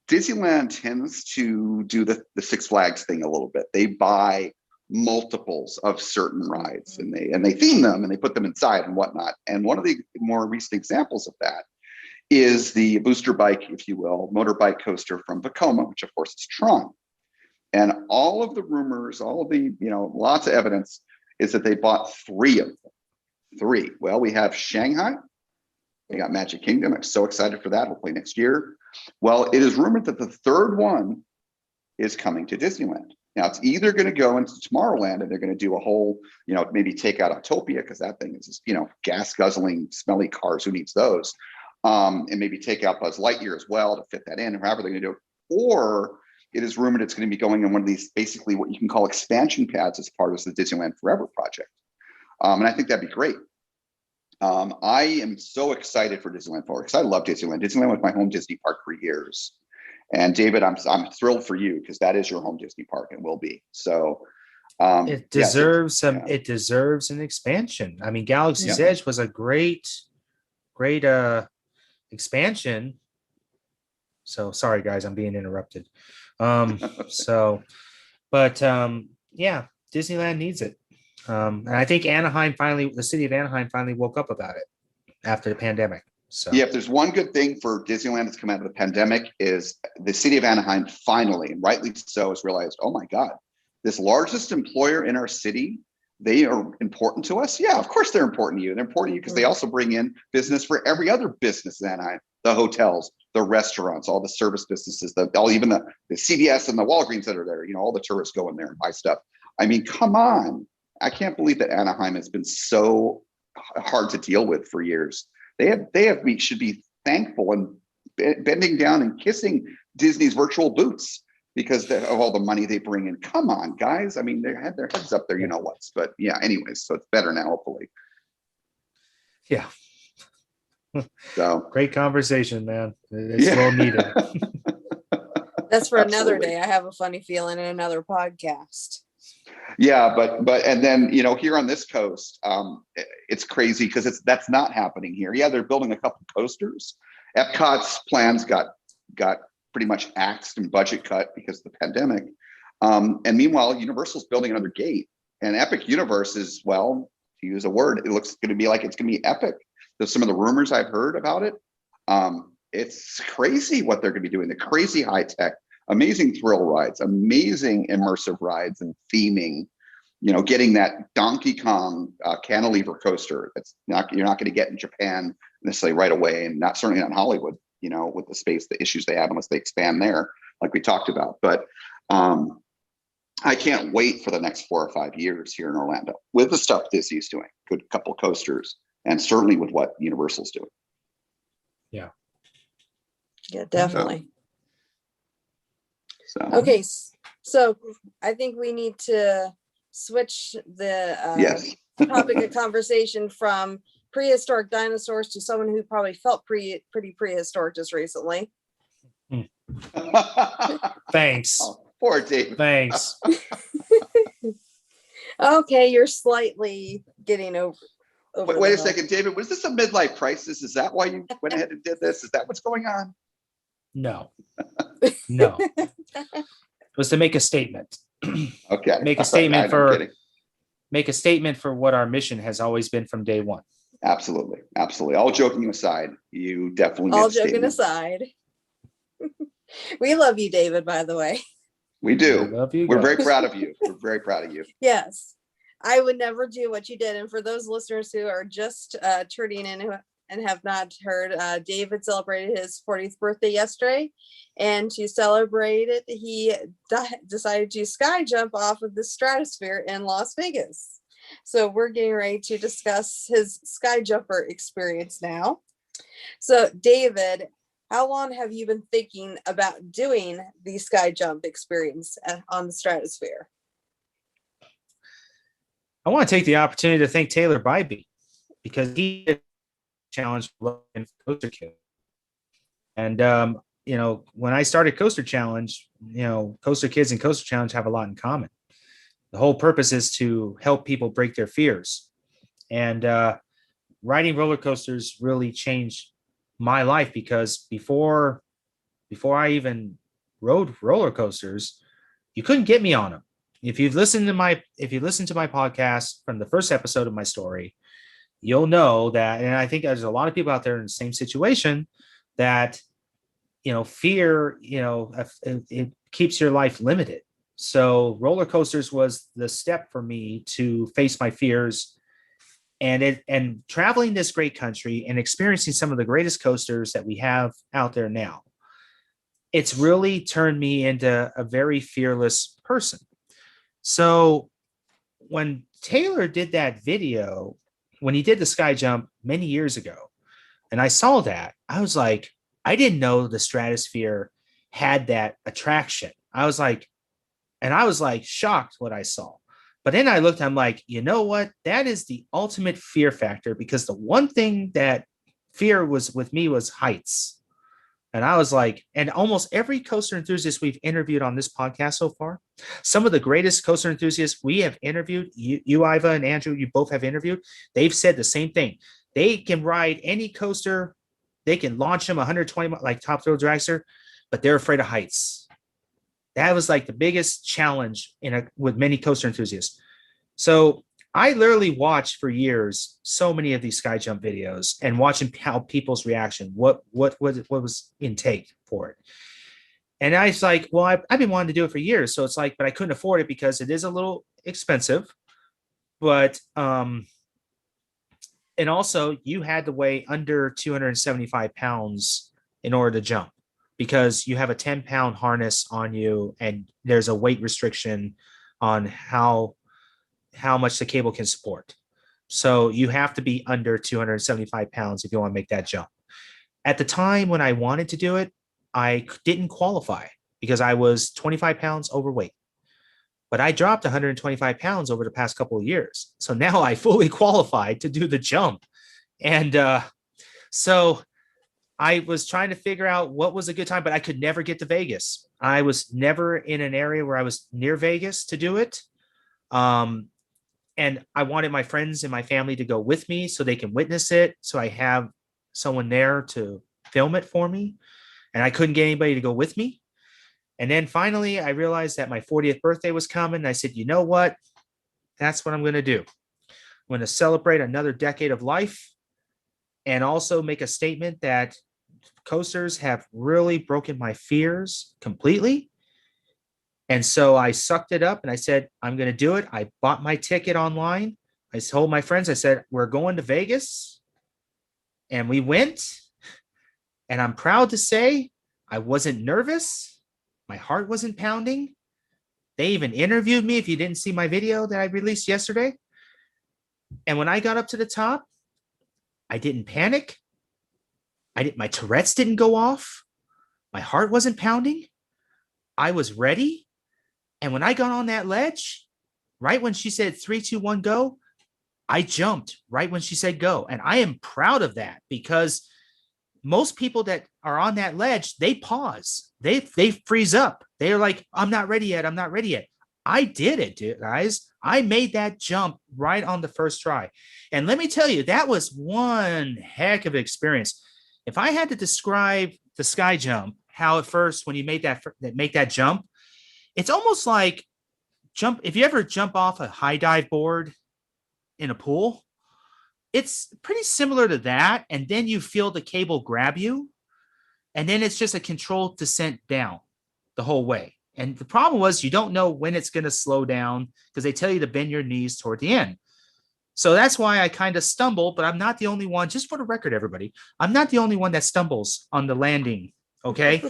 Disneyland tends to do the Six Flags thing a little bit. They buy multiples of certain rides, and they theme them, and they put them inside and whatnot. And one of the more recent examples of that is the booster bike, if you will, motorbike coaster from Vekoma, which of course is Tron. And all of the rumors, all of the, lots of evidence is that they bought 3 of them. 3. Well, we have Shanghai. They got Magic Kingdom. I'm so excited for that. Hopefully next year. Well, it is rumored that the 3rd one is coming to Disneyland. Now it's either going to go into Tomorrowland and they're going to do a whole, maybe take out Autopia, because that thing is just, gas guzzling, smelly cars. Who needs those? And maybe take out Buzz Lightyear as well to fit that in, or however they're going to do it. Or it is rumored it's going to be going in one of these, basically what you can call expansion pads as part of the Disneyland Forever project. And I think that'd be great. I am so excited for Disneyland Forward because I love Disneyland. Disneyland was my home Disney park for years. And David, I'm thrilled for you because that is your home Disney park and will be. So it deserves it deserves an expansion. I mean, Galaxy's Edge was a great expansion. So sorry guys, I'm being interrupted. Disneyland needs it. And I think the city of Anaheim finally woke up about it after the pandemic. So yeah, if there's one good thing for Disneyland that's come out of the pandemic is the city of Anaheim finally, and rightly so, has realized, oh my God, this largest employer in our city, they are important to us. Yeah, of course they're important to you. They're important to you because they also bring in business for every other business in Anaheim, the hotels, the restaurants, all the service businesses, even the CVS and the Walgreens that are there, all the tourists go in there and buy stuff. I mean, come on. I can't believe that Anaheim has been so hard to deal with for years. We should be thankful and bending down and kissing Disney's virtual boots because of all the money they bring in. Come on, guys. I mean, they had their heads up there, but yeah, anyways, so it's better now, hopefully. Yeah. So great conversation, man. It's well needed. That's for another day. I have a funny feeling in another podcast. Yeah, but and then here on this coast, it's crazy because that's not happening here. Yeah, they're building a couple coasters. Epcot's plans got pretty much axed and budget cut because of the pandemic. And meanwhile, Universal's building another gate, and Epic Universe is, well, to use a word, it looks going to be like it's going to be epic. There's some of the rumors I've heard about it. It's crazy what they're going to be doing. The crazy high tech. Amazing thrill rides, amazing immersive rides and theming, getting that Donkey Kong cantilever coaster you're not going to get in Japan necessarily right away, and certainly not in Hollywood, with the issues they have unless they expand there, like we talked about. But I can't wait for the next 4 or 5 years here in Orlando with the stuff Disney's doing, good couple coasters, and certainly with what Universal's doing. Yeah. Yeah, definitely. So. Okay, so I think we need to switch the topic of conversation from prehistoric dinosaurs to someone who probably felt pretty prehistoric just recently. Thanks. Oh, poor Dave. Thanks. Okay, you're slightly getting over. Wait a second, David. Was this a midlife crisis? Is that why you went ahead and did this? Is that what's going on? No. It was to make a statement. Okay. Make a statement for what our mission has always been from day one. Absolutely. All joking aside, you definitely all joking aside. We love you, David, by the way. We do. Love you. We're very proud of you. We're very proud of you. Yes. I would never do what you did. And for those listeners who are just tuning in and have not heard, David celebrated his 40th birthday yesterday, and to celebrate it, he decided to sky jump off of the stratosphere in Las Vegas. So we're getting ready to discuss his sky jumper experience now. So David, how long have you been thinking about doing the sky jump experience on the stratosphere? I want to take the opportunity to thank Taylor Bybee because he challenge Coaster Kid. And when I started Coaster Challenge, Coaster Kids and Coaster Challenge have a lot in common. The whole purpose is to help people break their fears. And riding roller coasters really changed my life because before I even rode roller coasters, you couldn't get me on them. If you listen to my podcast from the first episode of my story, you'll know that, and I think there's a lot of people out there in the same situation, that fear, it keeps your life limited. So roller coasters was the step for me to face my fears, and traveling this great country and experiencing some of the greatest coasters that we have out there now. It's really turned me into a very fearless person. So when Taylor did that video, when he did the sky jump many years ago, and I saw that, I was like, I didn't know the Stratosphere had that attraction. I was like shocked what I saw. But then I looked, I'm like, you know what? That is the ultimate fear factor, because the one thing that fear was with me was heights. And I was like, and almost every coaster enthusiast we've interviewed on this podcast so far, some of the greatest coaster enthusiasts we have interviewed, you Iva and Andrew, you both have interviewed, they've said the same thing. They can ride any coaster, they can launch them 120 like Top Thrill Dragster, but they're afraid of heights. That was like the biggest challenge with many coaster enthusiasts. So I literally watched for years so many of these sky jump videos and watching how people's reaction, what was intake for it. And I was like, well, I've been wanting to do it for years. So it's like, but I couldn't afford it because it is a little expensive. But and also you had to weigh under 275 pounds in order to jump, because you have a 10-pound harness on you and there's a weight restriction on how much the cable can support. So you have to be under 275 pounds if you want to make that jump. At the time when I wanted to do it, I didn't qualify because I was 25 pounds overweight. But I dropped 125 pounds over the past couple of years. So now I fully qualified to do the jump. And so I was trying to figure out what was a good time, but I could never get to Vegas. I was never in an area where I was near Vegas to do it. And I wanted my friends and my family to go with me so they can witness it. So I have someone there to film it for me. And I couldn't get anybody to go with me. And then finally, I realized that my 40th birthday was coming. I said, you know what? That's what I'm going to do. I'm going to celebrate another decade of life and also make a statement that coasters have really broken my fears completely. And so I sucked it up and I said, I'm going to do it. I bought my ticket online. I told my friends, I said, we're going to Vegas. And we went. And I'm proud to say I wasn't nervous. My heart wasn't pounding. They even interviewed me, if you didn't see my video that I released yesterday. And when I got up to the top, I didn't panic. My Tourette's didn't go off. My heart wasn't pounding. I was ready. And when I got on that ledge, right when she said 3, 2, 1, go, I jumped right when she said go. And I am proud of that, because most people that are on that ledge, they pause. They freeze up. They're like, I'm not ready yet. I'm not ready yet. I did it, guys. I made that jump right on the first try. And let me tell you, that was one heck of an experience. If I had to describe the sky jump, how at first when you make that jump, it's almost like if you ever jump off a high dive board in a pool, it's pretty similar to that. And then you feel the cable grab you. And then it's just a controlled descent down the whole way. And the problem was you don't know when it's going to slow down, because they tell you to bend your knees toward the end. So that's why I kind of stumbled, but I'm not the only one. Just for the record, everybody, I'm not the only one that stumbles on the landing. Okay.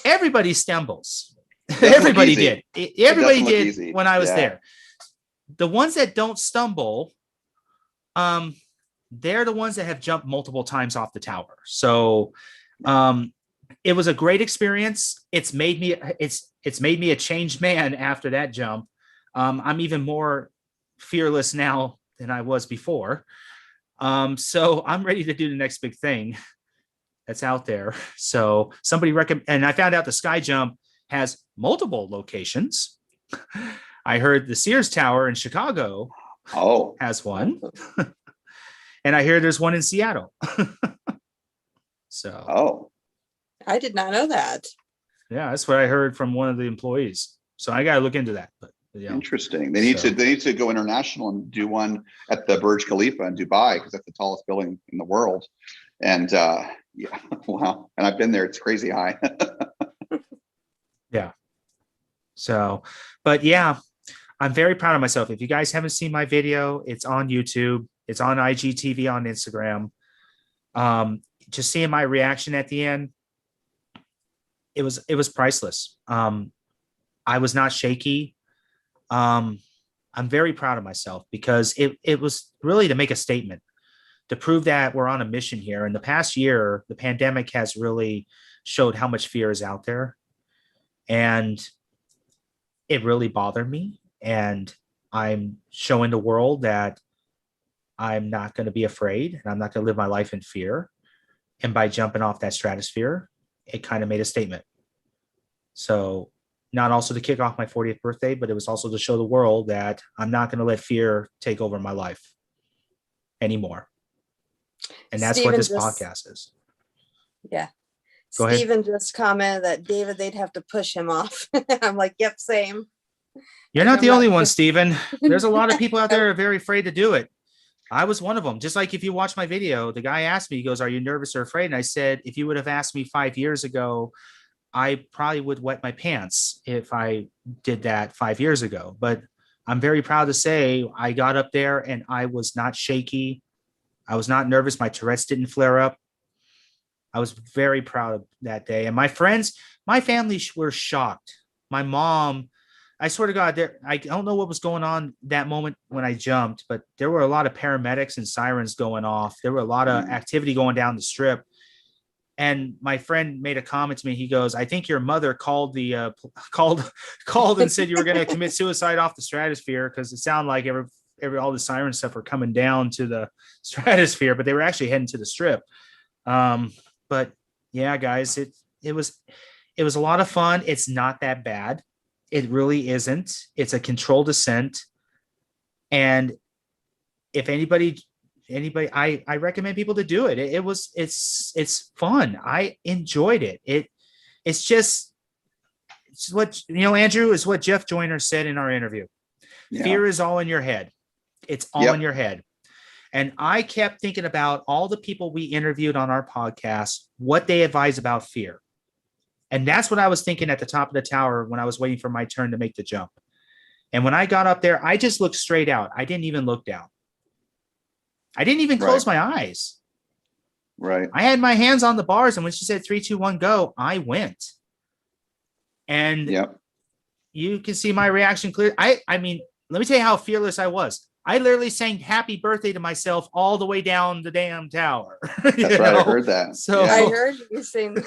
Everybody stumbles. Everybody did. Everybody did easy when I was there. The ones that don't stumble, they're the ones that have jumped multiple times off the tower. So it was a great experience. It's made me a changed man after that jump. I'm even more fearless now than I was before. So I'm ready to do the next big thing that's out there. So somebody and I found out the sky jump has multiple locations. I heard the Sears Tower in Chicago has one. And I hear there's one in Seattle. So. I did not know that. Yeah, that's what I heard from one of the employees. So I got to look into that. But yeah. Interesting. They need to go international and do one at the Burj Khalifa in Dubai, because that's the tallest building in the world. And yeah, wow. And I've been there. It's crazy high. Yeah. So, but yeah, I'm very proud of myself. If you guys haven't seen my video, it's on YouTube. It's on IGTV on Instagram. Just seeing my reaction at the end, it was priceless. I was not shaky. I'm very proud of myself because it was really to make a statement, to prove that we're on a mission here. In the past year, the pandemic has really showed how much fear is out there. And it really bothered me. And I'm showing the world that I'm not going to be afraid and I'm not going to live my life in fear. And by jumping off that stratosphere, it kind of made a statement. So not also to kick off my 40th birthday, but it was also to show the world that I'm not going to let fear take over my life anymore. And that's what this podcast is. Yeah. Go ahead. Steven just commented that David, they'd have to push him off. I'm like, yep, same. You're not the only one, Steven. There's a lot of people out there who are very afraid to do it. I was one of them. Just like if you watch my video, the guy asked me, he goes, are you nervous or afraid? And I said, if you would have asked me 5 years ago, I probably would wet my pants if I did that 5 years ago. But I'm very proud to say I got up there and I was not shaky. I was not nervous. My Tourette's didn't flare up. I was very proud of that day. And my friends, my family were shocked. My mom, I swear to God, I don't know what was going on that moment when I jumped, but there were a lot of paramedics and sirens going off. There were a lot of activity going down the strip. And my friend made a comment to me. He goes, I think your mother called and said you were going to commit suicide off the stratosphere, because it sounded like all the siren stuff were coming down to the stratosphere, but they were actually heading to the strip. But yeah, guys, it was a lot of fun. It's not that bad. It really isn't. It's a controlled descent. And if anybody, I recommend people to do it. It's fun. I enjoyed it. It's what, Andrew, is what Jeff Joyner said in our interview. Yeah. Fear is all in your head. It's all in your head. And I kept thinking about all the people we interviewed on our podcast, what they advise about fear. And that's what I was thinking at the top of the tower when I was waiting for my turn to make the jump. And when I got up there, I just looked straight out. I didn't even look down. I didn't even close my eyes. Right. I had my hands on the bars. And when she said 3, 2, 1, go, I went. And you can see my reaction clear. I mean, let me tell you how fearless I was. I literally sang happy birthday to myself all the way down the damn tower. That's right. I heard that. So I heard you sing.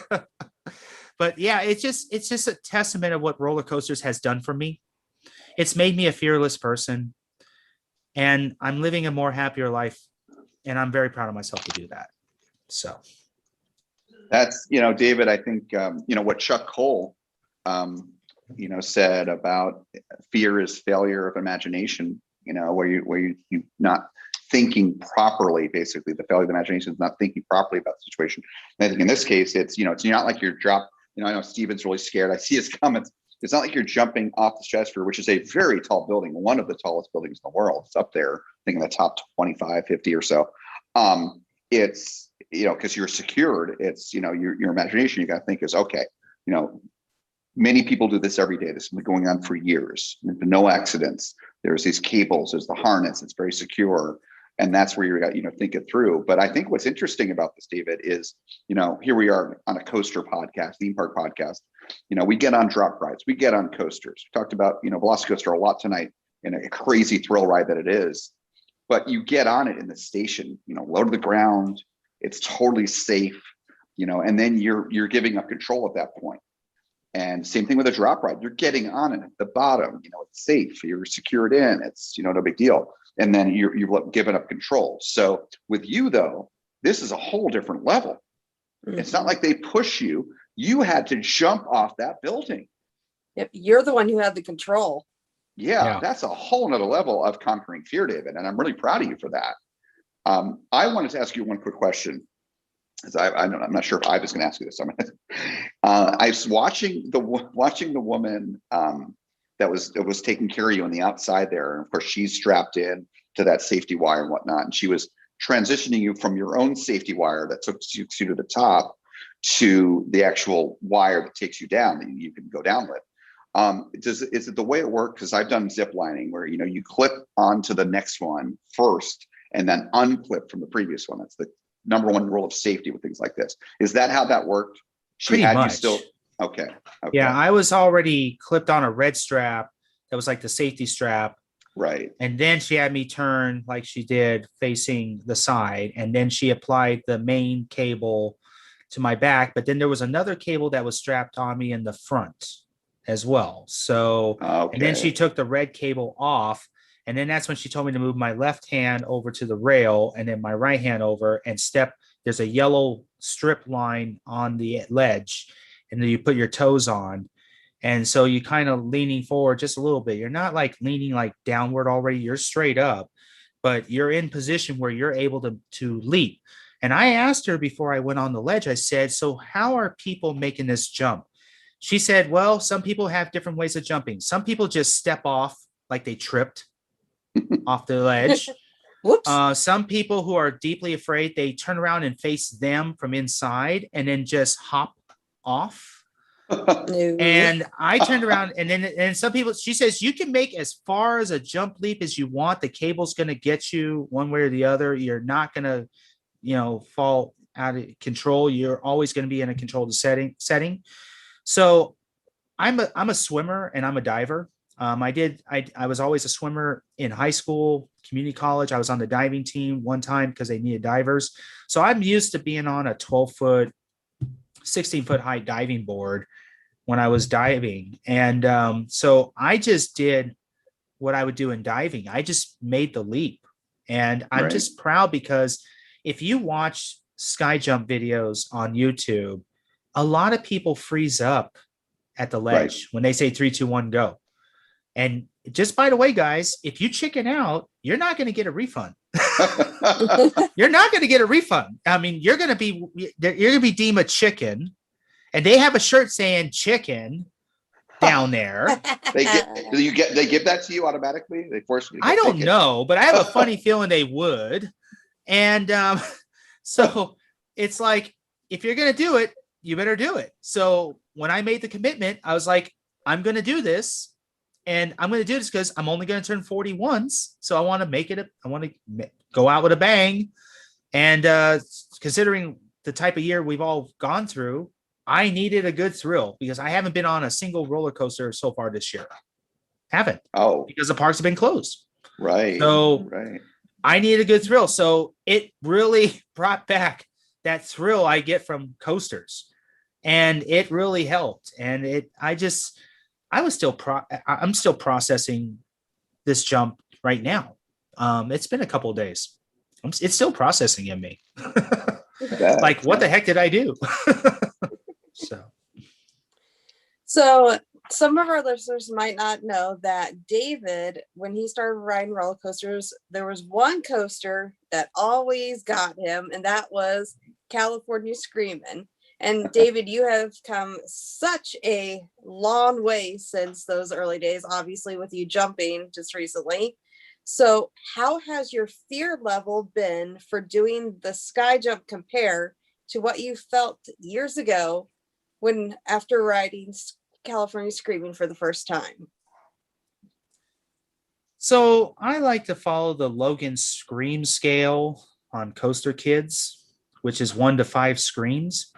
But yeah, it's just a testament of what roller coasters has done for me. It's made me a fearless person, and I'm living a more happier life, and I'm very proud of myself to do that. So that's, David, I think, what Chuck Cole, said about fear is failure of imagination, where you not thinking properly. Basically, the failure of the imagination is not thinking properly about the situation. And I think in this case, it's not like you're dropped. I know Steven's really scared. I see his comments. It's not like you're jumping off the stratosphere, which is a very tall building, one of the tallest buildings in the world. It's up there, I think in the top 25, 50 or so. It's, because you're secured. It's, your imagination, you got to think is, okay, many people do this every day. This has been going on for years. There's been no accidents. There's these cables, there's the harness, it's very secure. And that's where you got, think it through. But I think what's interesting about this, David, is, here we are on a coaster podcast, theme park podcast. We get on drop rides, we get on coasters. We talked about, Velocicoaster a lot tonight, in a crazy thrill ride that it is. But you get on it in the station, low to the ground. It's totally safe, and then you're giving up control at that point. And same thing with a drop ride. You're getting on it at the bottom, it's safe. You're secured in. It's, no big deal. And then you've given up control. So with you, though, this is a whole different level. Mm-hmm. It's not like they push you. You had to jump off that building. Yep, you're the one who had the control. Yeah, that's a whole nother level of conquering fear, David. And I'm really proud of you for that. I wanted to ask you one quick question. I'm not sure if I was going to ask you this. I was watching the woman that was taking care of you on the outside there, and of course she's strapped in to that safety wire and whatnot, and she was transitioning you from your own safety wire that took you to the top to the actual wire that takes you down that you can go down with. Is it the way it works? Because I've done zip lining where, you know, you clip onto the next one first and then unclip from the previous one. That's the number one rule of safety with things like this. Is that how that worked? Pretty much. Okay. Yeah, I was already clipped on a red strap that was like the safety strap. Right. And then she had me turn like she did facing the side. And then she applied the main cable to my back. But then there was another cable that was strapped on me in the front as well. So, and then she took the red cable off. And then that's when she told me to move my left hand over to the rail and then my right hand over and step. There's a yellow strip line on the ledge, and then you put your toes on. And so you kind of leaning forward just a little bit. You're not like leaning like downward already. You're straight up, but you're in position where you're able to leap. And I asked her before I went on the ledge, I said, so how are people making this jump? She said, well, some people have different ways of jumping. Some people just step off like they tripped off the ledge. Whoops. Some people who are deeply afraid, they turn around and face them from inside and then just hop off. No. And I turned around and some people, she says, you can make as far as a jump leap as you want. The cable's going to get you one way or the other. You're not going to, you know, fall out of control. You're always going to be in a controlled setting. So I'm a swimmer and I'm a diver. I was always a swimmer in high school, community college. I was on the diving team one time because they needed divers. So I'm used to being on a 12-foot, 16-foot high diving board when I was diving. And so I just did what I would do in diving. I just made the leap. And I'm just proud because if you watch sky jump videos on YouTube, a lot of people freeze up at the ledge when they say 3, 2, 1, go. And just by the way, guys, if you chicken out, you're not going to get a refund. You're not going to get a refund. I mean, you're going to be deemed a chicken, and they have a shirt saying chicken down there. They give that to you automatically? They force you to I don't know, but I have a funny feeling they would. And so it's like, if you're going to do it, you better do it. So when I made the commitment, I was like, I'm going to do this. And I'm going to do this because I'm only going to turn 40 once. So I want to make it. I want to go out with a bang. And considering the type of year we've all gone through, I needed a good thrill because I haven't been on a single roller coaster so far this year. Haven't. Oh, because the parks have been closed. Right. So I needed a good thrill. So it really brought back that thrill I get from coasters. And it really helped. And I'm still processing this jump right now. It's been a couple of days. It's still processing in me. Like, what the heck did I do? So some of our listeners might not know that David, when he started riding roller coasters, there was one coaster that always got him, and that was California Screamin'. And David, you have come such a long way since those early days, obviously with you jumping just recently. So how has your fear level been for doing the sky jump compare to what you felt years ago when after riding California Screamin' for the first time? So I like to follow the Logan Scream scale on Coaster Kids, which is 1 to 5 screams.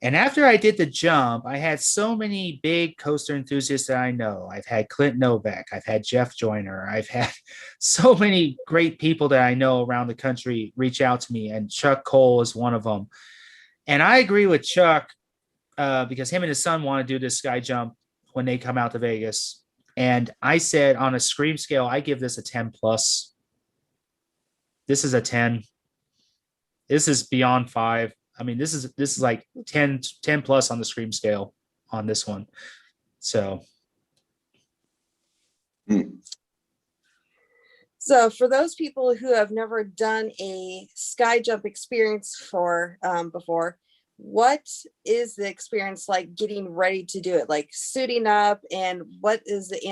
And after I did the jump, I had so many big coaster enthusiasts that I know. I've had Clint Novak, I've had Jeff Joyner, I've had so many great people that I know around the country reach out to me, and Chuck Cole is one of them. And I agree with Chuck because him and his son want to do this sky jump when they come out to Vegas. And I said on a Scream scale, I give this a 10 plus. This is a 10. This is beyond 5. I mean, this is like 10 plus on the Scream scale on this one. So. So for those people who have never done a sky jump experience before, what is the experience like getting ready to do it? Like suiting up, and what is the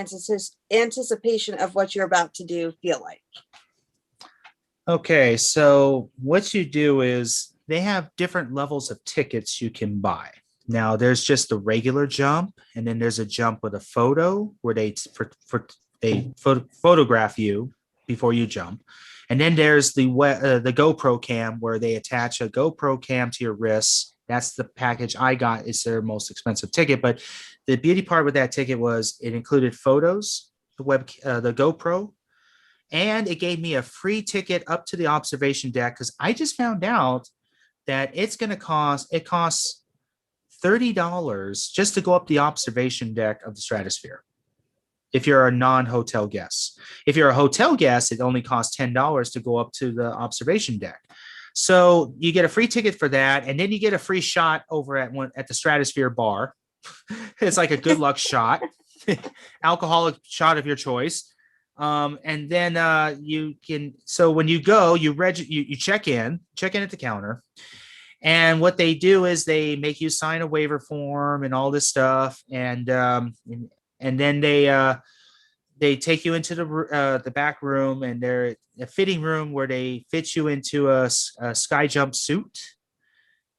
anticipation of what you're about to do feel like? Okay, so what you do is they have different levels of tickets you can buy. Now there's just the regular jump, and then there's a jump with a photo where they photograph you before you jump. And then there's the GoPro cam where they attach a GoPro cam to your wrists. That's the package I got. It's their most expensive ticket. But the beauty part with that ticket was it included photos, the GoPro, and it gave me a free ticket up to the observation deck because I just found out that it costs $30 just to go up the observation deck of the Stratosphere. If you're a non-hotel guest. If you're a hotel guest, it only costs $10 to go up to the observation deck. So you get a free ticket for that, and then you get a free shot over at the Stratosphere bar. It's like a good luck shot, alcoholic shot of your choice. And then you can. So when you go, you check in at the counter, and what they do is they make you sign a waiver form and all this stuff, and then they take you into the back room, and they're a fitting room where they fit you into a sky jump suit.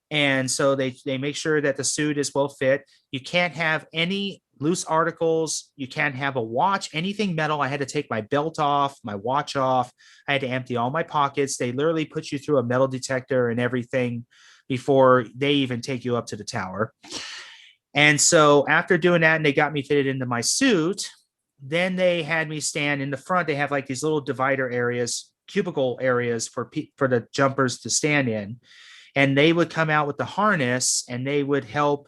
And so they make sure that the suit is well fit. You can't have any loose articles. You can't have a watch, anything metal. I had to take my belt off, my watch off. I had to empty all my pockets. They literally put you through a metal detector and everything before they even take you up to the tower. And so after doing that, and they got me fitted into my suit, then they had me stand in the front. They have like these little divider areas, cubicle areas for the jumpers to stand in. And they would come out with the harness, and they would help.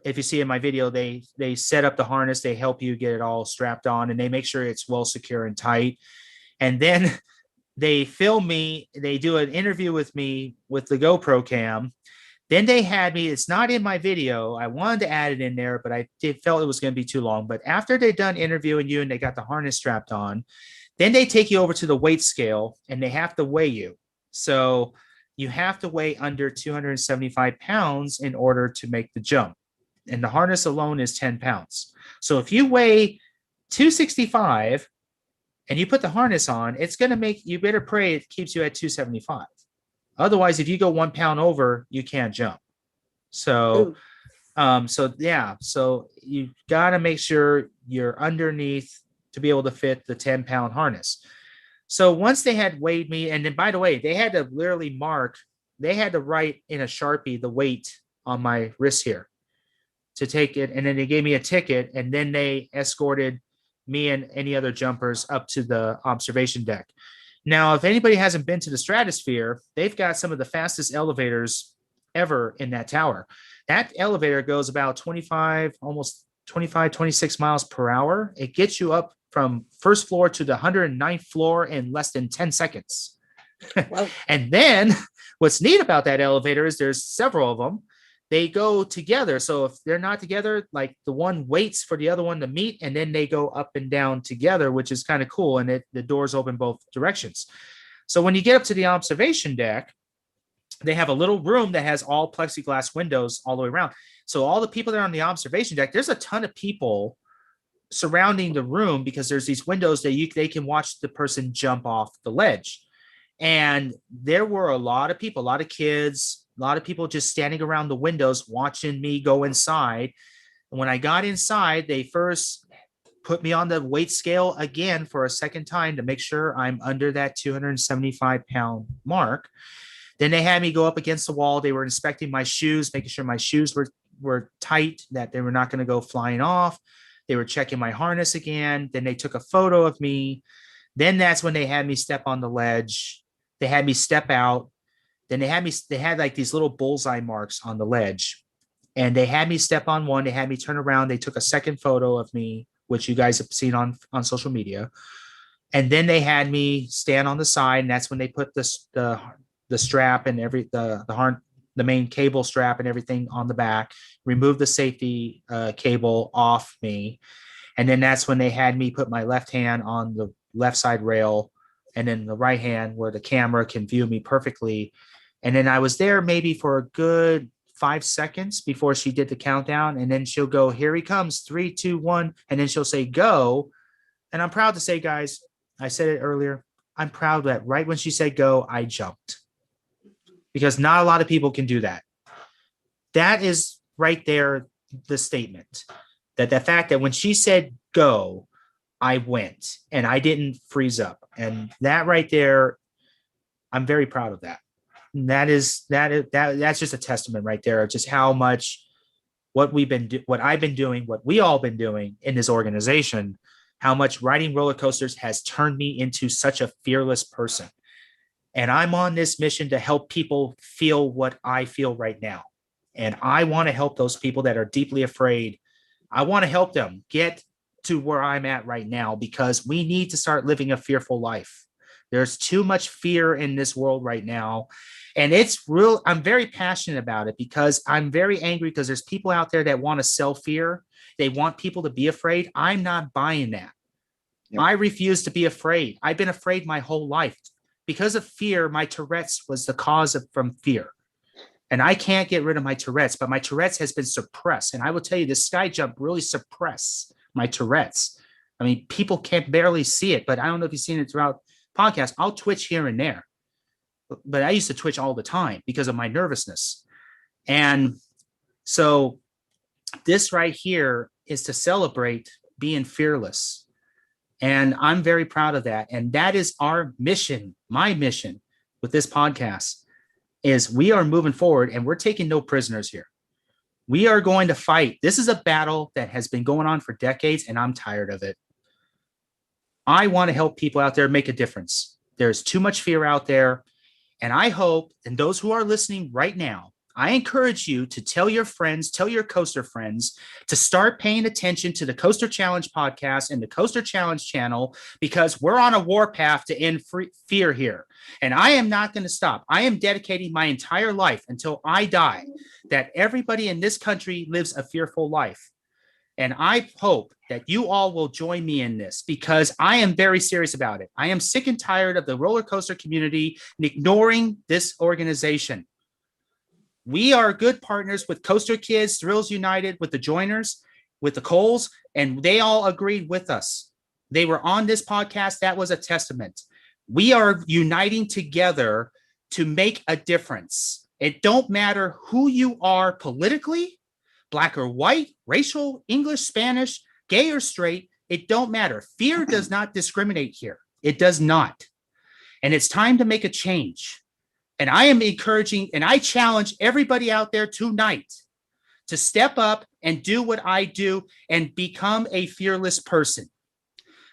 If you see in my video, they set up the harness, they help you get it all strapped on, and they make sure it's well secure and tight. And then they film me, they do an interview with me with the GoPro cam. Then they had me, it's not in my video. I wanted to add it in there, but I felt it was going to be too long. But after they're done interviewing you and they got the harness strapped on, then they take you over to the weight scale and they have to weigh you. So you have to weigh under 275 pounds in order to make the jump. And the harness alone is 10 pounds. So if you weigh 265 and you put the harness on, it's going to make, you better pray it keeps you at 275. Otherwise, if you go 1 pound over, you can't jump. So, so you got to make sure you're underneath to be able to fit the 10-pound harness. So once they had weighed me, and then by the way, they had to literally they had to write in a Sharpie the weight on my wrist here to take it. And then they gave me a ticket, and then they escorted me and any other jumpers up to the observation deck. Now, if anybody hasn't been to the Stratosphere, they've got some of the fastest elevators ever in that tower. That elevator goes about 25, 26 miles per hour. It gets you up from first floor to the 109th floor in less than 10 seconds. Wow. And then what's neat about that elevator is there's several of them. They go together. So if they're not together, like the one waits for the other one to meet, and then they go up and down together, which is kind of cool. And the doors open both directions. So when you get up to the observation deck, they have a little room that has all plexiglass windows all the way around. So all the people that are on the observation deck, there's a ton of people surrounding the room because there's these windows that they can watch the person jump off the ledge. And there were a lot of people, a lot of kids, a lot of people just standing around the windows watching me go inside. And when I got inside, they first put me on the weight scale again for a second time to make sure I'm under that 275-pound mark. Then they had me go up against the wall. They were inspecting my shoes, making sure my shoes were tight, that they were not going to go flying off. They were checking my harness again. Then they took a photo of me. Then that's when they had me step on the ledge. They had me step out. Then they had like these little bullseye marks on the ledge. And they had me step on one. They had me turn around. They took a second photo of me, which you guys have seen on social media. And then they had me stand on the side. And that's when they put the strap and the main cable strap and everything on the back, remove the safety cable off me. And then that's when they had me put my left hand on the left side rail, and then the right hand where the camera can view me perfectly. And then I was there maybe for a good 5 seconds before she did the countdown. And then she'll go, here he comes, 3, 2, 1. And then she'll say, go. And I'm proud to say, guys, I said it earlier, I'm proud that right when she said go, I jumped. Because not a lot of people can do that. That is right there the statement that the fact that when she said go, I went and I didn't freeze up. And that right there, I'm very proud of that. And that's just a testament right there of just how much what I've been doing, what we all been doing in this organization, how much riding roller coasters has turned me into such a fearless person. And I'm on this mission to help people feel what I feel right now. And I want to help those people that are deeply afraid. I want to help them get to where I'm at right now, because we need to start living a fearful life. There's too much fear in this world right now. And it's real. I'm very passionate about it because I'm very angry because there's people out there that want to sell fear. They want people to be afraid. I'm not buying that. Yep. I refuse to be afraid. I've been afraid my whole life. Because of fear, my Tourette's was the cause from fear. And I can't get rid of my Tourette's, but my Tourette's has been suppressed. And I will tell you, this sky jump really suppressed my Tourette's. I mean, people can't barely see it, but I don't know if you've seen it throughout podcasts. I'll twitch here and there. But I used to twitch all the time because of my nervousness. And so this right here is to celebrate being fearless. And I'm very proud of that. And that is our mission, my mission with this podcast, is we are moving forward and we're taking no prisoners here. We are going to fight. This is a battle that has been going on for decades, and I'm tired of it. I want to help people out there make a difference. There's too much fear out there. And I hope, and those who are listening right now, I encourage you to tell your friends, tell your coaster friends to start paying attention to the Coaster Challenge podcast and the Coaster Challenge channel, because we're on a war path to end fear here. And I am not going to stop. I am dedicating my entire life until I die that everybody in this country lives a fearful life. And I hope that you all will join me in this, because I am very serious about it. I am sick and tired of the roller coaster community ignoring this organization. We are good partners with Coaster Kids, Thrills United, with the Joiners, with the Coles, and they all agreed with us. They were on this podcast. That was a testament. We are uniting together to make a difference. It don't matter who you are politically, black or white, racial, English, Spanish, gay or straight. It don't matter. Fear does not discriminate here. It does not. And it's time to make a change. And I am encouraging, and I challenge everybody out there tonight to step up and do what I do and become a fearless person.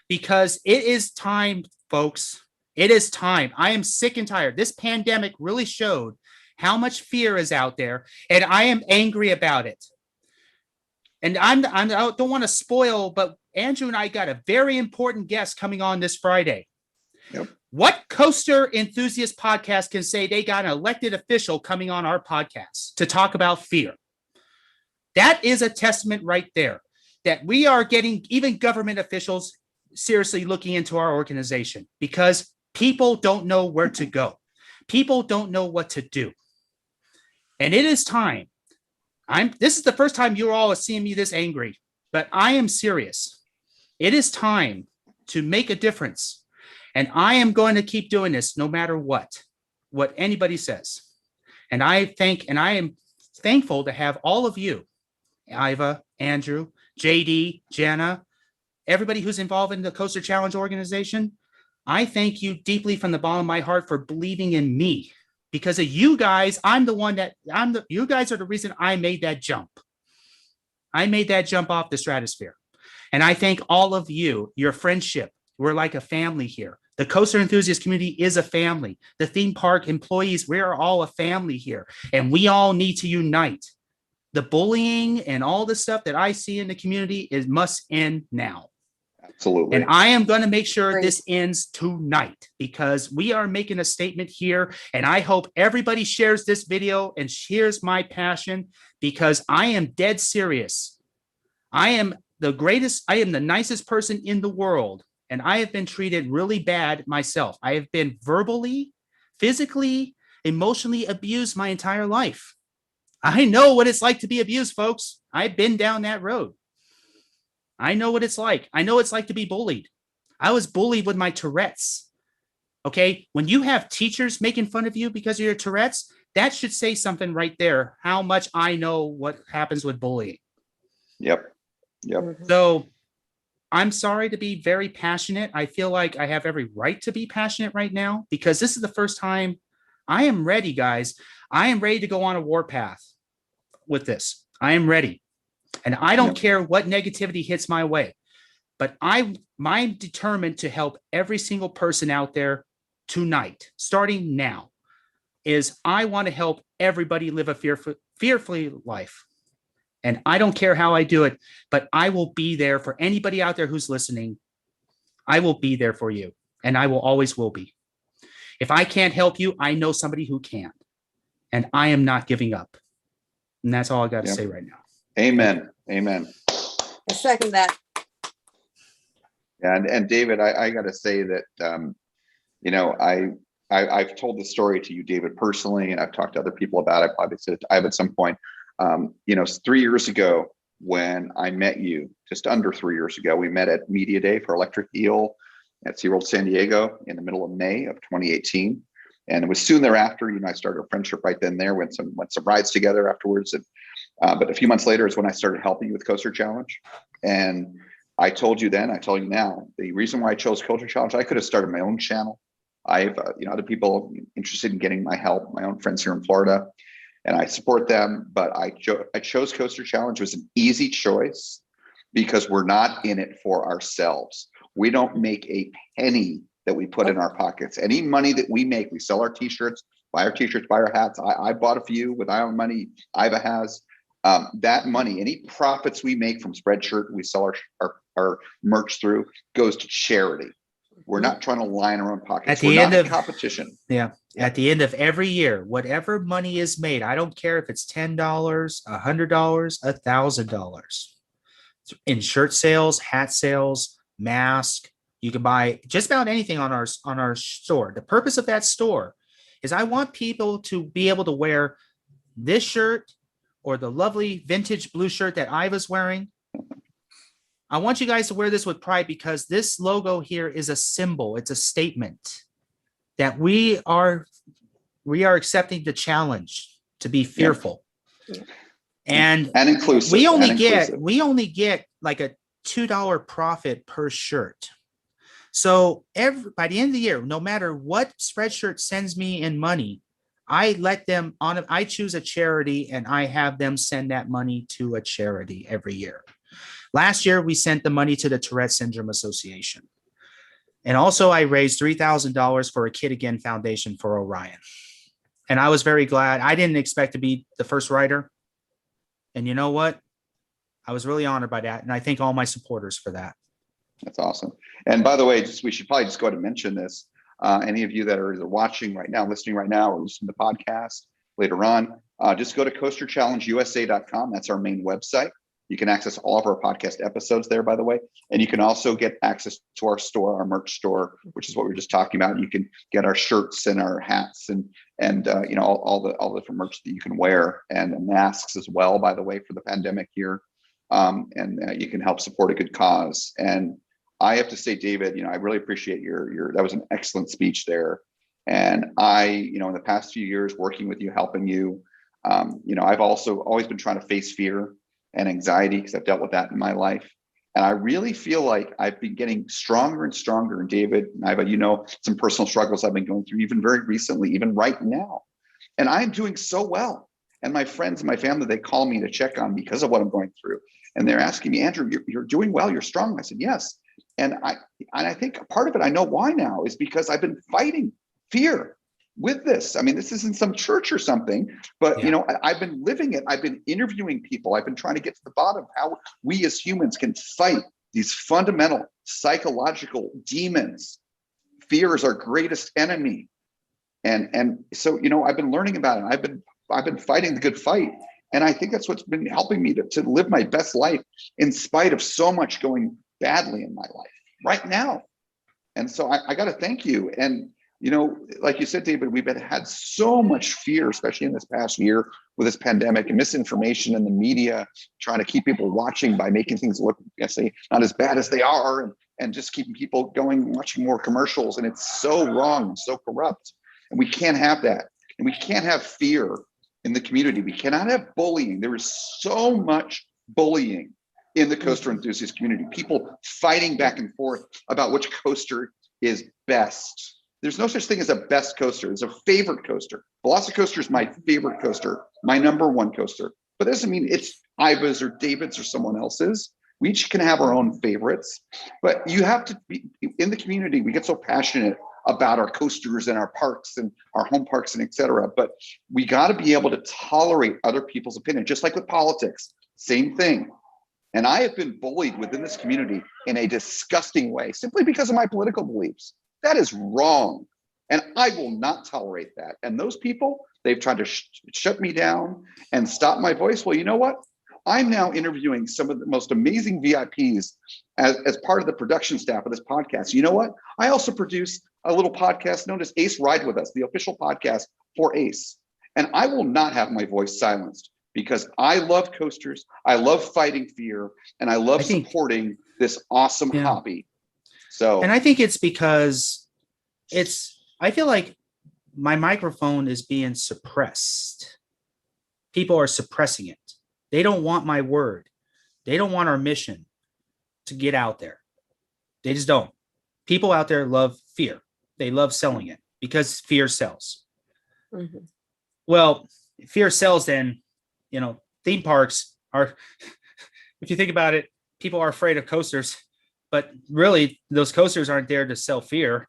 Because it is time, folks. It is time. I am sick and tired. This pandemic really showed how much fear is out there, and I am angry about it. And I don't want to spoil, but Andrew and I got a very important guest coming on this Friday. Yep. What coaster enthusiast podcast can say they got an elected official coming on our podcast to talk about fear? That is a testament right there, that we are getting even government officials seriously looking into our organization, because people don't know where to go. People don't know what to do. And it is time. This is the first time you all are seeing me this angry, but I am serious. It is time to make a difference. And I am going to keep doing this no matter what anybody says. And I am thankful to have all of you, Iva, Andrew, JD, Jana, everybody who's involved in the Coaster Challenge organization. I thank you deeply from the bottom of my heart for believing in me. Because of you guys, you guys are the reason I made that jump. I made that jump off the stratosphere. And I thank all of you, your friendship. We're like a family here. The coaster enthusiast community is a family. The theme park employees, we are all a family here. And we all need to unite. The bullying and all the stuff that I see in the community must end now. Absolutely. And I am going to make sure this ends tonight, because we are making a statement here. And I hope everybody shares this video and shares my passion, because I am dead serious. I am the nicest person in the world. And I have been treated really bad myself. I have been verbally, physically, emotionally abused my entire life. I know what it's like to be abused, folks. I've been down that road. I know what it's like. I know it's like to be bullied. I was bullied with my Tourette's. Okay. When you have teachers making fun of you because of your Tourette's, that should say something right there, how much I know what happens with bullying. Yep. So I'm sorry to be very passionate. I feel like I have every right to be passionate right now because this is the first time I am ready, guys. I am ready to go on a warpath with this. I am ready. And I don't care what negativity hits my way, but I'm determined to help every single person out there tonight, starting now, is I want to help everybody live a fearfully life. And I don't care how I do it, but I will be there for anybody out there who's listening. I will be there for you, and I will always will be. If I can't help you, I know somebody who can, and I am not giving up. And that's all I got to say right now. Amen. Amen. I second that. And David, I got to say that, I've told the story to you, David, personally, and I've talked to other people about it. Obviously, I have at some point. 3 years ago when I met you, just under 3 years ago, we met at Media Day for Electric Eel at SeaWorld San Diego in the middle of May of 2018. And it was soon thereafter, I started a friendship right then there, went some rides together afterwards. And, but a few months later is when I started helping you with Coaster Challenge. And I told you then, I tell you now, the reason why I chose Coaster Challenge, I could have started my own channel. I have, other people interested in getting my help, my own friends here in Florida, and I support them. But I chose Coaster Challenge. It was an easy choice because we're not in it for ourselves. We don't make a penny that we put in our pockets. Any money that we make, we sell our t-shirts, buy our hats. I bought a few with my own money. Iva has. That money, any profits we make from Spreadshirt, we sell our merch through, goes to charity. We're not trying to line our own pockets. At the We're end not of in competition. Yeah. At the end of every year, whatever money is made, I don't care if it's $10, $100, $1,000 in shirt sales, hat sales, mask. You can buy just about anything on our store. The purpose of that store is I want people to be able to wear this shirt or the lovely vintage blue shirt that Iva's wearing. I want you guys to wear this with pride because this logo here is a symbol. It's a statement that we are accepting the challenge to be fearful. Yeah. And inclusive. We only get like a $2 profit per shirt. So by the end of the year, no matter what Spreadshirt sends me in money, I let them on. I choose a charity and I have them send that money to a charity every year. Last year, we sent the money to the Tourette Syndrome Association. And also I raised $3,000 for a Kid Again Foundation for Orion. And I was very glad. I didn't expect to be the first writer. And you know what? I was really honored by that. And I thank all my supporters for that. That's awesome. And by the way, we should probably just go ahead and mention this. Any of you that are either watching right now, listening right now, or listening to the podcast later on, just go to coasterchallengeusa.com. That's our main website. You can access all of our podcast episodes there, by the way. And you can also get access to our store, our merch store, which is what we were just talking about. You can get our shirts and our hats and all the different merch that you can wear, and masks as well, by the way, for the pandemic here. You can help support a good cause. And I have to say, David, I really appreciate your that was an excellent speech there. And in the past few years working with you, helping you, I've also always been trying to face fear and anxiety because I've dealt with that in my life. And I really feel like I've been getting stronger and stronger. And David, Iva, some personal struggles I've been going through even very recently, even right now. And I'm doing so well. And my friends and my family, they call me to check on me because of what I'm going through. And they're asking me, Andrew, you're doing well, you're strong. I said, yes. And I think part of it, I know why now, is because I've been fighting fear with this. I mean, this isn't some church or something, but I've been living it. I've been interviewing people. I've been trying to get to the bottom of how we as humans can fight these fundamental psychological demons. Fear is our greatest enemy. And so, I've been learning about it. I've been fighting the good fight. And I think that's what's been helping me to live my best life in spite of so much going badly in my life right now. And so I got to thank you. And, like you said, David, we've had so much fear, especially in this past year with this pandemic and misinformation in the media, trying to keep people watching by making things look, not as bad as they are, and just keeping people going, watching more commercials. And it's so wrong and so corrupt. And we can't have that. And we can't have fear in the community. We cannot have bullying. There is so much bullying in the coaster enthusiast community. People fighting back and forth about which coaster is best. There's no such thing as a best coaster. There's a favorite coaster. VelociCoaster is my favorite coaster, my number one coaster. But that doesn't mean it's Iva's or David's or someone else's. We each can have our own favorites. But you have to be in the community. We get so passionate about our coasters and our parks and our home parks and et cetera. But we got to be able to tolerate other people's opinion, just like with politics. Same thing. And I have been bullied within this community in a disgusting way simply because of my political beliefs. That is wrong. And I will not tolerate that. And those people, they've tried to shut me down and stop my voice. Well, you know what? I'm now interviewing some of the most amazing VIPs as part of the production staff of this podcast. You know what? I also produce a little podcast known as Ace Ride With Us, the official podcast for Ace. And I will not have my voice silenced because I love coasters. I love fighting fear, and I love supporting this awesome hobby. So, and I think it's because I feel like my microphone is being suppressed. People are suppressing it. They don't want my word. They don't want our mission to get out there. They just don't. People out there love fear. They love selling it because fear sells. Mm-hmm. Well, fear sells, then, theme parks are, if you think about it, people are afraid of coasters, but really those coasters aren't there to sell fear.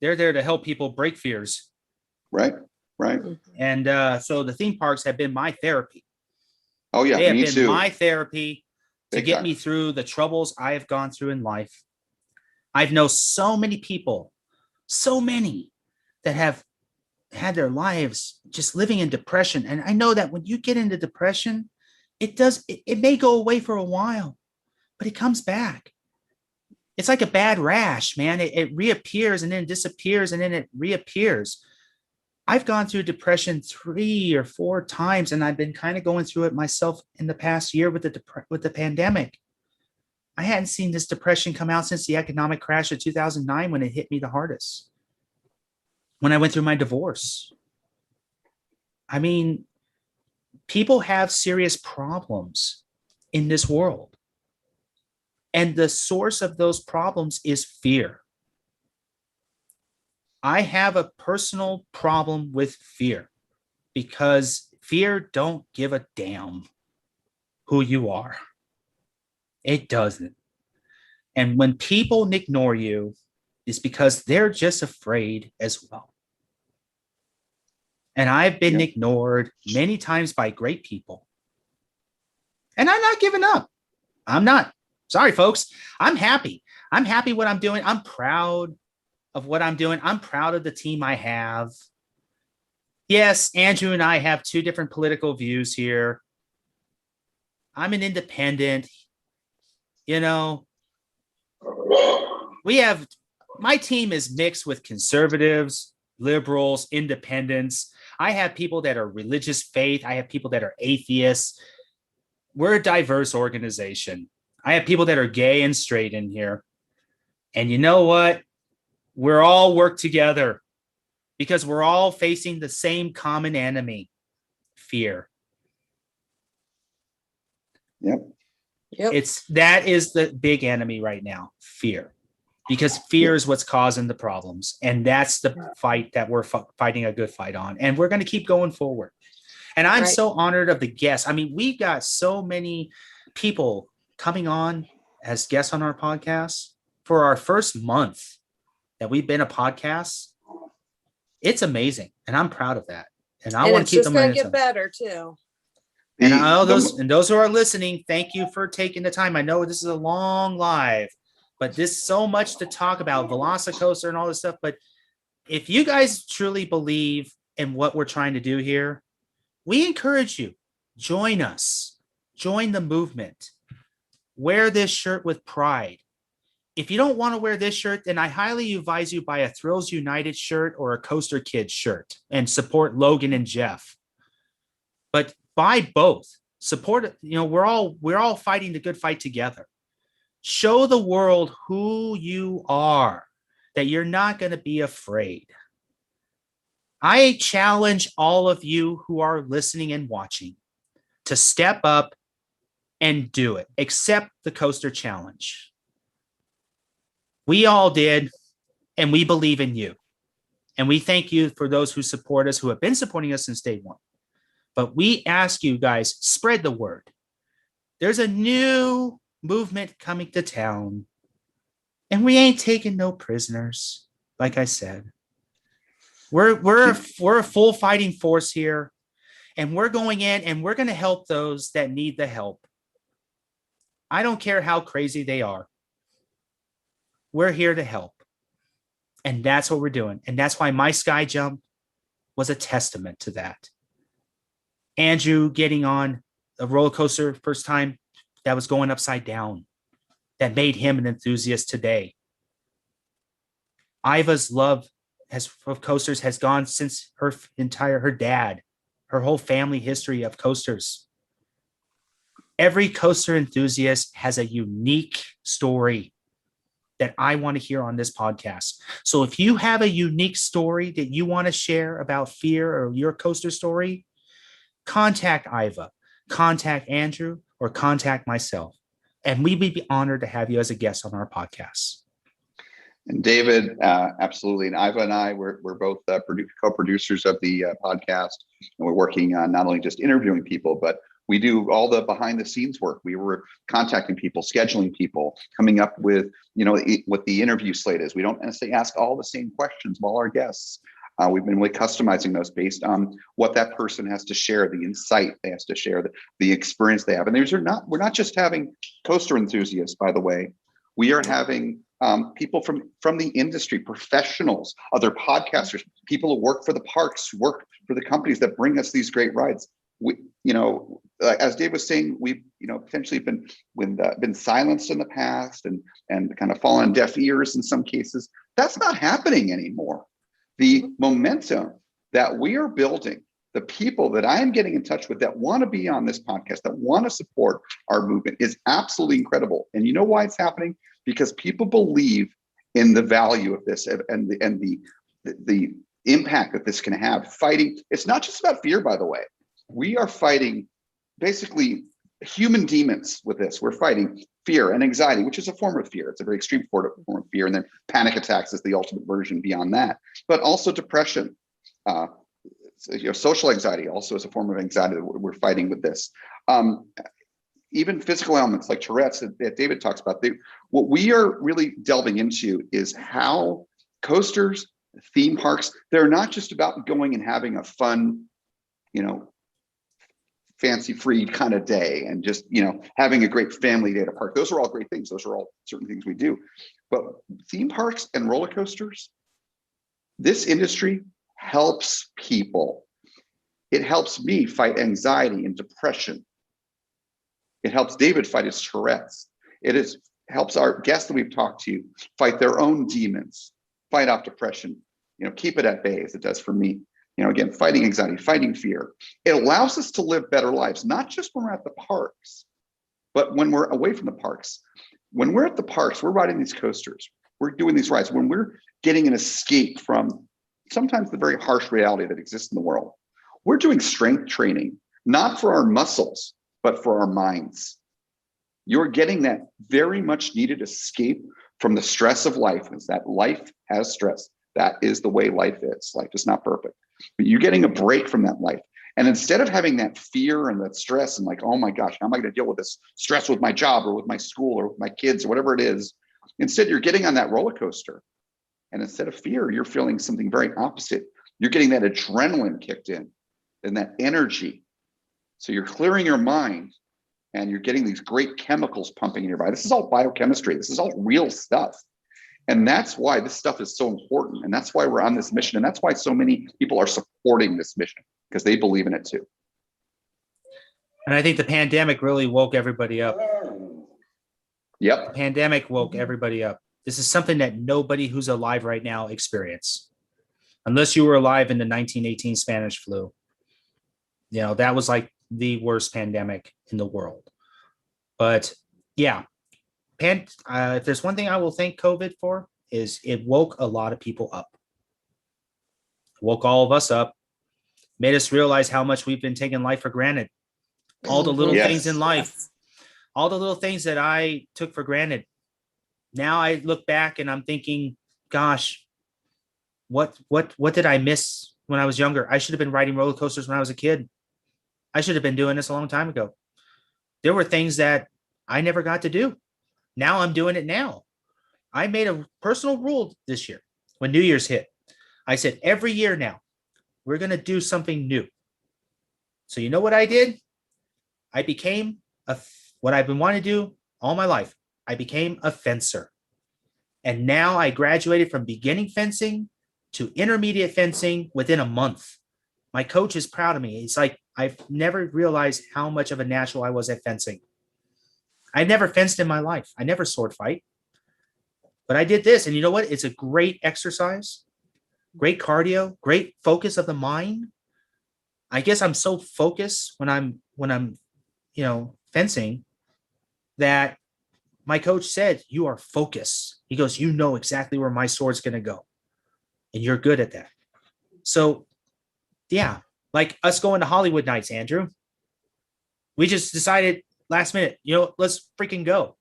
They're there to help people break fears. Right. And so the theme parks have been my therapy. Oh yeah, they have me been too. My therapy to Big get time. me through the troubles I have gone through in life. I've known so many people, so many that have had their lives just living in depression. And I know that when you get into depression, it may go away for a while, but it comes back. It's like a bad rash, man. It reappears and then disappears and then it reappears. I've gone through depression 3 or 4 times, and I've been kind of going through it myself in the past year with the pandemic. I hadn't seen this depression come out since the economic crash of 2009 when it hit me the hardest. When I went through my divorce. I mean, people have serious problems in this world. And the source of those problems is fear. I have a personal problem with fear because fear don't give a damn who you are. It doesn't. And when people ignore you, it's because they're just afraid as well. And I've been ignored many times by great people. And I'm not giving up. I'm not. Sorry, folks. I'm happy. I'm happy what I'm doing. I'm proud of what I'm doing. I'm proud of the team I have. Yes, Andrew and I have 2 different political views here. I'm an independent. My team is mixed with conservatives, liberals, independents. I have people that are religious faith. I have people that are atheists. We're a diverse organization. I have people that are gay and straight in here. And you know what? We're all work together because we're all facing the same common enemy, fear. Yep. That is the big enemy right now, fear, because fear is what's causing the problems. And that's the fight that we're fighting a good fight on. And we're going to keep going forward. And I'm so honored of the guests. I mean, we got so many people coming on as guests on our podcast for our first month that we've been a podcast. It's amazing. And I'm proud of that. And I want to keep them. It's just going to get better too. And those who are listening, thank you for taking the time. I know this is a long live, but there's so much to talk about, VelociCoaster and all this stuff. But if you guys truly believe in what we're trying to do here, we encourage you, join us, join the movement, wear this shirt with pride. If you don't want to wear this shirt, then I highly advise you buy a Thrills United shirt or a Coaster Kids shirt and support Logan and Jeff. But buy both. Support, we're all fighting the good fight together. Show the world who you are, that you're not going to be afraid. I challenge all of you who are listening and watching to step up and do it. Accept the Coaster Challenge. We all did, and we believe in you. And we thank you for those who support us, who have been supporting us since day one. But we ask you guys, spread the word. There's a new movement coming to town, and we ain't taking no prisoners. Like I said, we're a full fighting force here, and we're going in and we're going to help those that need the help. I don't care how crazy they are. We're here to help. And that's what we're doing. And that's why my sky jump was a testament to that. Andrew getting on a roller coaster first time that was going upside down, that made him an enthusiast today. Iva's love of coasters has gone since her dad, her whole family history of coasters. Every coaster enthusiast has a unique story that I want to hear on this podcast. So if you have a unique story that you want to share about fear or your coaster story, contact Iva, contact Andrew, or contact myself. And we'd be honored to have you as a guest on our podcast. And David, absolutely. And Iva and I, we're both co-producers of the podcast. And we're working on not only just interviewing people, but we do all the behind the scenes work. We were contacting people, scheduling people, coming up with, what the interview slate is. We don't necessarily ask all the same questions of all our guests. We've been really customizing those based on what that person has to share, the insight they have to share, the experience they have. And we're not just having coaster enthusiasts, by the way. We are having people from the industry, professionals, other podcasters, people who work for the parks, who work for the companies that bring us these great rides. We, as Dave was saying, we've, potentially been silenced in the past and kind of fallen on deaf ears in some cases. That's not happening anymore. The momentum that we are building, the people that I am getting in touch with that want to be on this podcast, that want to support our movement, is absolutely incredible. And you know why it's happening? Because people believe in the value of this and the impact that this can have. Fighting, it's not just about fear, by the way. We are fighting basically human demons with this. We're fighting fear and anxiety, which is a form of fear. It's a very extreme form of fear. And then panic attacks is the ultimate version beyond that. But also depression, social anxiety also is a form of anxiety that we're fighting with this. Even physical ailments like Tourette's that David talks about. What we are really delving into is how coasters, theme parks, they're not just about going and having a fun, fancy-free kind of day and just, having a great family day at a park. Those are all great things. Those are all certain things we do. But theme parks and roller coasters, this industry helps people. It helps me fight anxiety and depression. It helps David fight his Tourette's. Helps our guests that we've talked to fight their own demons, fight off depression, keep it at bay as it does for me. Again, fighting anxiety, fighting fear. It allows us to live better lives, not just when we're at the parks, but when we're away from the parks. When we're at the parks, we're riding these coasters, we're doing these rides, when we're getting an escape from sometimes the very harsh reality that exists in the world, we're doing strength training, not for our muscles, but for our minds. You're getting that very much needed escape from the stress of life, is that life has stress. That is the way life is. Life is not perfect, but you're getting a break from that life. And instead of having that fear and that stress and like, oh my gosh, how am I going to deal with this stress with my job or with my school or with my kids or whatever it is? Instead, you're getting on that roller coaster. And instead of fear, you're feeling something very opposite. You're getting that adrenaline kicked in and that energy. So you're clearing your mind and you're getting these great chemicals pumping in your body. This is all biochemistry. This is all real stuff. And that's why this stuff is so important. And that's why we're on this mission. And that's why so many people are supporting this mission, because they believe in it too. And I think the pandemic really woke everybody up. Yep. The pandemic woke everybody up. This is something that nobody who's alive right now experience. Unless you were alive in the 1918 Spanish flu. That was like the worst pandemic in the world. But yeah, if there's one thing I will thank COVID for, is it woke a lot of people up. woke all of us up, made us realize how much we've been taking life for granted. All the little Yes. things in life, all the little things that I took for granted. Now I look back and I'm thinking, gosh, what did I miss when I was younger? I should have been riding roller coasters when I was a kid. I should have been doing this a long time ago. There were things that I never got to do. Now I'm doing it now. I made a personal rule this year when New Year's hit. I said, every year now, we're going to do something new. So you know what I did? I became what I've been wanting to do all my life. I became a fencer. And now I graduated from beginning fencing to intermediate fencing within a month. My coach is proud of me. He's like, I've never realized how much of a natural I was at fencing. I never fenced in my life. I never sword fight. But I did this. And you know what? It's a great exercise, great cardio, great focus of the mind. I guess I'm so focused when I'm fencing that my coach said, you are focused. He goes, you know exactly where my sword's going to go. And you're good at that. So yeah, like us going to Hollywood nights, Andrew, we just decided last minute, let's freaking go.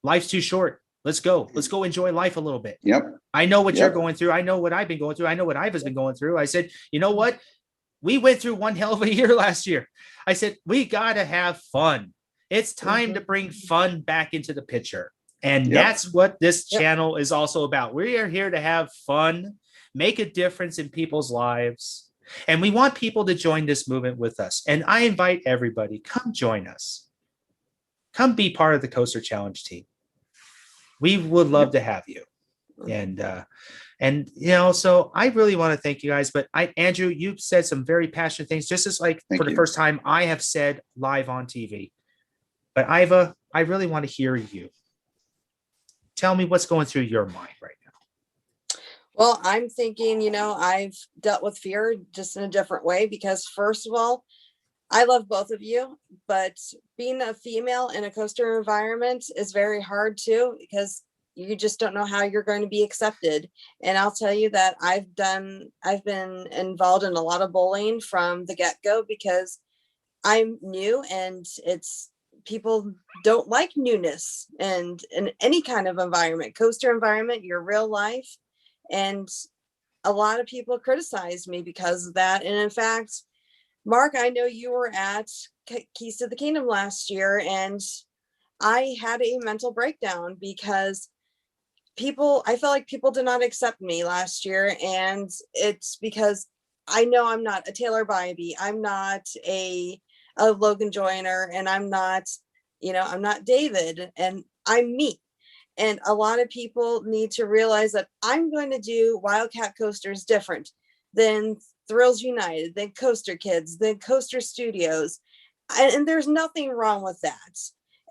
Life's too short. Let's go. Let's go enjoy life a little bit. Yep. I know what you're going through. I know what I've been going through. I know what Iva's been going through. I said, you know what? We went through one hell of a year last year. I said, we got to have fun. It's time to bring fun back into the picture. And that's what this channel is also about. We are here to have fun, make a difference in people's lives. And we want people to join this movement with us. And I invite everybody, come join us. Come be part of the Coaster Challenge team. We would love to have you. And so I really want to thank you guys. But Andrew, you've said some very passionate things, just as like Thank for the you. first time I have said live on TV. But Iva, I really want to hear you. Tell me what's going through your mind right now. Well, I'm thinking, I've dealt with fear just in a different way because first of all, I love both of you, but being a female in a coaster environment is very hard too, because you just don't know how you're going to be accepted. And I'll tell you that I've been involved in a lot of bullying from the get-go because I'm new and people don't like newness and in any kind of environment, coaster environment, your real life. And a lot of people criticized me because of that. And in fact, Mark, I know you were at Keys to the Kingdom last year, and I had a mental breakdown because I felt like people did not accept me last year. And it's because I know I'm not a Taylor Bybee. I'm not a Logan Joyner, and I'm not David, and I'm me. And a lot of people need to realize that I'm going to do Wildcat Coasters different than Thrills United, than Coaster Kids, than Coaster Studios. And there's nothing wrong with that.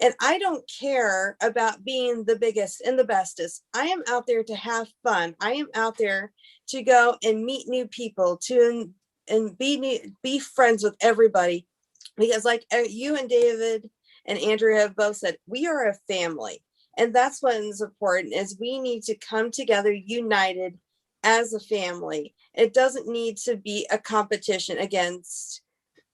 And I don't care about being the biggest and the bestest. I am out there to have fun. I am out there to go and meet new people, and be friends with everybody. Because like you and David and Andrew have both said, we are a family. And that's what is important, is we need to come together united as a family. It doesn't need to be a competition against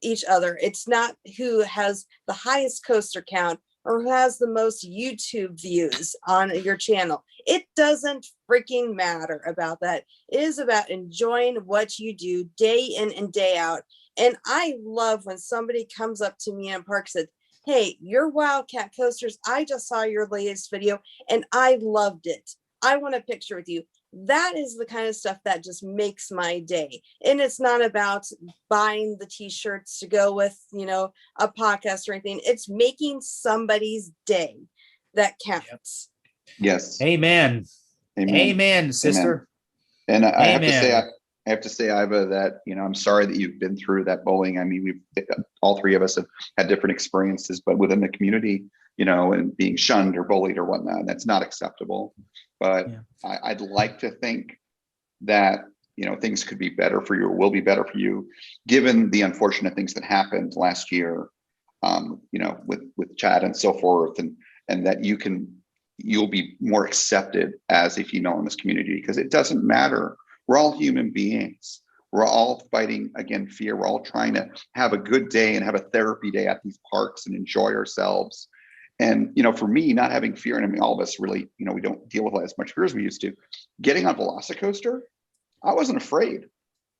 each other. It's not who has the highest coaster count or who has the most YouTube views on your channel. It doesn't freaking matter about that. It is about enjoying what you do day in and day out. And I love when somebody comes up to me in park and said, hey, you're Wildcat Coasters. I just saw your latest video and I loved it. I want a picture with you. That is the kind of stuff that just makes my day. And it's not about buying the t-shirts to go with, a podcast or anything. It's making somebody's day that counts. Yes. Amen. Amen, sister. And I have to say, Iva, that, I'm sorry that you've been through that bullying. I mean, all three of us have had different experiences, but within the community, and being shunned or bullied or whatnot, that's not acceptable. But I'd like to think that, things could be better for you or will be better for you, given the unfortunate things that happened last year, with Chad and so forth, and that you'll be more accepted as a female in this community, because it doesn't matter. We're all human beings. We're all fighting again fear. We're all trying to have a good day and have a therapy day at these parks and enjoy ourselves. And, for me, not having fear, and I mean, all of us really, we don't deal with as much fear as we used to. Getting on Velocicoaster, I wasn't afraid.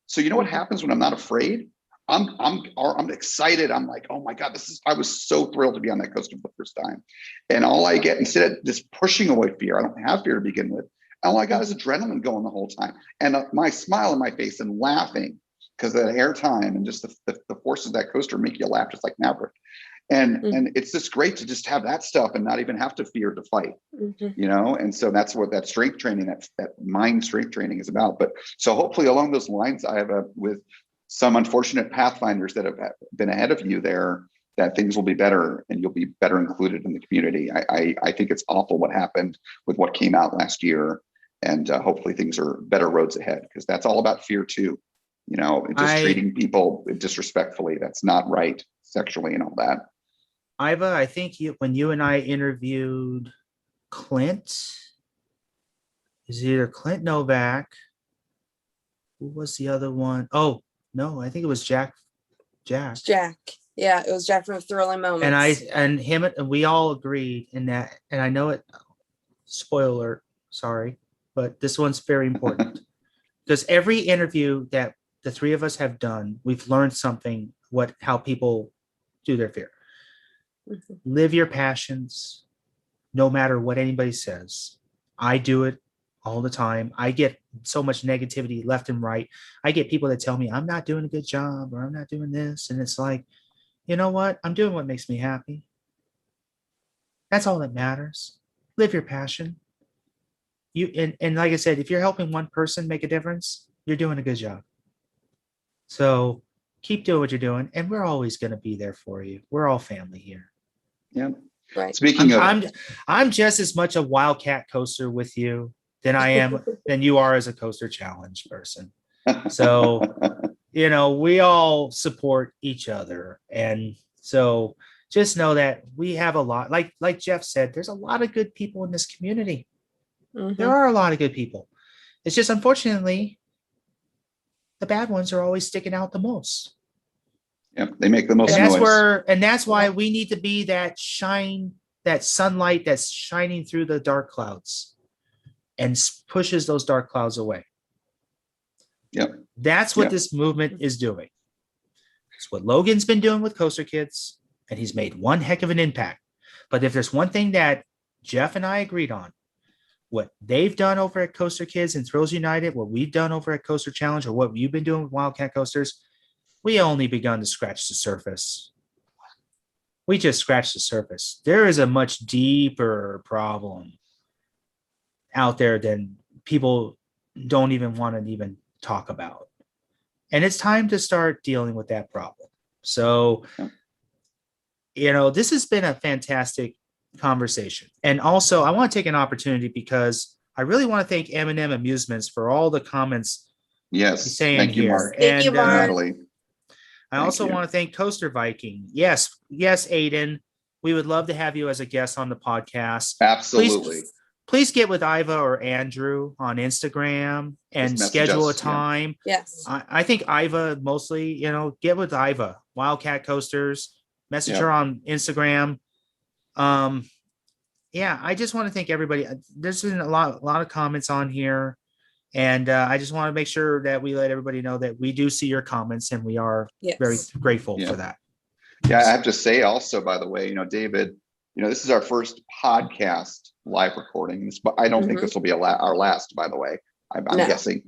So what happens when I'm not afraid? I'm excited. I'm like, oh my God, I was so thrilled to be on that coaster for the first time. And all I get, instead of just pushing away fear, I don't have fear to begin with. All I got is adrenaline going the whole time. And my smile on my face and laughing because of that air time and just the forces of that coaster make you laugh just like Maverick. And it's just great to just have that stuff and not even have to fear to fight, and so that's what that strength training, that mind strength training is about. But so hopefully along those lines, I have with some unfortunate Pathfinders that have been ahead of you there, that things will be better and you'll be better included in the community. I think it's awful what happened with what came out last year, and hopefully things are better roads ahead, because that's all about fear too. Treating people disrespectfully, that's not right, sexually and all that. Iva, I think when you and I interviewed Clint, is either Clint Novak, who was the other one? Oh, no, I think it was Jack. Yeah, it was Jack from Thrilling Moments. And we all agreed in that. And I know it, spoiler, sorry, but this one's very important because every interview that the three of us have done, we've learned something, how people do their fear. Live your passions, no matter what anybody says. I do it all the time. I get so much negativity left and right. I get people that tell me I'm not doing a good job or I'm not doing this. And it's like, you know what? I'm doing what makes me happy. That's all that matters. Live your passion. And like I said, if you're helping one person make a difference, you're doing a good job. So keep doing what you're doing. And we're always going to be there for you. We're all family here. Yeah. Right. Speaking of, I'm just as much a Wildcat coaster with you than you are as a Coaster Challenge person. So, we all support each other. And so just know that we have a lot, like Jeff said, there's a lot of good people in this community. There are a lot of good people. It's just, unfortunately, the bad ones are always sticking out the most. Yeah, they make the most noise. And that's why we need to be that sunlight that's shining through the dark clouds and pushes those dark clouds away. Yep. That's what this movement is doing. It's what Logan's been doing with Coaster Kids, and he's made one heck of an impact. But if there's one thing that Jeff and I agreed on, what they've done over at Coaster Kids and Thrills United, what we've done over at Coaster Challenge, or what you've been doing with Wildcat Coasters, we only begun to scratch the surface. We just scratched the surface. There is a much deeper problem out there than people don't even want to even talk about. And it's time to start dealing with that problem. So, this has been a fantastic conversation. And also, I want to take an opportunity because I really want to thank M&M Amusements for all the comments he's saying thank you, here. Mark. Thank you, Mark. I also want to thank Coaster Viking. Yes, Aiden. We would love to have you as a guest on the podcast. Absolutely. Please get with Iva or Andrew on Instagram and schedule a time. Yeah. Yes. I think Iva mostly, get with Iva, Wildcat Coasters, message her on Instagram. I just want to thank everybody. There's been a lot of comments on here. And I just want to make sure that we let everybody know that we do see your comments and we are very grateful for that. Yeah, I have to say also, by the way, David, this is our first podcast live recording. I don't think this will be our last, by the way. I'm guessing.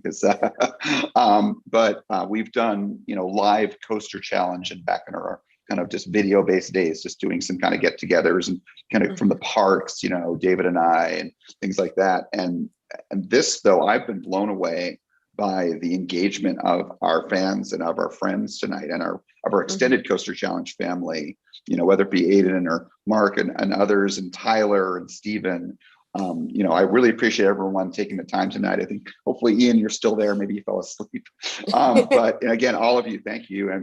But we've done, live Coaster Challenge and back in our kind of just video-based days, just doing some kind of get-togethers and kind of from the parks, David and I and things like that. And this, though, I've been blown away by the engagement of our fans and of our friends tonight and of our extended Coaster Challenge family, whether it be Aiden or Mark and others and Tyler and Steven. I really appreciate everyone taking the time tonight. I think hopefully, Ian, you're still there. Maybe you fell asleep. But again, all of you, thank you. I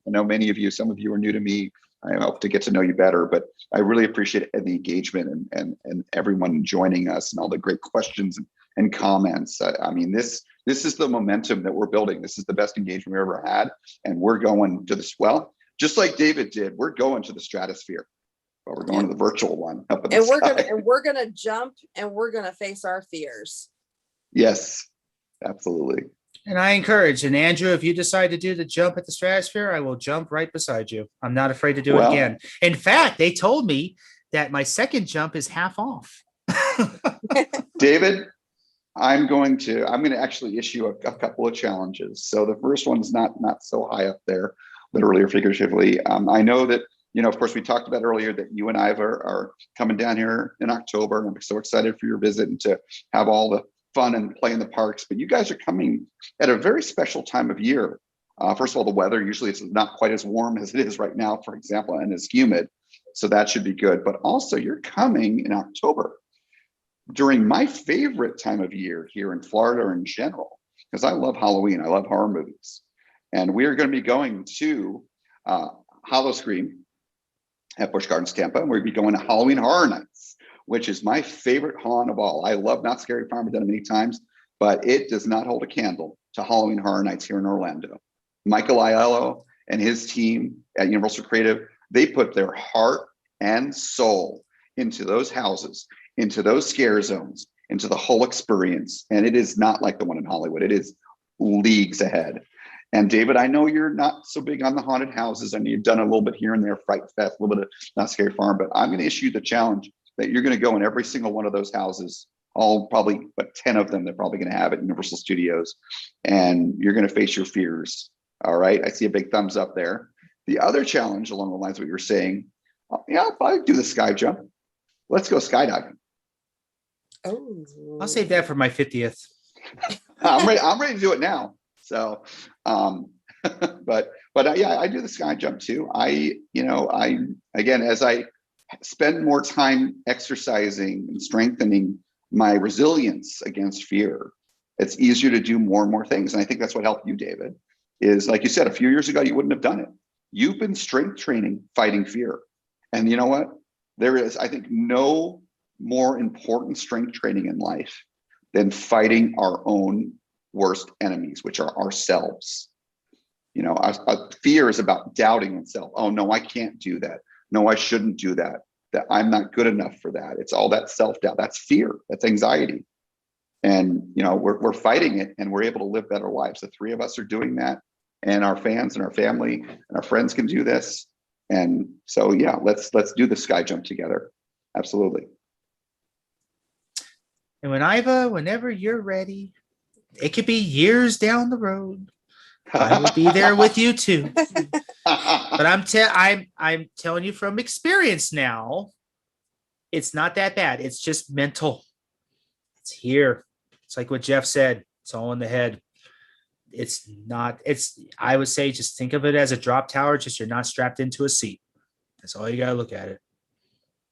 know many of you, some of you are new to me. I hope to get to know you better, but I really appreciate the engagement and everyone joining us and all the great questions and comments. this is the momentum that we're building. This is the best engagement we ever had. And we're going to this, well, just like David did, we're going to the stratosphere, but we're going to the virtual one up in the sky. We're gonna jump and we're gonna face our fears. Yes, absolutely. And I encourage, and Andrew, if you decide to do the jump at the stratosphere, I will jump right beside you. I'm not afraid to do it again. In fact, they told me that my second jump is half off. David, I'm going to actually issue a couple of challenges. So the first one's not so high up there, literally or figuratively. I know that, of course, we talked about earlier that you and Iva are coming down here in October, and I'm so excited for your visit and to have all the fun and play in the parks. But you guys are coming at a very special time of year. First of all, the weather, usually it's not quite as warm as it is right now, for example, and it's humid. So that should be good. But also you're coming in October during my favorite time of year here in Florida in general, because I love Halloween. I love horror movies. And we are going to be going to Howl-O-Scream at Busch Gardens, Tampa. And we'll be going to Halloween Horror Nights, which is my favorite haunt of all. I love Knott's Scary Farm. I've done it many times, but it does not hold a candle to Halloween Horror Nights here in Orlando. Michael Aiello and his team at Universal Creative, they put their heart and soul into those houses, into those scare zones, into the whole experience. And it is not like the one in Hollywood. It is leagues ahead. And David, I know you're not so big on the haunted houses. I know you've done a little bit here and there, Fright Fest, a little bit of Knott's Scary Farm, but I'm going to issue the challenge that you're going to go in every single one of those houses, all probably, but 10 of them, they're probably going to have at Universal Studios, and you're going to face your fears. All right. I see a big thumbs up there. The other challenge along the lines of what you're saying, yeah, I'll probably do the sky jump. Let's go skydiving. Oh, I'll save that for my 50th. I'm ready to do it now. So, but yeah, I do the sky jump too. Again, as I spend more time exercising and strengthening my resilience against fear, it's easier to do more and more things. And I think that's what helped you, David, is like you said, a few years ago, you wouldn't have done it. You've been strength training, fighting fear. And you know what? There is, I think, no more important strength training in life than fighting our own worst enemies, which are ourselves. Fear is about doubting oneself. Oh, no, I can't do that. No, I shouldn't do that. That I'm not good enough for that. It's all that self-doubt. That's fear. That's anxiety. And, we're fighting it, and we're able to live better lives. The three of us are doing that, and our fans and our family and our friends can do this. And so, yeah, let's do the sky jump together. Absolutely. And whenever you're ready, it could be years down the road, I will be there with you too. But I'm telling you from experience now, it's not that bad. It's just mental. It's here. It's like what Jeff said. It's all in the head. I would say just think of it as a drop tower, just you're not strapped into a seat. That's all you got to look at it.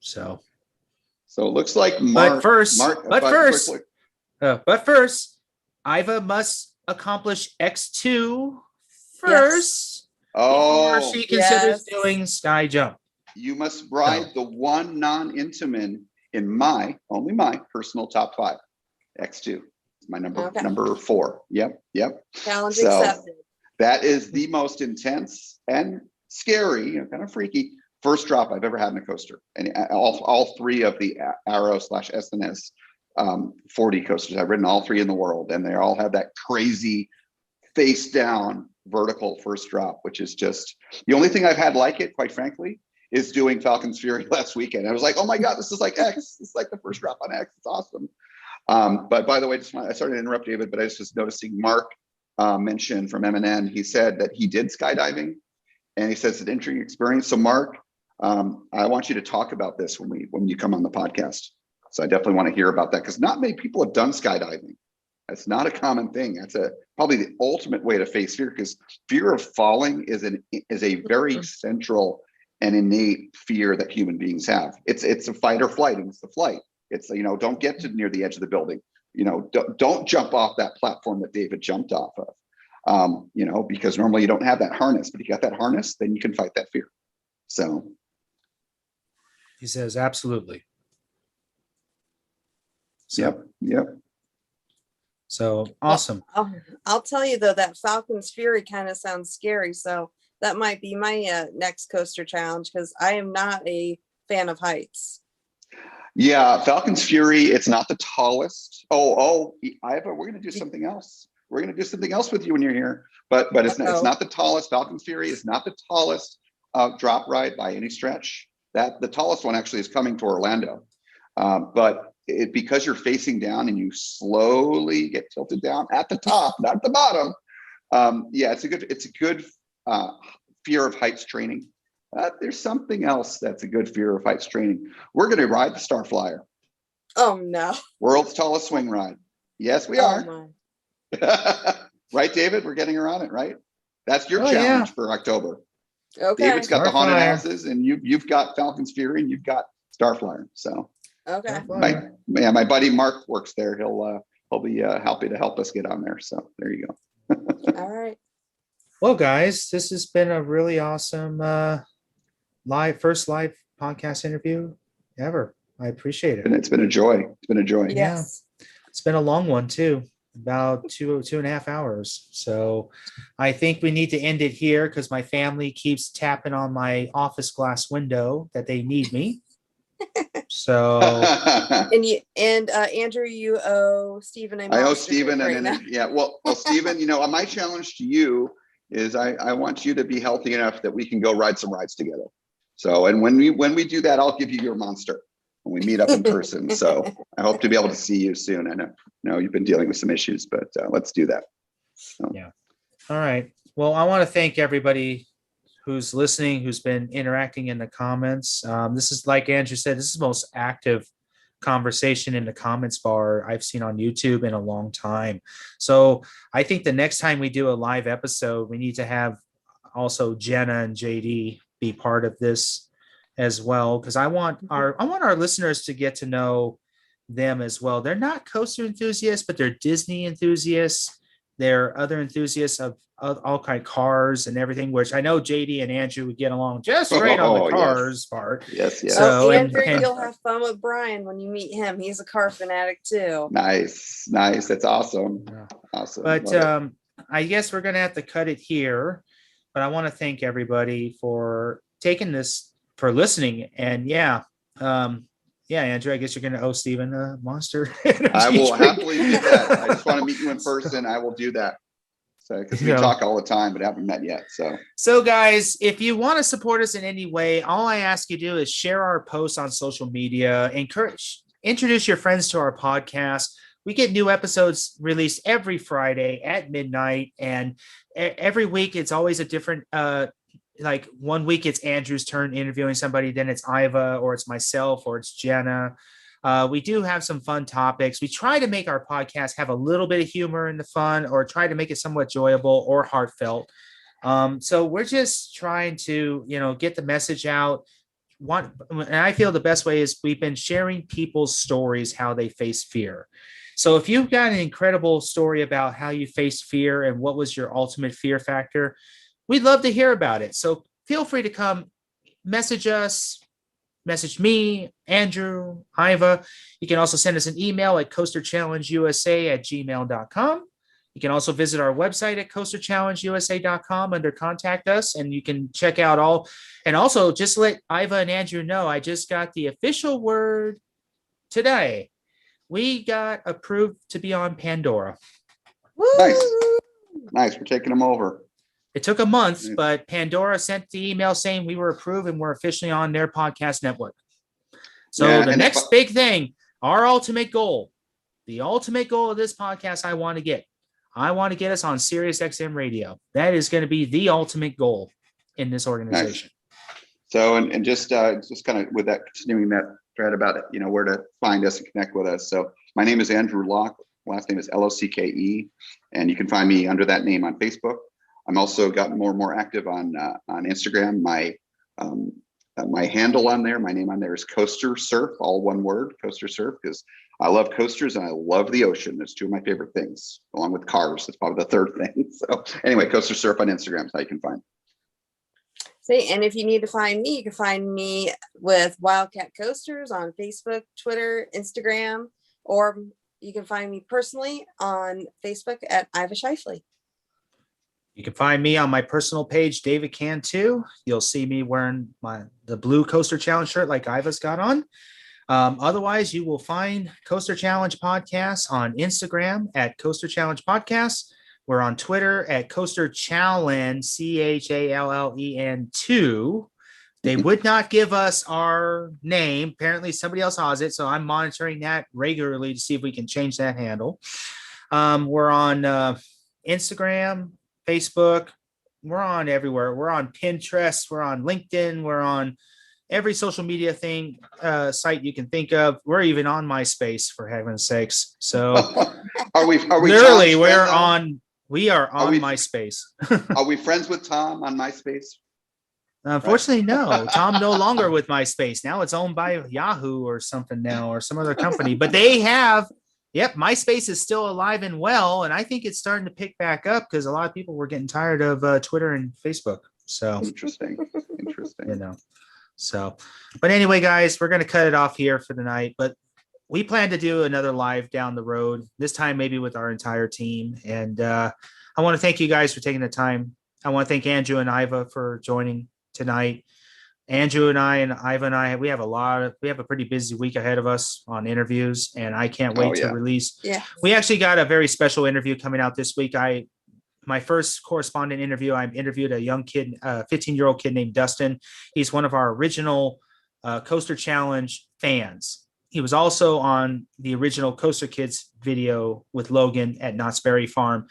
So it looks like Mark. But first, Iva must accomplish X2 first before she considers doing sky jump. You must bribe the one non-Intamin in only my personal top 5. X2. My number 4. Yep. Challenge accepted. That is the most intense and scary, kind of freaky first drop I've ever had in a coaster. And all 3 of the Arrow/SNS 40 coasters, I've ridden all 3 in the world, and they all have that crazy face down vertical first drop, which is just the only thing I've had like it, quite frankly, is doing Falcon's Fury last weekend. I was like, oh my God, this is like X. It's like the first drop on X. It's awesome. But by the way, I started to interrupt David, but I was just noticing Mark mentioned from MNN, he said that he did skydiving, and he says it's an interesting experience. So Mark, I want you to talk about this when you come on the podcast. So I definitely want to hear about that, because not many people have done skydiving. It's not a common thing. That's probably the ultimate way to face fear, because fear of falling is a very central and innate fear that human beings have. It's a fight or flight, and it's the flight. It's, don't get to near the edge of the building. Don't jump off that platform that David jumped off of. Because normally you don't have that harness, but if you got that harness, then you can fight that fear. So he says, absolutely. So, Yep. So awesome. I'll tell you though, that Falcon's Fury kind of sounds scary. So that might be my next coaster challenge because I am not a fan of heights. Yeah, Falcon's Fury, it's not the tallest. Iva, we're gonna do something else. We're gonna do something else with you when you're here. But it's not the tallest. Falcon's Fury is not the tallest drop ride by any stretch. That the tallest one actually is coming to Orlando. But because you're facing down and you slowly get tilted down at the top, not at the bottom. Yeah, it's a good fear of heights training. There's something else that's a good fear of heights training. We're going to ride the Starflyer. Oh no! World's tallest swing ride. Yes, we are. Right, David? We're getting her on it, right? That's your challenge for October. Okay. David's got the haunted houses, and you've got Falcon's Fury, and you've got Starflyer. So okay. My buddy Mark works there. He'll be happy to help us get on there. So there you go. All right. Well, guys, this has been a really awesome first live podcast interview ever. I appreciate it. And it's been a joy. It's been a joy. Yes. Yeah. It's been a long one too, about 2.5 hours. So I think we need to end it here because my family keeps tapping on my office glass window that they need me. So and Andrew, you owe Stephen. I owe Stephen well, Stephen, my challenge to you is I want you to be healthy enough that we can go ride some rides together. So, and when we do that, I'll give you your monster when we meet up in person. So I hope to be able to see you soon. I know you've been dealing with some issues, but let's do that. So. Yeah. All right. Well, I want to thank everybody who's listening, who's been interacting in the comments. This is, like Andrew said, this is the most active conversation in the comments bar I've seen on YouTube in a long time. So I think the next time we do a live episode, we need to have also Jenna and JD be part of this as well, because I want our listeners to get to know them as well. They're not coaster enthusiasts, but they're Disney enthusiasts. They're other enthusiasts of all kind of cars and everything, which I know JD and Andrew would get along just right on the cars part. Yes. So Andrew, you'll have fun with Brian when you meet him. He's a car fanatic too. Nice. That's awesome. Yeah. Awesome. But I guess we're gonna have to cut it here. But I want to thank everybody for for listening. And Andrew, I guess you're going to owe Stephen a Monster. I will happily do that. I just want to meet you in person. I will do that. So, because we talk all the time, but haven't met yet. So guys, if you want to support us in any way, all I ask you to do is share our posts on social media, introduce your friends to our podcast. We get new episodes released every Friday at midnight, and every week it's always a different, like 1 week it's Andrew's turn interviewing somebody, then it's Iva, or it's myself, or it's Jenna. We do have some fun topics. We try to make our podcast have a little bit of humor in the fun, or try to make it somewhat enjoyable or heartfelt. So we're just trying to, get the message out. And I feel the best way is we've been sharing people's stories, how they face fear. So if you've got an incredible story about how you faced fear and what was your ultimate fear factor, we'd love to hear about it. So feel free to come message us, message me, Andrew, Iva. You can also send us an email at coasterchallengeusa@gmail.com. You can also visit our website at coasterchallengeusa.com under contact us, and you can check out all. And also just let Iva and Andrew know, I just got the official word today. We got approved to be on Pandora. Nice. We're taking them over. It took a month, but Pandora sent the email saying we were approved and we're officially on their podcast network. So the next big thing, our ultimate goal, the ultimate goal of this podcast, I want to get us on Sirius XM radio. That is going to be the ultimate goal in this organization. Nice. So, and just kind of with that, continuing that thread about it, where to find us and connect with us. So my name is Andrew Locke. Last name is Locke, and you can find me under that name on Facebook. I'm also gotten more and more active on Instagram. My handle on there, my name on there is Coaster Surf, all one word, Coaster Surf, because I love coasters and I love the ocean. There's two of my favorite things, along with cars. That's probably the third thing. So anyway, Coaster Surf on Instagram is how you can find. And if you need to find me, you can find me with Wildcat Coasters on Facebook, Twitter, Instagram, or you can find me personally on Facebook at Iva Shifley. You can find me on my personal page, David Cantu. You'll see me wearing the blue Coaster Challenge shirt like Iva's got on. Otherwise, you will find Coaster Challenge Podcast on Instagram at Coaster Challenge Podcast. We're on Twitter at Coaster Challenge, CHALLEN2. They would not give us our name. Apparently, somebody else has it. So I'm monitoring that regularly to see if we can change that handle. We're on Instagram, Facebook. We're on everywhere. We're on Pinterest. We're on LinkedIn. We're on every social media site you can think of. We're even on MySpace, for heaven's sakes. So are we literally Tom's we're friend, on we are on MySpace. Are we friends with Tom on MySpace? Unfortunately, no. Tom no longer with MySpace. Now it's owned by Yahoo or something now, or some other company. But they have, MySpace is still alive and well, and I think it's starting to pick back up because a lot of people were getting tired of Twitter and Facebook. So interesting. So, but anyway, guys, we're going to cut it off here for the night. But we plan to do another live down the road, this time maybe with our entire team. And I want to thank you guys for taking the time. I want to thank Andrew and Iva for joining tonight. Andrew and I and Iva and I, we have a pretty busy week ahead of us on interviews, and I can't wait to release. Yeah. We actually got a very special interview coming out this week. My first correspondent interview, I interviewed a young kid, 15-year-old kid named Dustin. He's one of our original Coaster Challenge fans. He was also on the original Coaster Kids video with Logan at Knott's Berry Farm.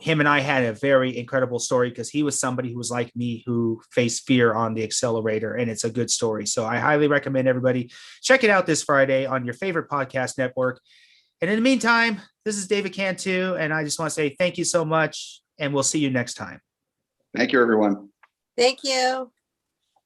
Him and I had a very incredible story because he was somebody who was like me, who faced fear on the accelerator, and it's a good story. So I highly recommend everybody check it out this Friday on your favorite podcast network. And in the meantime, this is David Cantu, and I just want to say thank you so much, and we'll see you next time. Thank you, everyone. Thank you.